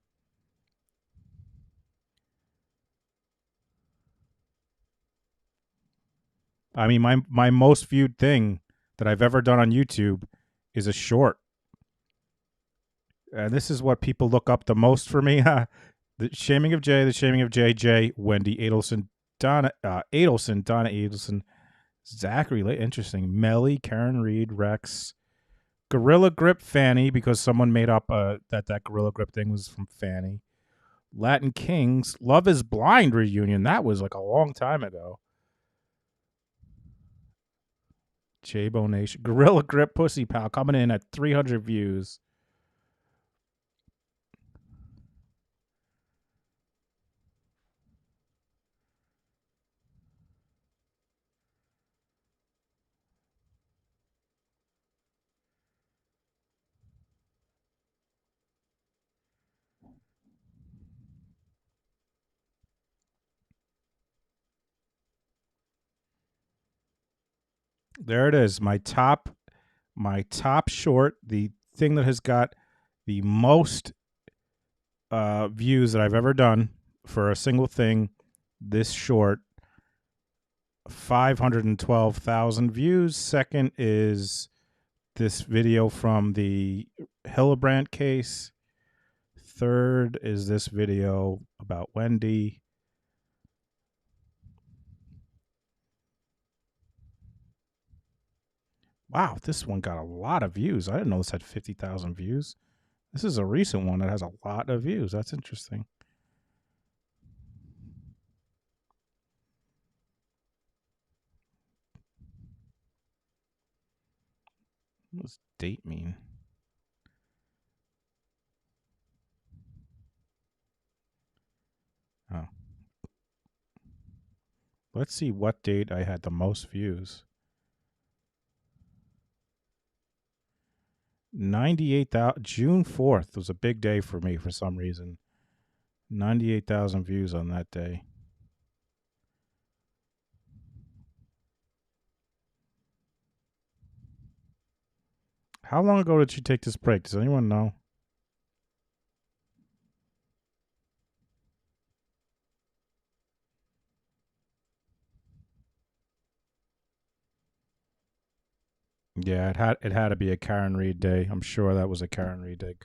I mean, my most viewed thing that I've ever done on YouTube is a short. And this is what people look up the most for me. The Shaming of Jay, The Shaming of JJ, Wendy Adelson, Donna Adelson, Zachary, interesting, Melly, Karen Reed, Rex, Gorilla Grip Fanny, because someone made up that Gorilla Grip thing was from Fanny. Latin Kings, Love is Blind reunion. That was like a long time ago. J-Bo Nation, Gorilla Grip Pussy Pal coming in at 300 views. There it is. My top short, the thing that has got the most views that I've ever done for a single thing. This short, 512,000 views. Second is this video from the Hillebrand case. Third is this video about Wendy. Wow, this one got a lot of views. I didn't know this had 50,000 views. This is a recent one that has a lot of views. That's interesting. What does date mean? Oh. Let's see what date I had the most views. 98,000. June 4th was a big day for me for some reason. 98,000 views on that day. How long ago did she take this break? Does anyone know? Yeah, it had to be a Karen Reed day. I'm sure that was a Karen Reed day.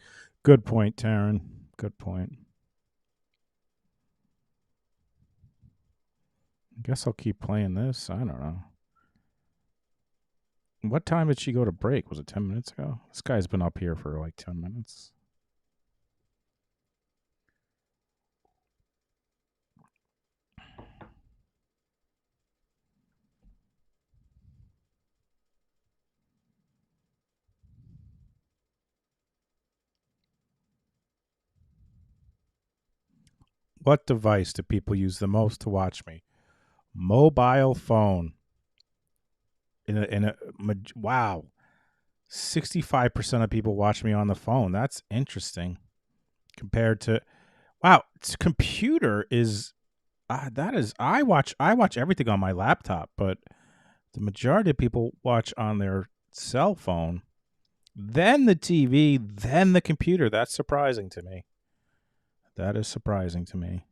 Good point, Taryn. Good point. I guess I'll keep playing this. I don't know. What time did she go to break? Was it 10 minutes ago? This guy's been up here for like 10 minutes. What device do people use the most to watch me? Mobile phone. Wow. 65% of people watch me on the phone. That's interesting. Compared to, wow, computer is I watch everything on my laptop, but the majority of people watch on their cell phone, then the TV, then the computer. That's surprising to me. That is surprising to me.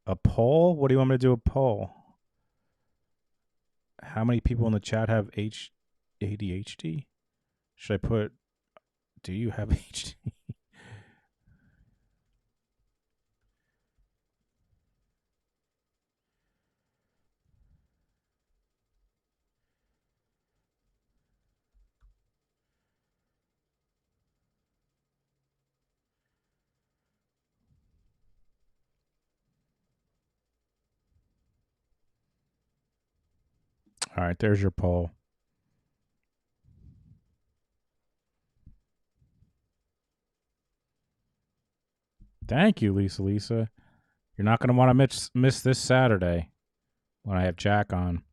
A poll? What do you want me to do? A poll? how many people in the chat have ADHD? Should I put, do you have ADHD? All right, there's your poll. Thank you, Lisa. Lisa. You're not going to want to miss this Saturday when I have Jack on.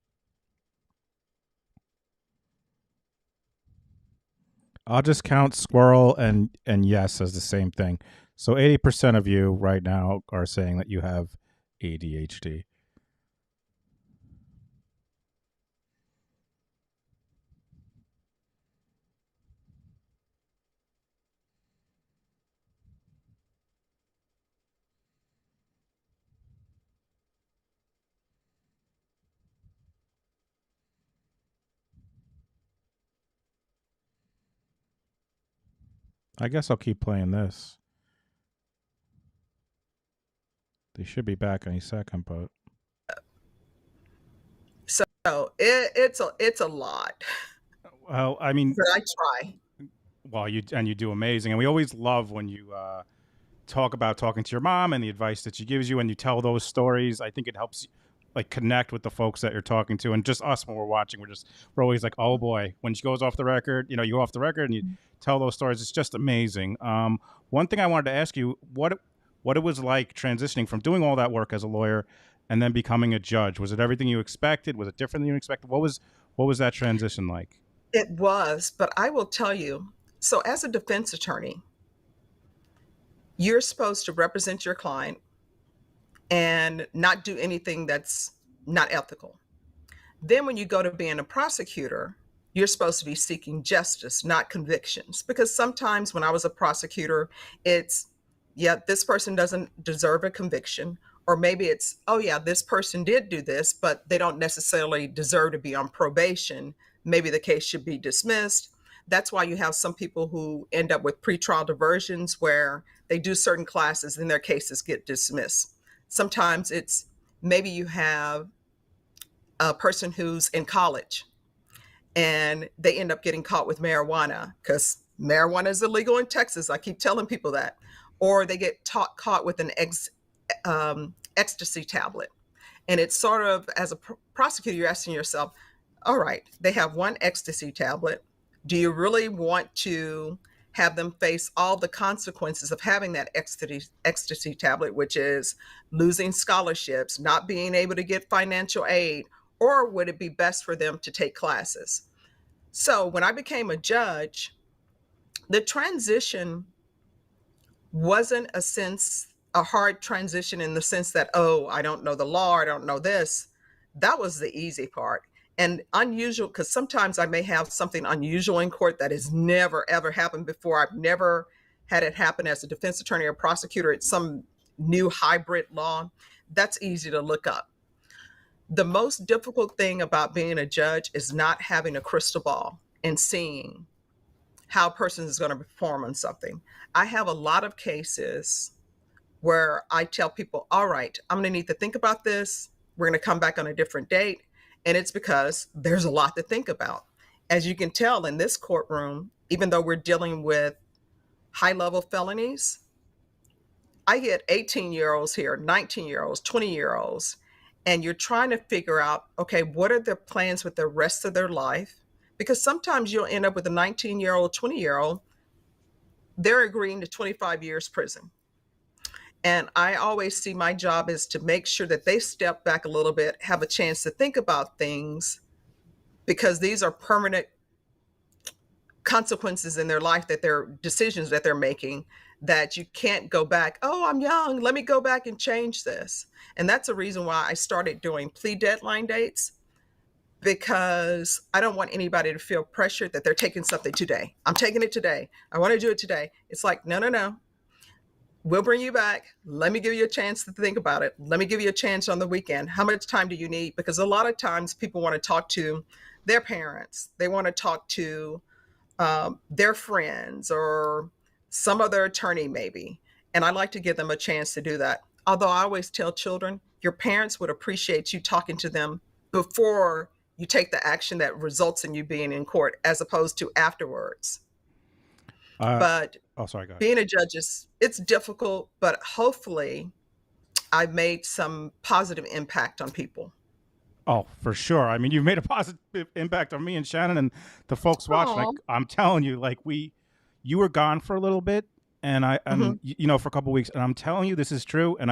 I'll just count squirrel and yes as the same thing. So 80% of you right now are saying that you have ADHD. I guess I'll keep playing this. They should be back any second, but So it's a lot. well, I mean, but I try. Well, you do amazing, and we always love when you talk about talking to your mom and the advice that she gives you, and you tell those stories. I think it helps like connect with the folks that you're talking to, and just us when we're watching. We're always like, oh boy, when she goes off the record, you go off the record and you tell those stories. It's just amazing. One thing I wanted to ask you, what it was like transitioning from doing all that work as a lawyer and then becoming a judge. Was it everything you expected? Was it different than you expected? What was that transition like? It was, but I will tell you. So as a defense attorney, you're supposed to represent your client and not do anything that's not ethical. Then when you go to being a prosecutor, you're supposed to be seeking justice, not convictions. Because sometimes when I was a prosecutor, it's, yeah, this person doesn't deserve a conviction. Or maybe it's, oh yeah, this person did do this, but they don't necessarily deserve to be on probation. Maybe the case should be dismissed. That's why you have some people who end up with pretrial diversions where they do certain classes and their cases get dismissed. Sometimes it's maybe you have a person who's in college and they end up getting caught with marijuana because marijuana is illegal in Texas. I keep telling people that. Or they get caught with an ecstasy tablet. And it's sort of, as a prosecutor, you're asking yourself, all right, they have one ecstasy tablet. Do you really want to have them face all the consequences of having that ecstasy tablet, which is losing scholarships, not being able to get financial aid, or would it be best for them to take classes? So when I became a judge, the transition wasn't a hard transition in the sense that, oh, I don't know the law, I don't know this. That was the easy part. And unusual, because sometimes I may have something unusual in court that has never, ever happened before. I've never had it happen as a defense attorney or prosecutor. It's some new hybrid law. That's easy to look up. The most difficult thing about being a judge is not having a crystal ball and seeing how a person is going to perform on something. I have a lot of cases where I tell people, all right, I'm going to need to think about this. We're going to come back on a different date. And it's because there's a lot to think about. As you can tell in this courtroom, even though we're dealing with high-level felonies, I get 18-year-olds here, 19-year-olds, 20-year-olds, and you're trying to figure out, okay, what are their plans with the rest of their life? Because sometimes you'll end up with a 19-year-old, 20-year-old, they're agreeing to 25 years prison. And I always see my job is to make sure that they step back a little bit, have a chance to think about things, because these are permanent consequences in their life, that they're decisions that they're making, that you can't go back, oh, I'm young, let me go back and change this. And that's a reason why I started doing plea deadline dates, because I don't want anybody to feel pressured that they're taking something today. I'm taking it today. I want to do it today. It's like, no. we'll bring you back. Let me give you a chance to think about it. Let me give you a chance on the weekend. How much time do you need? Because a lot of times people want to talk to their parents. They want to talk to their friends or some other attorney maybe. And I like to give them a chance to do that. Although I always tell children, your parents would appreciate you talking to them before you take the action that results in you being in court, as opposed to afterwards. But oh, sorry, go ahead. being a judge it's difficult, but hopefully I've made some positive impact on people. Oh, for sure. I mean, you've made a positive impact on me and Shannon and the folks watching. Aw. I'm telling you, like you were gone for a little bit, and you know, for a couple of weeks, and I'm telling you, this is true. And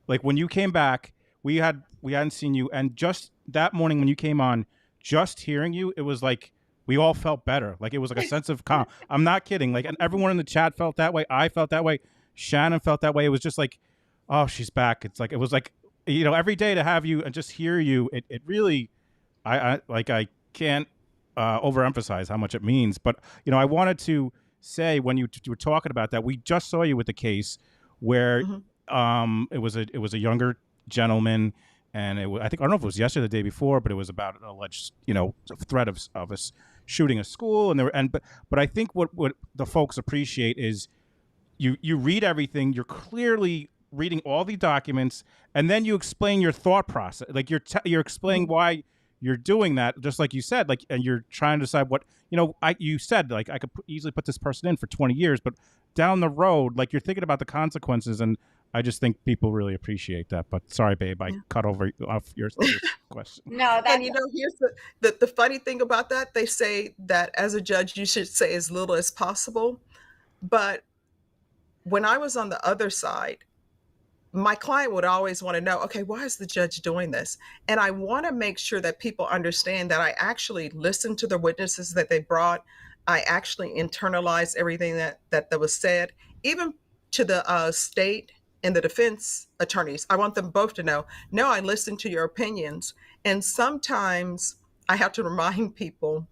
like when you came back, we hadn't seen you, and just that morning when you came on, just hearing you, it was like we all felt better. Like it was like a sense of calm. I'm not kidding. Like, and everyone in the chat felt that way. I felt that way. Shannon felt that way. It was just like, oh, she's back. It's like it was like, you know, every day to have you and just hear you, it really, I can't overemphasize how much it means. But, you know, I wanted to say when you were talking about that, we just saw you with the case where it was a younger gentleman, and I don't know if it was yesterday or the day before, but it was about an alleged, you know, threat of us shooting a school, and but I think what the folks appreciate is you read everything, you're clearly reading all the documents, and then you explain your thought process. Like you're explaining why you're doing that, just like you said, like, and you're trying to decide what, you know, you said, like, I could easily put this person in for 20 years, but down the road, like, you're thinking about the consequences, and I just think people really appreciate that. But sorry, babe, I cut off your question. No, and you know, here's the funny thing about that. They say that as a judge, you should say as little as possible. But when I was on the other side, my client would always want to know, okay, why is the judge doing this? And I want to make sure that people understand that I actually listened to the witnesses that they brought. I actually internalized everything that was said, even to the state and the defense attorneys. I want them both to know, no, I listened to your opinions. And sometimes I have to remind people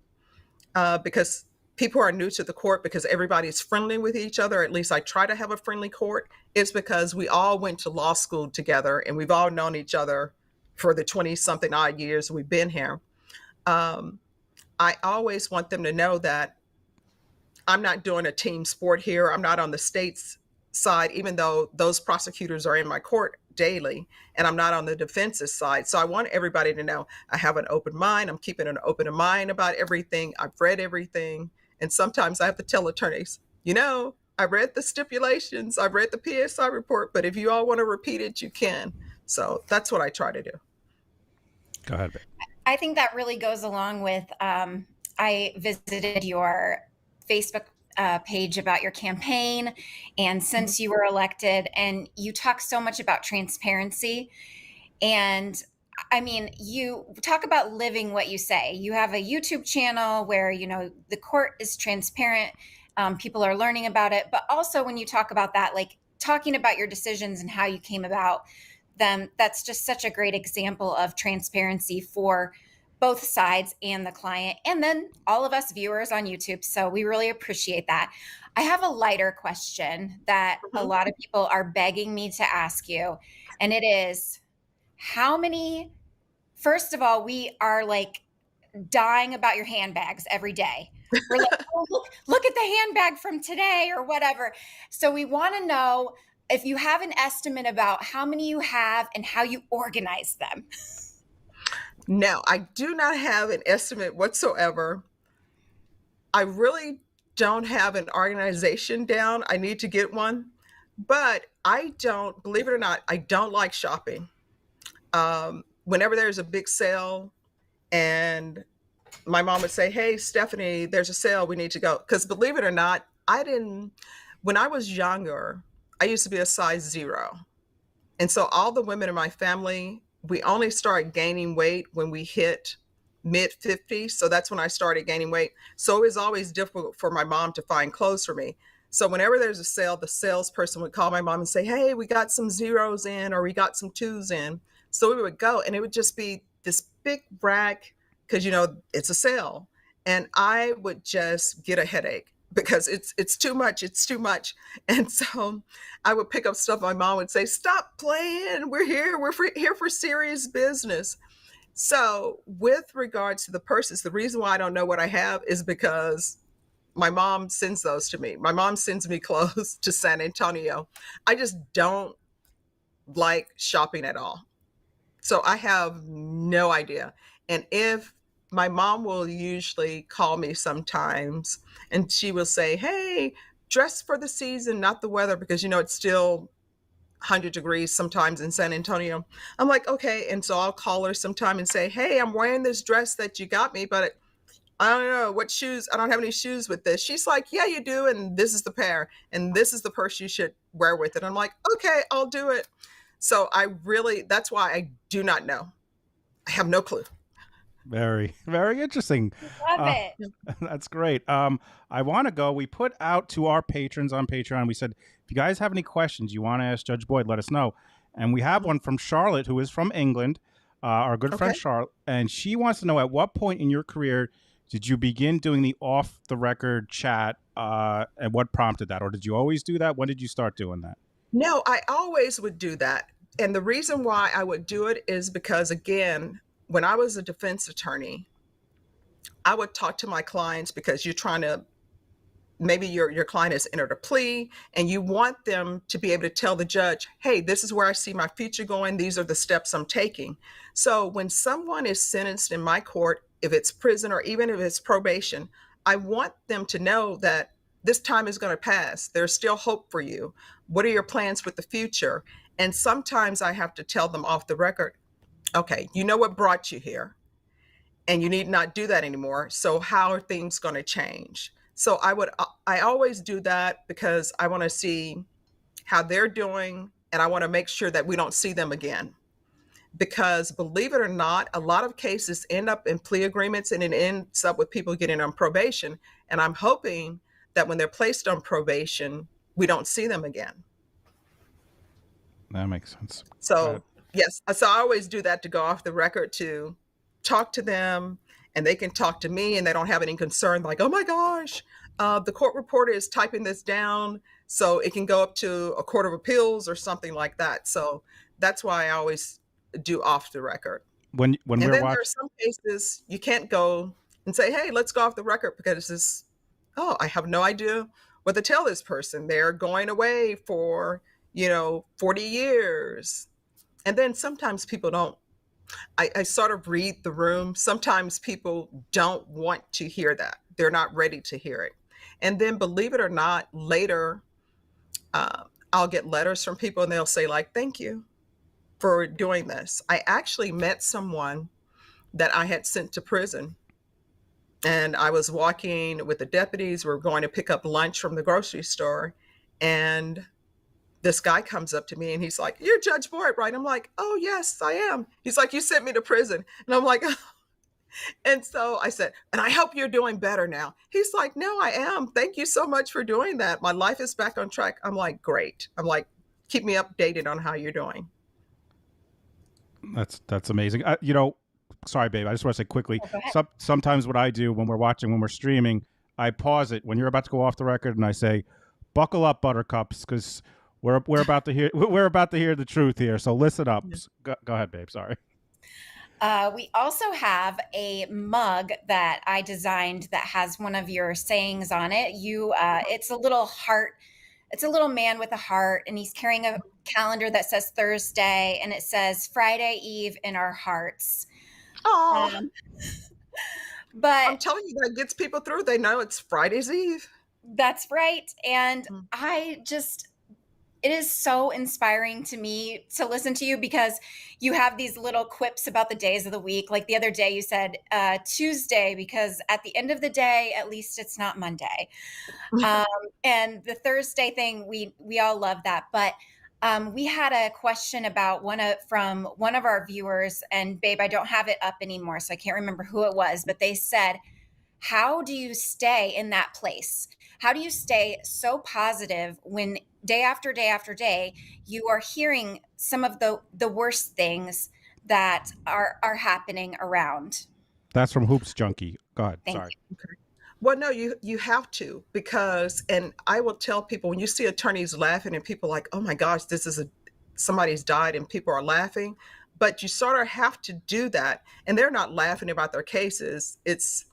because people are new to the court, because everybody's friendly with each other. At least I try to have a friendly court. It's because we all went to law school together and we've all known each other for the 20 something odd years we've been here. I always want them to know that I'm not doing a team sport here. I'm not on the state's side, even though those prosecutors are in my court daily, and I'm not on the defense's side. So I want everybody to know I have an open mind. I'm keeping an open mind about everything. I've read everything. And sometimes I have to tell attorneys, you know, I read the stipulations, I read the PSI report, but if you all want to repeat it, you can. So that's what I try to do. Go ahead, babe. I think that really goes along with, I visited your Facebook page about your campaign, and since you were elected, and you talk so much about transparency. And I mean, you talk about living what you say. You have a YouTube channel where, you know, the court is transparent. People are learning about it. But also when you talk about that, like talking about your decisions and how you came about them, that's just such a great example of transparency for both sides and the client, and then all of us viewers on YouTube. So we really appreciate that. I have a lighter question that a lot of people are begging me to ask you, and it is, how many, first of all, we are like dying about your handbags every day. We're like, oh, look at the handbag from today or whatever. So we want to know if you have an estimate about how many you have and how you organize them. No, I do not have an estimate whatsoever. I really don't have an organization down. I need to get one, but I don't, believe it or not, I don't like shopping. Whenever there's a big sale and my mom would say, hey, Stephanie, there's a sale, we need to go. Because believe it or not, when I was younger, I used to be a size 0. And so all the women in my family, we only started gaining weight when we hit mid 50s. So that's when I started gaining weight. So it was always difficult for my mom to find clothes for me. So whenever there's a sale, the salesperson would call my mom and say, hey, we got some 0s in, or we got some 2s in. So we would go, and it would just be this big rack because, you know, it's a sale. And I would just get a headache. because it's too much. It's too much. And so I would pick up stuff. My mom would say, "Stop playing. We're here. Here for serious business." So with regards to the purses, the reason why I don't know what I have is because my mom sends those to me. My mom sends me clothes to San Antonio. I just don't like shopping at all. So I have no idea. And if my mom will usually call me sometimes and she will say, "Hey, dress for the season, not the weather," because it's still 100 degrees sometimes in San Antonio. I'm like, okay. And so I'll call her sometime and say, "Hey, I'm wearing this dress that you got me, but I don't know what shoes. I don't have any shoes with this." She's like, "Yeah, you do. And this is the pair. And this is the purse you should wear with it." I'm like, "Okay, I'll do it." So that's why I do not know. I have no clue. Very, very interesting. Love it. That's great. I want to go. We put out to our patrons on Patreon. We said, if you guys have any questions you want to ask Judge Boyd, let us know. And we have one from Charlotte, who is from England, our good friend Charlotte. And she wants to know, at what point in your career did you begin doing the off-the-record chat, and what prompted that? Or did you always do that? When did you start doing that? No, I always would do that. And the reason why I would do it is because, again, when I was a defense attorney, I would talk to my clients because you're trying to, maybe your client has entered a plea and you want them to be able to tell the judge, "Hey, this is where I see my future going. These are the steps I'm taking." So when someone is sentenced in my court, if it's prison or even if it's probation, I want them to know that this time is going to pass. There's still hope for you. What are your plans with the future? And sometimes I have to tell them off the record, "Okay, you know what brought you here, and you need not do that anymore. So how are things going to change?" So I always do that because I want to see how they're doing, and I want to make sure that we don't see them again. Because believe it or not, a lot of cases end up in plea agreements and it ends up with people getting on probation. And I'm hoping that when they're placed on probation, we don't see them again. That makes sense. So yes, so I always do that to go off the record, to talk to them, and they can talk to me and they don't have any concern like, "Oh my gosh, the court reporter is typing this down so it can go up to a court of appeals," or something like that. So that's why I always do off the record. When And we're then there watching, are some cases you can't go and say, "Hey, let's go off the record," because it's this, "Oh, I have no idea what to tell this person. They're going away for 40 years." And then sometimes people don't, I sort of read the room. Sometimes people don't want to hear that. They're not ready to hear it. And then believe it or not, later, I'll get letters from people and they'll say like, "Thank you for doing this." I actually met someone that I had sent to prison, and I was walking with the deputies. We're going to pick up lunch from the grocery store, and this guy comes up to me and he's like, "You're Judge Boyd, right?" I'm like, "Oh, yes, I am." He's like, "You sent me to prison." And I'm like, and so I said, "And I hope you're doing better now." He's like, "No, I am. Thank you so much for doing that. My life is back on track." I'm like, "Great." I'm like, "Keep me updated on how you're doing." that's amazing. Sorry, babe. I just want to say quickly. Oh, go ahead. Sometimes what I do when we're streaming, I pause it when you're about to go off the record, and I say, "Buckle up, buttercups," because we're about to hear the truth here. So listen up. Go ahead, babe. Sorry. We also have a mug that I designed that has one of your sayings on it. It's a little heart. It's a little man with a heart, and he's carrying a calendar that says Thursday, and it says Friday Eve in our hearts. Oh, but I'm telling you, that gets people through. They know it's Friday's Eve. That's right. And it is so inspiring to me to listen to you because you have these little quips about the days of the week. Like the other day you said Tuesday, because at the end of the day, at least it's not Monday. And the Thursday thing, we all love that. But we had a question about from one of our viewers, and babe, I don't have it up anymore, so I can't remember who it was, but they said, "How do you stay in that place? How do you stay so positive when day after day after day you are hearing some of the worst things that are happening around?" That's from Hoops Junkie. Go ahead. Thank Sorry. you. Well, no, you have to, because, and I will tell people, when you see attorneys laughing and people like, oh my gosh, this is somebody's died and people are laughing, but you sort of have to do that. And they're not laughing about their cases. It's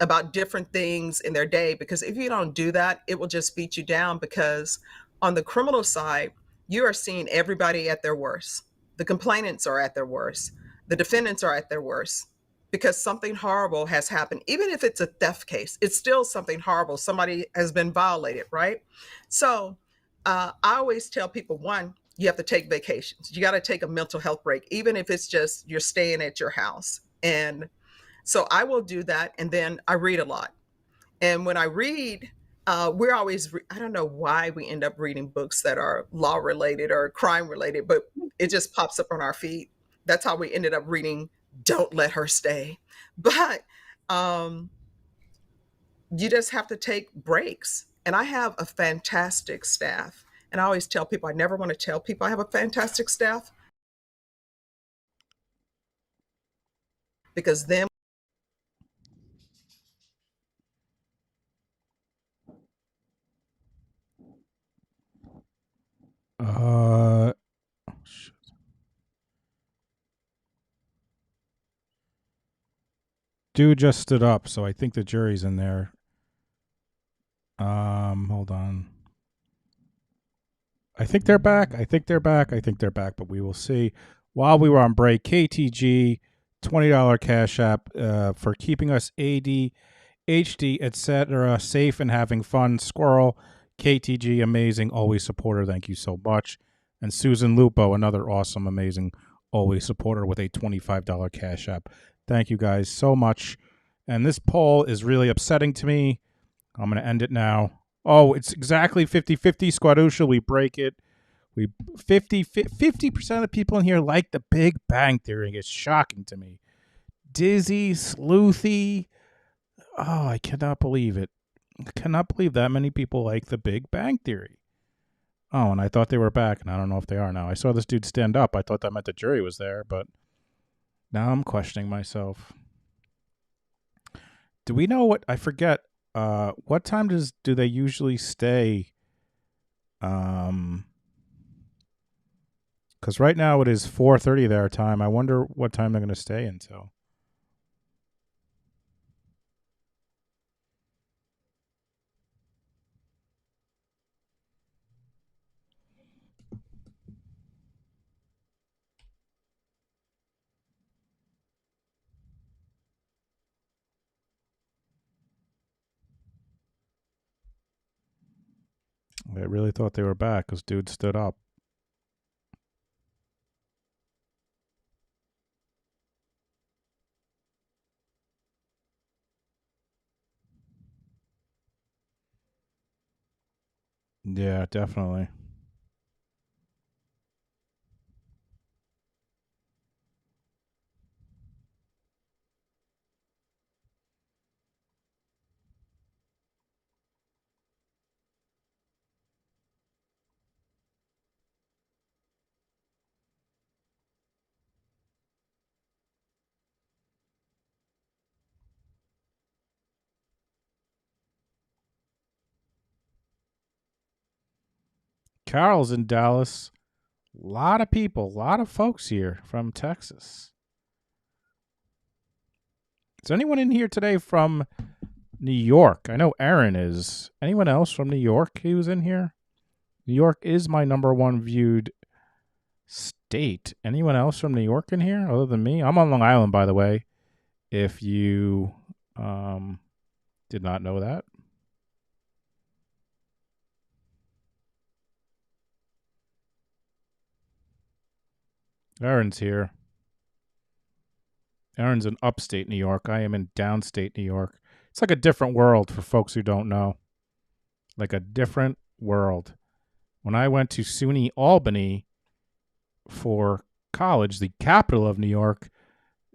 about different things in their day, because if you don't do that, it will just beat you down, because on the criminal side, you are seeing everybody at their worst. The complainants are at their worst. The defendants are at their worst, because something horrible has happened. Even if it's a theft case, it's still something horrible. Somebody has been violated, right? So I always tell people, one, you have to take vacations. You got to take a mental health break, even if it's just you're staying at your house. And so I will do that. And then I read a lot. And when I read, we're always, I don't know why we end up reading books that are law related or crime related, but it just pops up on our feed. That's how we ended up reading Don't Let Her Stay. But you just have to take breaks. And I have a fantastic staff. And I always tell people, I never want to tell people I have a fantastic staff, because then Shit. Dude just stood up, so I think the jury's in there. Hold on. I think they're back. I think they're back, but we will see. While we were on break, KTG, $20 Cash App for keeping us ADHD, etc. safe and having fun. Squirrel, KTG, amazing, always supporter. Thank you so much. And Susan Lupo, another awesome, amazing, always supporter with a $25 Cash App. Thank you guys so much. And this poll is really upsetting to me. I'm going to end it now. Oh, it's exactly 50-50, Squadusha. We break it. 50% of the people in here like the Big Bang Theory. It's shocking to me. Dizzy, sleuthy. Oh, I cannot believe it. I cannot believe that many people like the Big Bang Theory. Oh, and I thought they were back, and I don't know if they are now. I saw this dude stand up. I thought that meant the jury was there, but now I'm questioning myself. Do we know what? I forget. What time do they usually stay? Because right now it is 4:30 their time. I wonder what time they're going to stay until. I really thought they were back because dude stood up. Yeah, definitely. Carol's in Dallas. A lot of people, a lot of folks here from Texas. Is anyone in here today from New York? I know Aaron is. Anyone else from New York who's in here? New York is my number one viewed state. Anyone else from New York in here other than me? I'm on Long Island, by the way, if you did not know that. Aaron's here. Aaron's in upstate New York. I am in downstate New York. It's like a different world for folks who don't know. Like a different world. When I went to SUNY Albany for college, the capital of New York,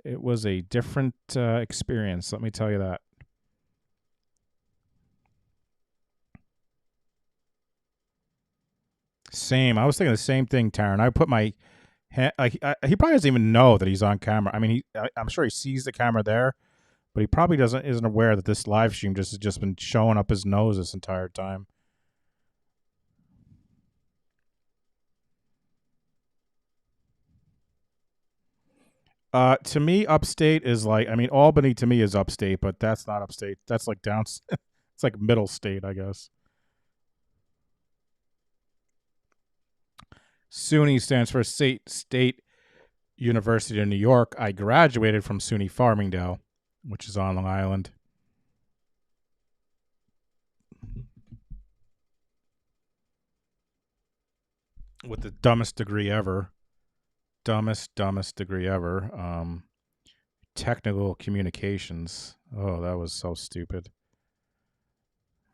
it was a different experience. Let me tell you that. Same. I was thinking the same thing, Taryn. I put my hand, he probably doesn't even know that he's on camera. I mean, I'm sure he sees the camera there, but he probably isn't aware that this live stream has just been showing up his nose this entire time. To me, upstate is like, I mean, Albany to me is upstate, but that's not upstate. That's like down. It's like middle state, I guess. SUNY stands for State University of New York. I graduated from SUNY Farmingdale, which is on Long Island. With the dumbest degree ever. Dumbest degree ever. Technical communications. Oh, that was so stupid.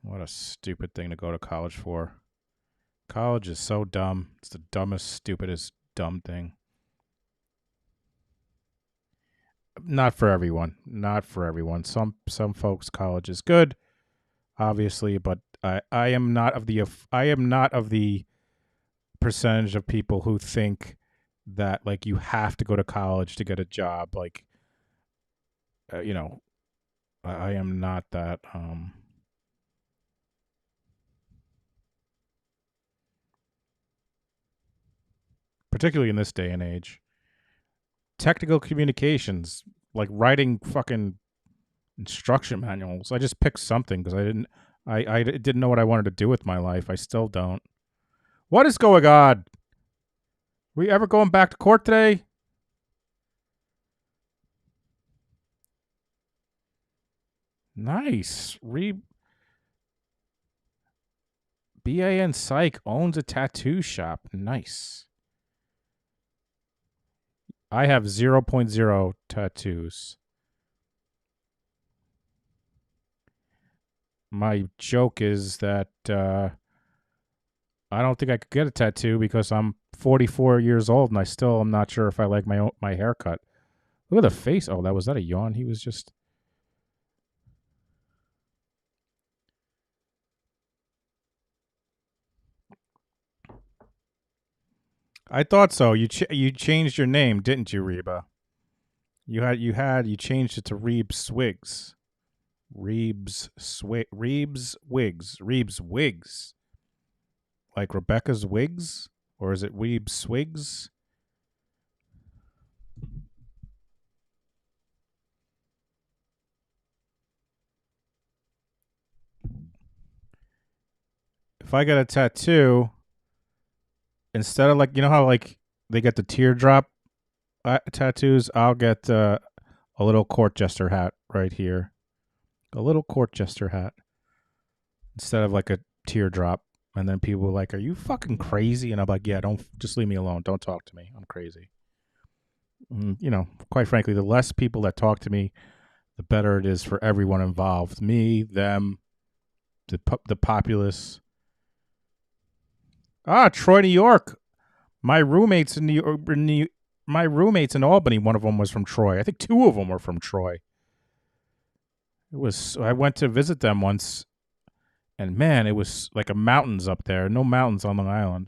What a stupid thing to go to college for. College is so dumb. It's the dumbest, stupidest, dumb thing. Not for everyone. Not for everyone. Some folks, college is good, obviously, but I am not of the percentage of people who think that like you have to go to college to get a job. Like, you know, I am not that. Particularly in this day and age. Technical communications, like writing fucking instruction manuals. I just picked something because I didn't know what I wanted to do with my life. I still don't. What is going on? We ever going back to court today? Nice. BAN Psych owns a tattoo shop. Nice. I have 0.0 tattoos. My joke is that I don't think I could get a tattoo because I'm 44 years old and I still am not sure if I like my haircut. Look at the face. Oh, was that a yawn? He was just... I thought so. You changed your name, didn't you, Reba? You changed it to Reebs Swigs. Reebs Wigs. Like Rebecca's wigs? Or is it Reebs Swigs? If I get a tattoo, instead of like, you know how like they get the teardrop tattoos, I'll get a little court jester hat right here. A little court jester hat instead of like a teardrop. And then people were like, "Are you fucking crazy?" And I'm like, "Yeah, just leave me alone. Don't talk to me. I'm crazy." You know, quite frankly, the less people that talk to me, the better it is for everyone involved. Me, them, the populace. Troy, New York. My roommates in my roommates in Albany, one of them was from Troy. I think two of them were from Troy. I went to visit them once, and man, it was like a mountains up there. No mountains on Long Island.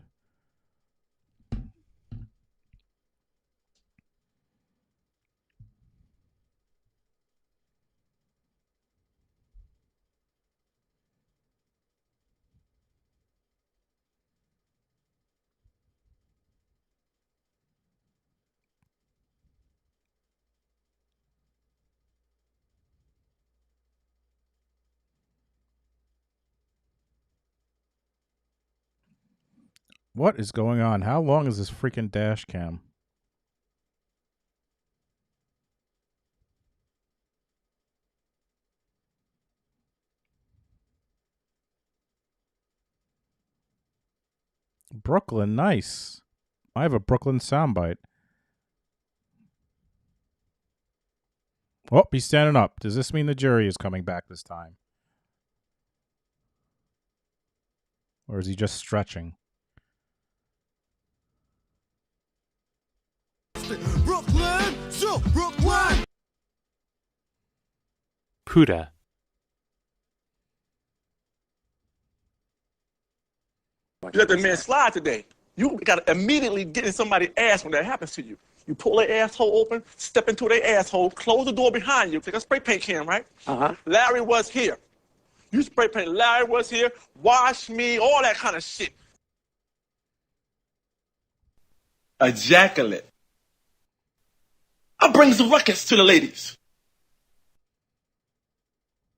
What is going on? How long is this freaking dash cam? Brooklyn, nice. I have a Brooklyn soundbite. Oh, he's standing up. Does this mean the jury is coming back this time? Or is he just stretching? Brooklyn, so Brooklyn. Puda. You let the man slide today. You got to immediately get in somebody's ass when that happens to you. You pull their asshole open, step into their asshole, close the door behind you, take a spray paint can, right? Larry was here. You spray paint, Larry was here, wash me, all that kind of shit. Ejaculate. I bring some ruckus to the ladies.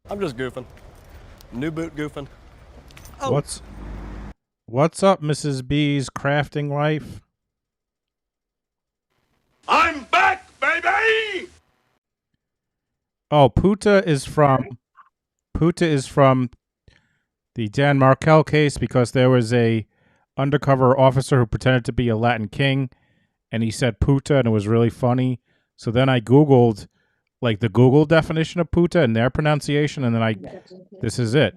I'm just goofing. New boot goofing. What's up, Mrs. B's crafting life? I'm back, baby! Oh, Puta is from the Dan Markel case because there was a undercover officer who pretended to be a Latin king, and he said Puta, and it was really funny. So then I Googled like the Google definition of Puta and their pronunciation, and then this is it.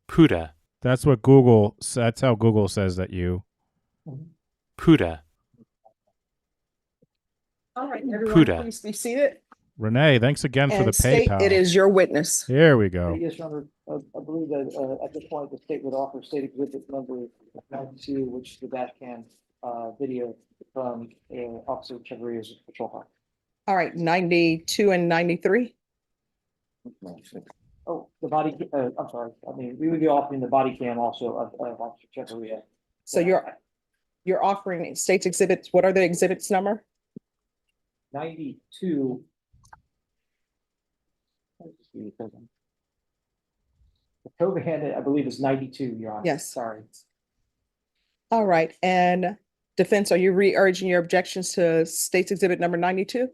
Puta. That's how Google says that you. Puta. All right, everyone, Puta. please be seated. Renee, thanks again for the And state PayPal. it is your witness. Here we go. Yes, Your Honor, I believe that at this point, the state would offer state exhibit number 92, which is the dash cam video from Officer Chevria's patrol car. All right, 92 and 93. Oh, the body, I'm sorry, I mean, we would be offering the body cam also of Officer Chevria. So you're offering state's exhibits. What are the exhibits number? 92. The COVID hand, I believe, is 92, Your Honor. Yes. Sorry. All right, and defense, are you re-urging your objections to state's exhibit number 92?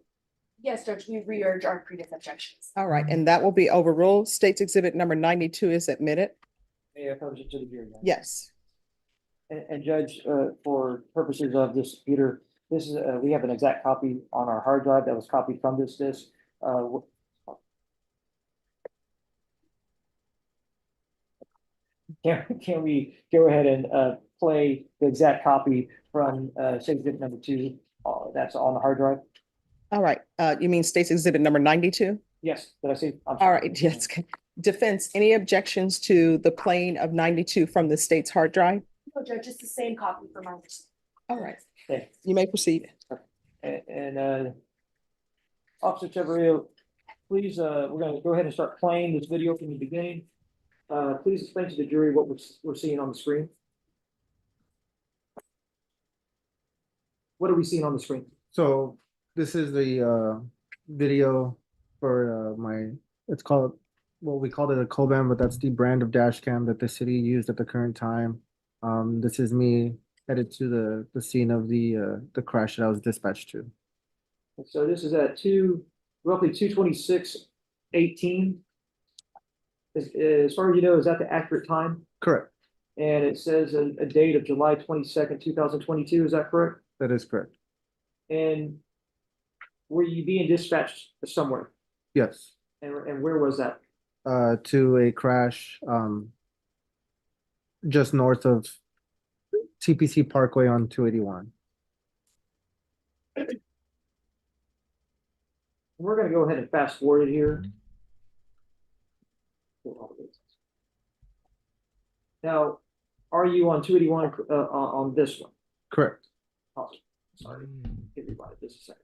Yes, Judge, we re-urge our previous objections. All right, and that will be overruled. State's exhibit number 92 is admitted. May I approach it to the hearing? Yes. And Judge, for purposes of this computer, this is, we have an exact copy on our hard drive that was copied from this disk. Can we go ahead and play the exact copy from state exhibit number 2 that's on the hard drive? All right, you mean state's exhibit number 92? Yes, did I say? All right, yes. Defense, any objections to the playing of 92 from the state's hard drive? No, Judge, it's the same copy for my. All right, Okay. you may proceed. And Officer Chevrier, please, we're gonna go ahead and start playing this video from the beginning. Please explain to the jury what we're seeing on the screen. What are we seeing on the screen? So this is the video for it's called, well, we called it a Coban, but that's the brand of dash cam that the city used at the current time. This is me headed to the scene of the crash that I was dispatched to. So this is at roughly 2:26:18. As far as you know, is that the accurate time? Correct. And it says a date of July 22nd, 2022. Is that correct? That is correct. And were you being dispatched somewhere? Yes. And where was that? To a crash just north of TPC Parkway on 281. We're going to go ahead and fast forward it here. Now, are you on 281 on this one? Correct. Awesome. Sorry, everybody, just a second.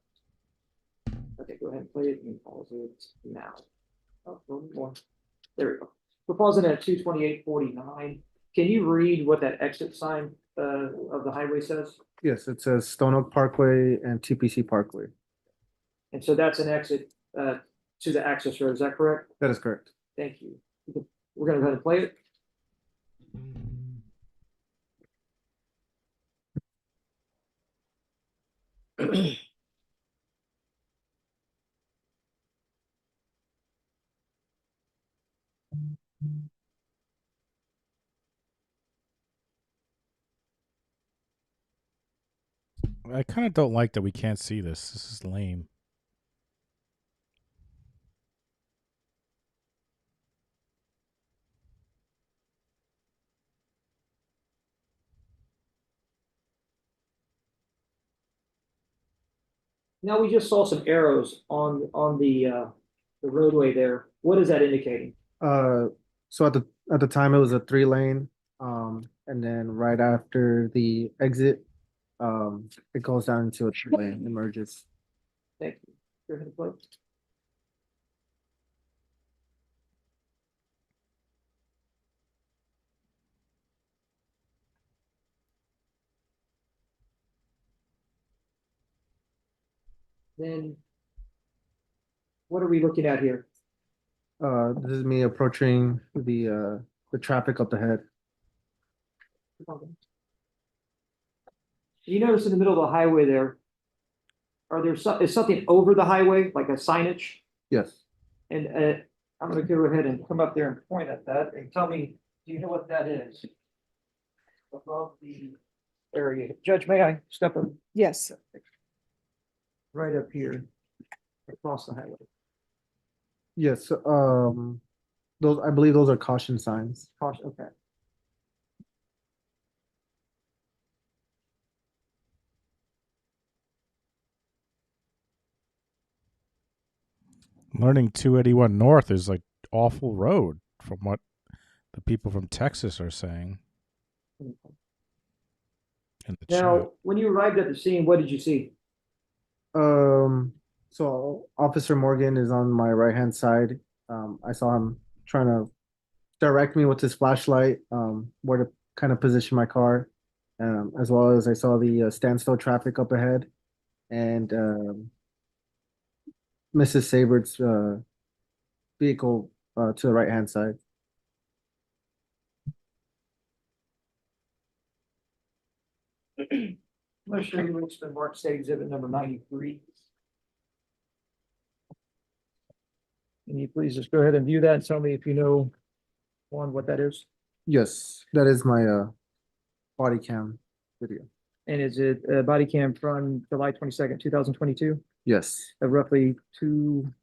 Okay, go ahead and play it and pause it now. Oh, one more. There we go. We're pausing at 2:28:49. Can you read what that exit sign of the highway says? Yes, it says Stone Oak Parkway and TPC Parkway. And so that's an exit to the access road. Is that correct? That is correct. Thank you. We're going to go ahead and play it. I kind of don't like that we can't see this. This is lame. Now we just saw some arrows on the roadway there. What is that indicating? So at the time it was a 3-lane, and then right after the exit, it goes down into a lane, emerges. Thank you. Go ahead, please. Then what are we looking at here? This is me approaching the traffic up ahead. You notice in the middle of the highway there, is something over the highway, like a signage? Yes. And I'm gonna go ahead and come up there and point at that and tell me, do you know what that is? Above the area. Judge, may I step up? Yes. Right up here, across the highway. Yes. Those, I believe those are caution signs. Caution, okay. Learning 281 North is like awful road from what the people from Texas are saying. In the Now, chat. when you arrived at the scene, what did you see? So Officer Morgan is on my right-hand side. I saw him trying to direct me with his flashlight, where to kind of position my car, as well as I saw the standstill traffic up ahead, and Mrs. Sabert's vehicle to the right-hand side. I'm gonna show you what's been marked state exhibit number 93. Can you please just go ahead and view that and tell me if you know, Juan, what that is? Yes, that is my body cam video. And is it a body cam from July 22nd, 2022? Yes. At roughly 2:20,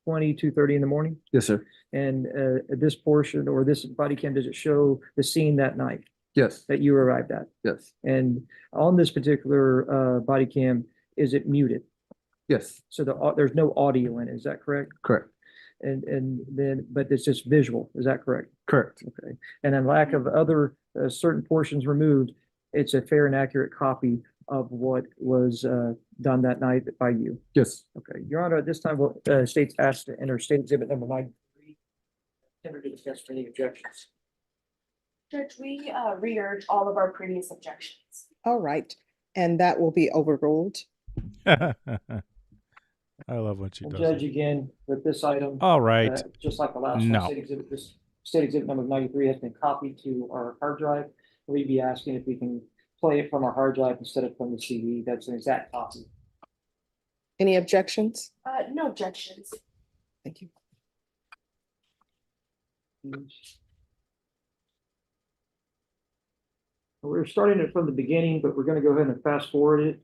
2:30 in the morning? Yes, sir. And this portion or this body cam, does it show the scene that night Yes. that you arrived at? Yes. And on this particular body cam, is it muted? Yes. So there's no audio in it, is that correct? Correct. And then, but it's just visual, is that correct? Correct. Okay. And in lack of other certain portions removed, it's a fair and accurate copy of what was done that night by you. Yes. Okay. Your Honor, at this time, state's asked to enter state exhibit number 93. Tender to discuss for any objections. Judge, we re-urge all of our previous objections. All right, and that will be overruled. I love what she And does. Judge, again, with this item. All right. Just like the last No. one, this state exhibit number 93 has been copied to our hard drive. We'd be asking if we can play it from our hard drive instead of from the CD. That's an exact copy. Any objections? No objections. Thank you. We're starting it from the beginning, but we're going to go ahead and fast forward it.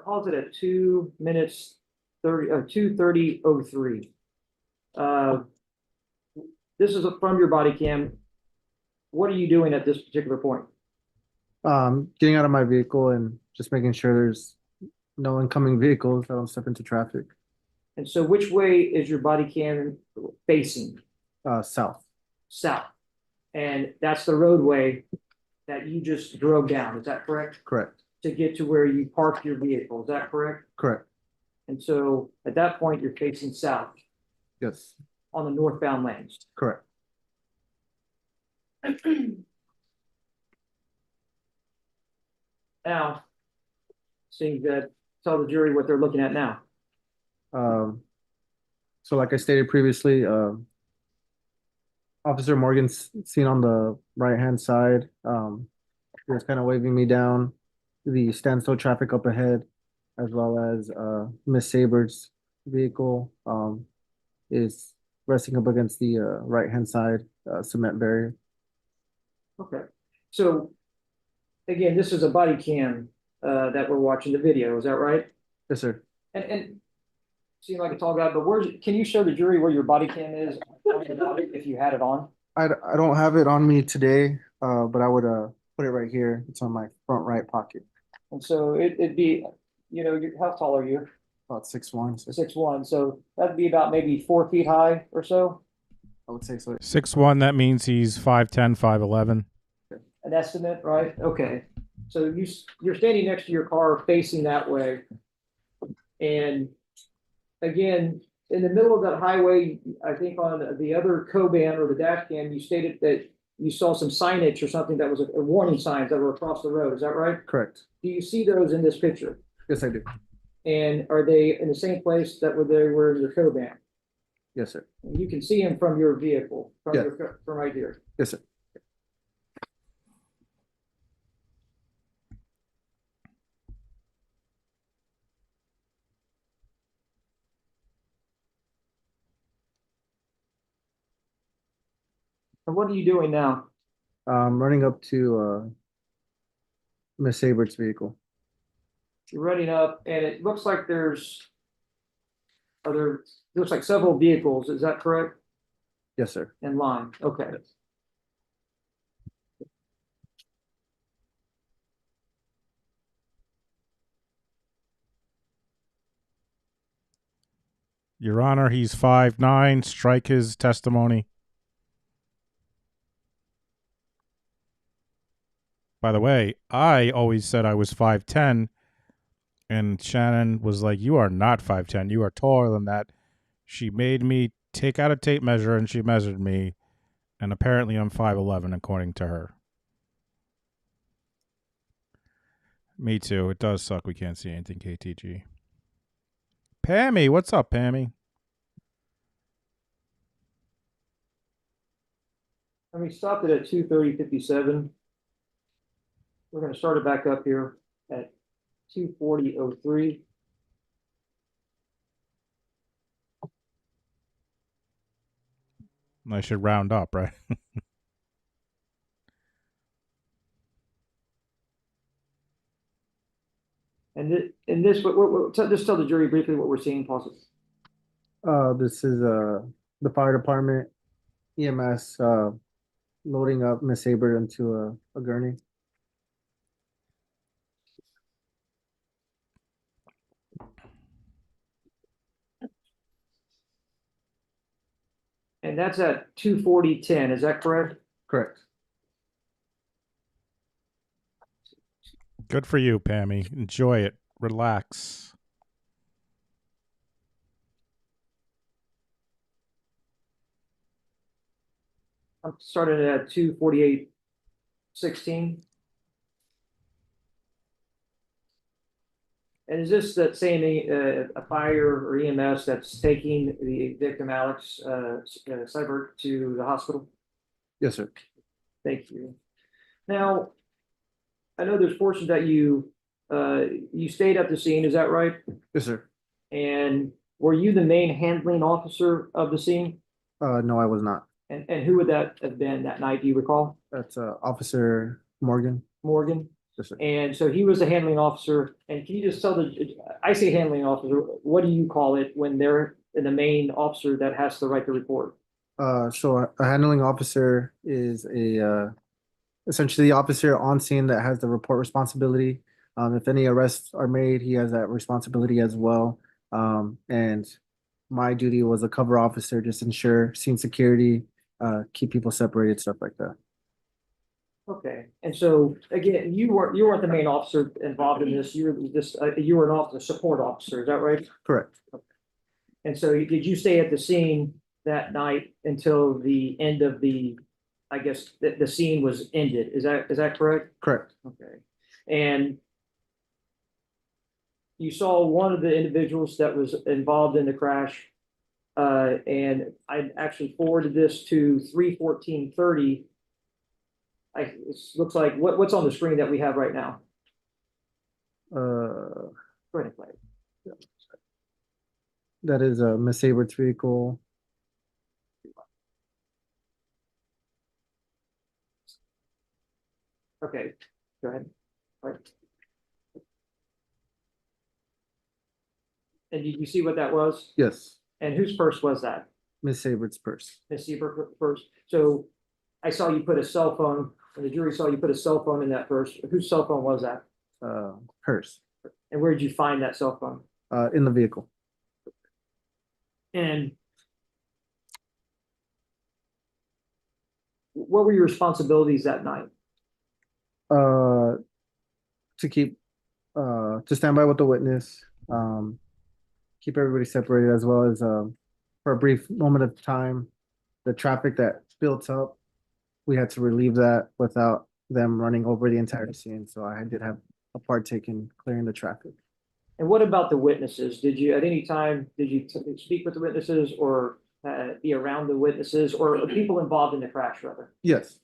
Pause it at 2 minutes 30, 2:30:03. This is from your body cam. What are you doing at this particular point? Getting out of my vehicle and just making sure there's no incoming vehicles. I don't step into traffic. And so which way is your body cam facing? South. South. And that's the roadway that you just drove down, is that correct? Correct. To get to where you parked your vehicle, is that correct? Correct. And so at that point, you're facing south Yes. on the northbound lanes. Correct. Now, seeing that, tell the jury what they're looking at now. So like I stated previously, Officer Morgan's seen on the right-hand side. He was kind of waving me down. The standstill traffic up ahead, as well as Miss Saber's vehicle is resting up against the right-hand side cement barrier. Okay, so again, this is a body cam that we're watching the video, is that right? Yes, sir. And seem like a tall guy, but can you show the jury where your body cam is if you had it on? I don't have it on me today, but I would put it right here. It's on my front right pocket. And so it'd be, how tall are you? About 6'1". 6'1", so that'd be about maybe 4 feet high or so. I would say so. 6'1", that means he's 5'10", 5'11". An estimate, right? Okay. So you're standing next to your car facing that way. And again, in the middle of that highway, I think on the other Coban or the dash cam, you stated that you saw some signage or something that was a warning signs that were across the road. Is that right? Correct. Do you see those in this picture? Yes, I do. And are they in the same place that they were in your Coban? Yes, sir. You can see them from your vehicle, from Yeah. from right here. Yes, sir. And what are you doing now? I'm running up to Miss Sabert's vehicle. You're running up, and it looks like looks like several vehicles. Is that correct? Yes, sir. In line. Okay. Your Honor, he's 5'9". Strike his testimony. By the way, I always said I was 5'10", and Shannon was like, "You are not 5'10". You are taller than that." She made me take out a tape measure, and she measured me, and apparently I'm 5'11", according to her. Me too. It does suck we can't see anything, KTG. Pammy, what's up, Pammy? And we stopped it at 2:30:57. We're going to start it back up here at 2:40:03. I should round up, right? And this, just tell the jury briefly what we're seeing, possibly. This is the fire department, EMS, loading up Miss Sabert into a gurney. And that's at 2:40:10. Is that correct? Correct. Good for you, Pammy. Enjoy it. Relax. I'm starting at 2:48:16. And is this that same a fire or EMS that's taking the victim Alex Seibert to the hospital? Yes, sir. Thank you. Now, I know there's portions that you stayed at the scene. Is that right? Yes, sir. And were you the main handling officer of the scene? No, I was not. And who would that have been that night? Do you recall? That's Officer Morgan. Morgan. Yes, sir. And so he was the handling officer. And can you just tell I say handling officer, what do you call it when they're the main officer that has the right to report? So a handling officer is essentially the officer on scene that has the report responsibility. If any arrests are made, he has that responsibility as well. And my duty was a cover officer, just ensure scene security, keep people separated, stuff like that. Okay, and so again, you weren't the main officer involved in this. You were an officer, support officer. Is that right? Correct. And so did you stay at the scene that night until the end of I guess the scene was ended? Is that correct? Correct. Okay, and you saw one of the individuals that was involved in the crash, and I actually forwarded this to 3:14:30. It looks like what's on the screen that we have right now. Go ahead and play it. That is Miss Sabert's vehicle. Okay, go ahead. All right. And did you see what that was? Yes, And whose purse was that? Miss Sabert's purse. Miss Seabrook purse? So I saw you put a cell phone, and the jury saw you put a cell phone in that purse. Whose cell phone was that? Hers. And where did you find that cell phone? In the vehicle. And what were your responsibilities that night? To keep, to stand by with the witness, keep everybody separated, as well as, for a brief moment of time, the traffic that built up, we had to relieve that without them running over the entire scene. So I did have a partake in clearing the traffic. And what about the witnesses? Did you, at any time, did you speak with the witnesses or be around the witnesses or the people involved in the crash, rather? Yes,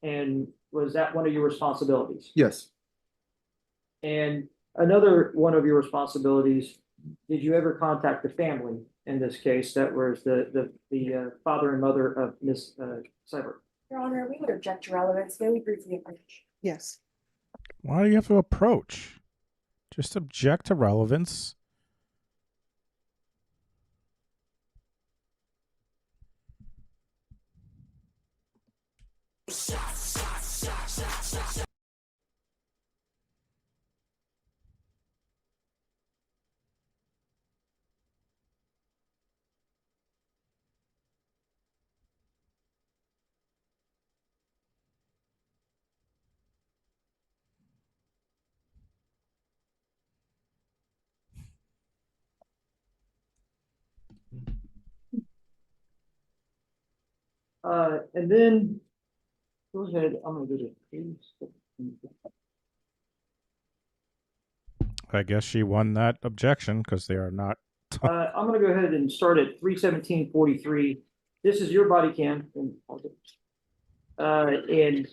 And was that one of your responsibilities? yes, And another one of your responsibilities, did you ever contact the family in this case that was the father and mother of Miss Seibert? Your Honor, we would object to relevance. May we briefly approach? Yes. Why do you have to approach? Just object to relevance. And then, go ahead, I'm gonna do this. I guess she won that objection because they are not. I'm gonna go ahead and start at 317:43. This is your body cam. And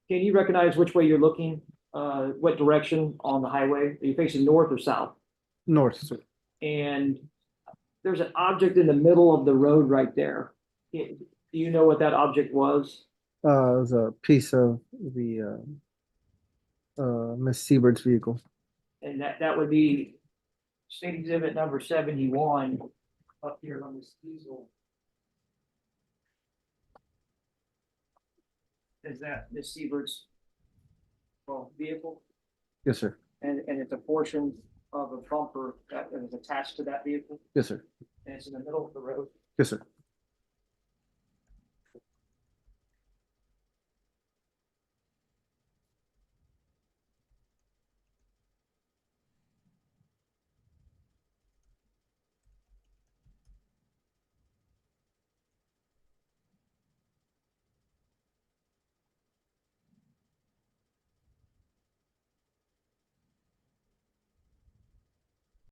can you recognize which way you're looking? What direction on the highway? Are you facing north or south? north, sir. And there's an object in the middle of the road right there. Do you know what that object was? It was a piece of the Miss Seibert's vehicle. And that would be state exhibit number 71 up here on this easel. Is that Miss Seibert's vehicle? Yes, sir. And it's a portion of a bumper that is attached to that vehicle? Yes, sir. And it's in the middle of the road? Yes, sir.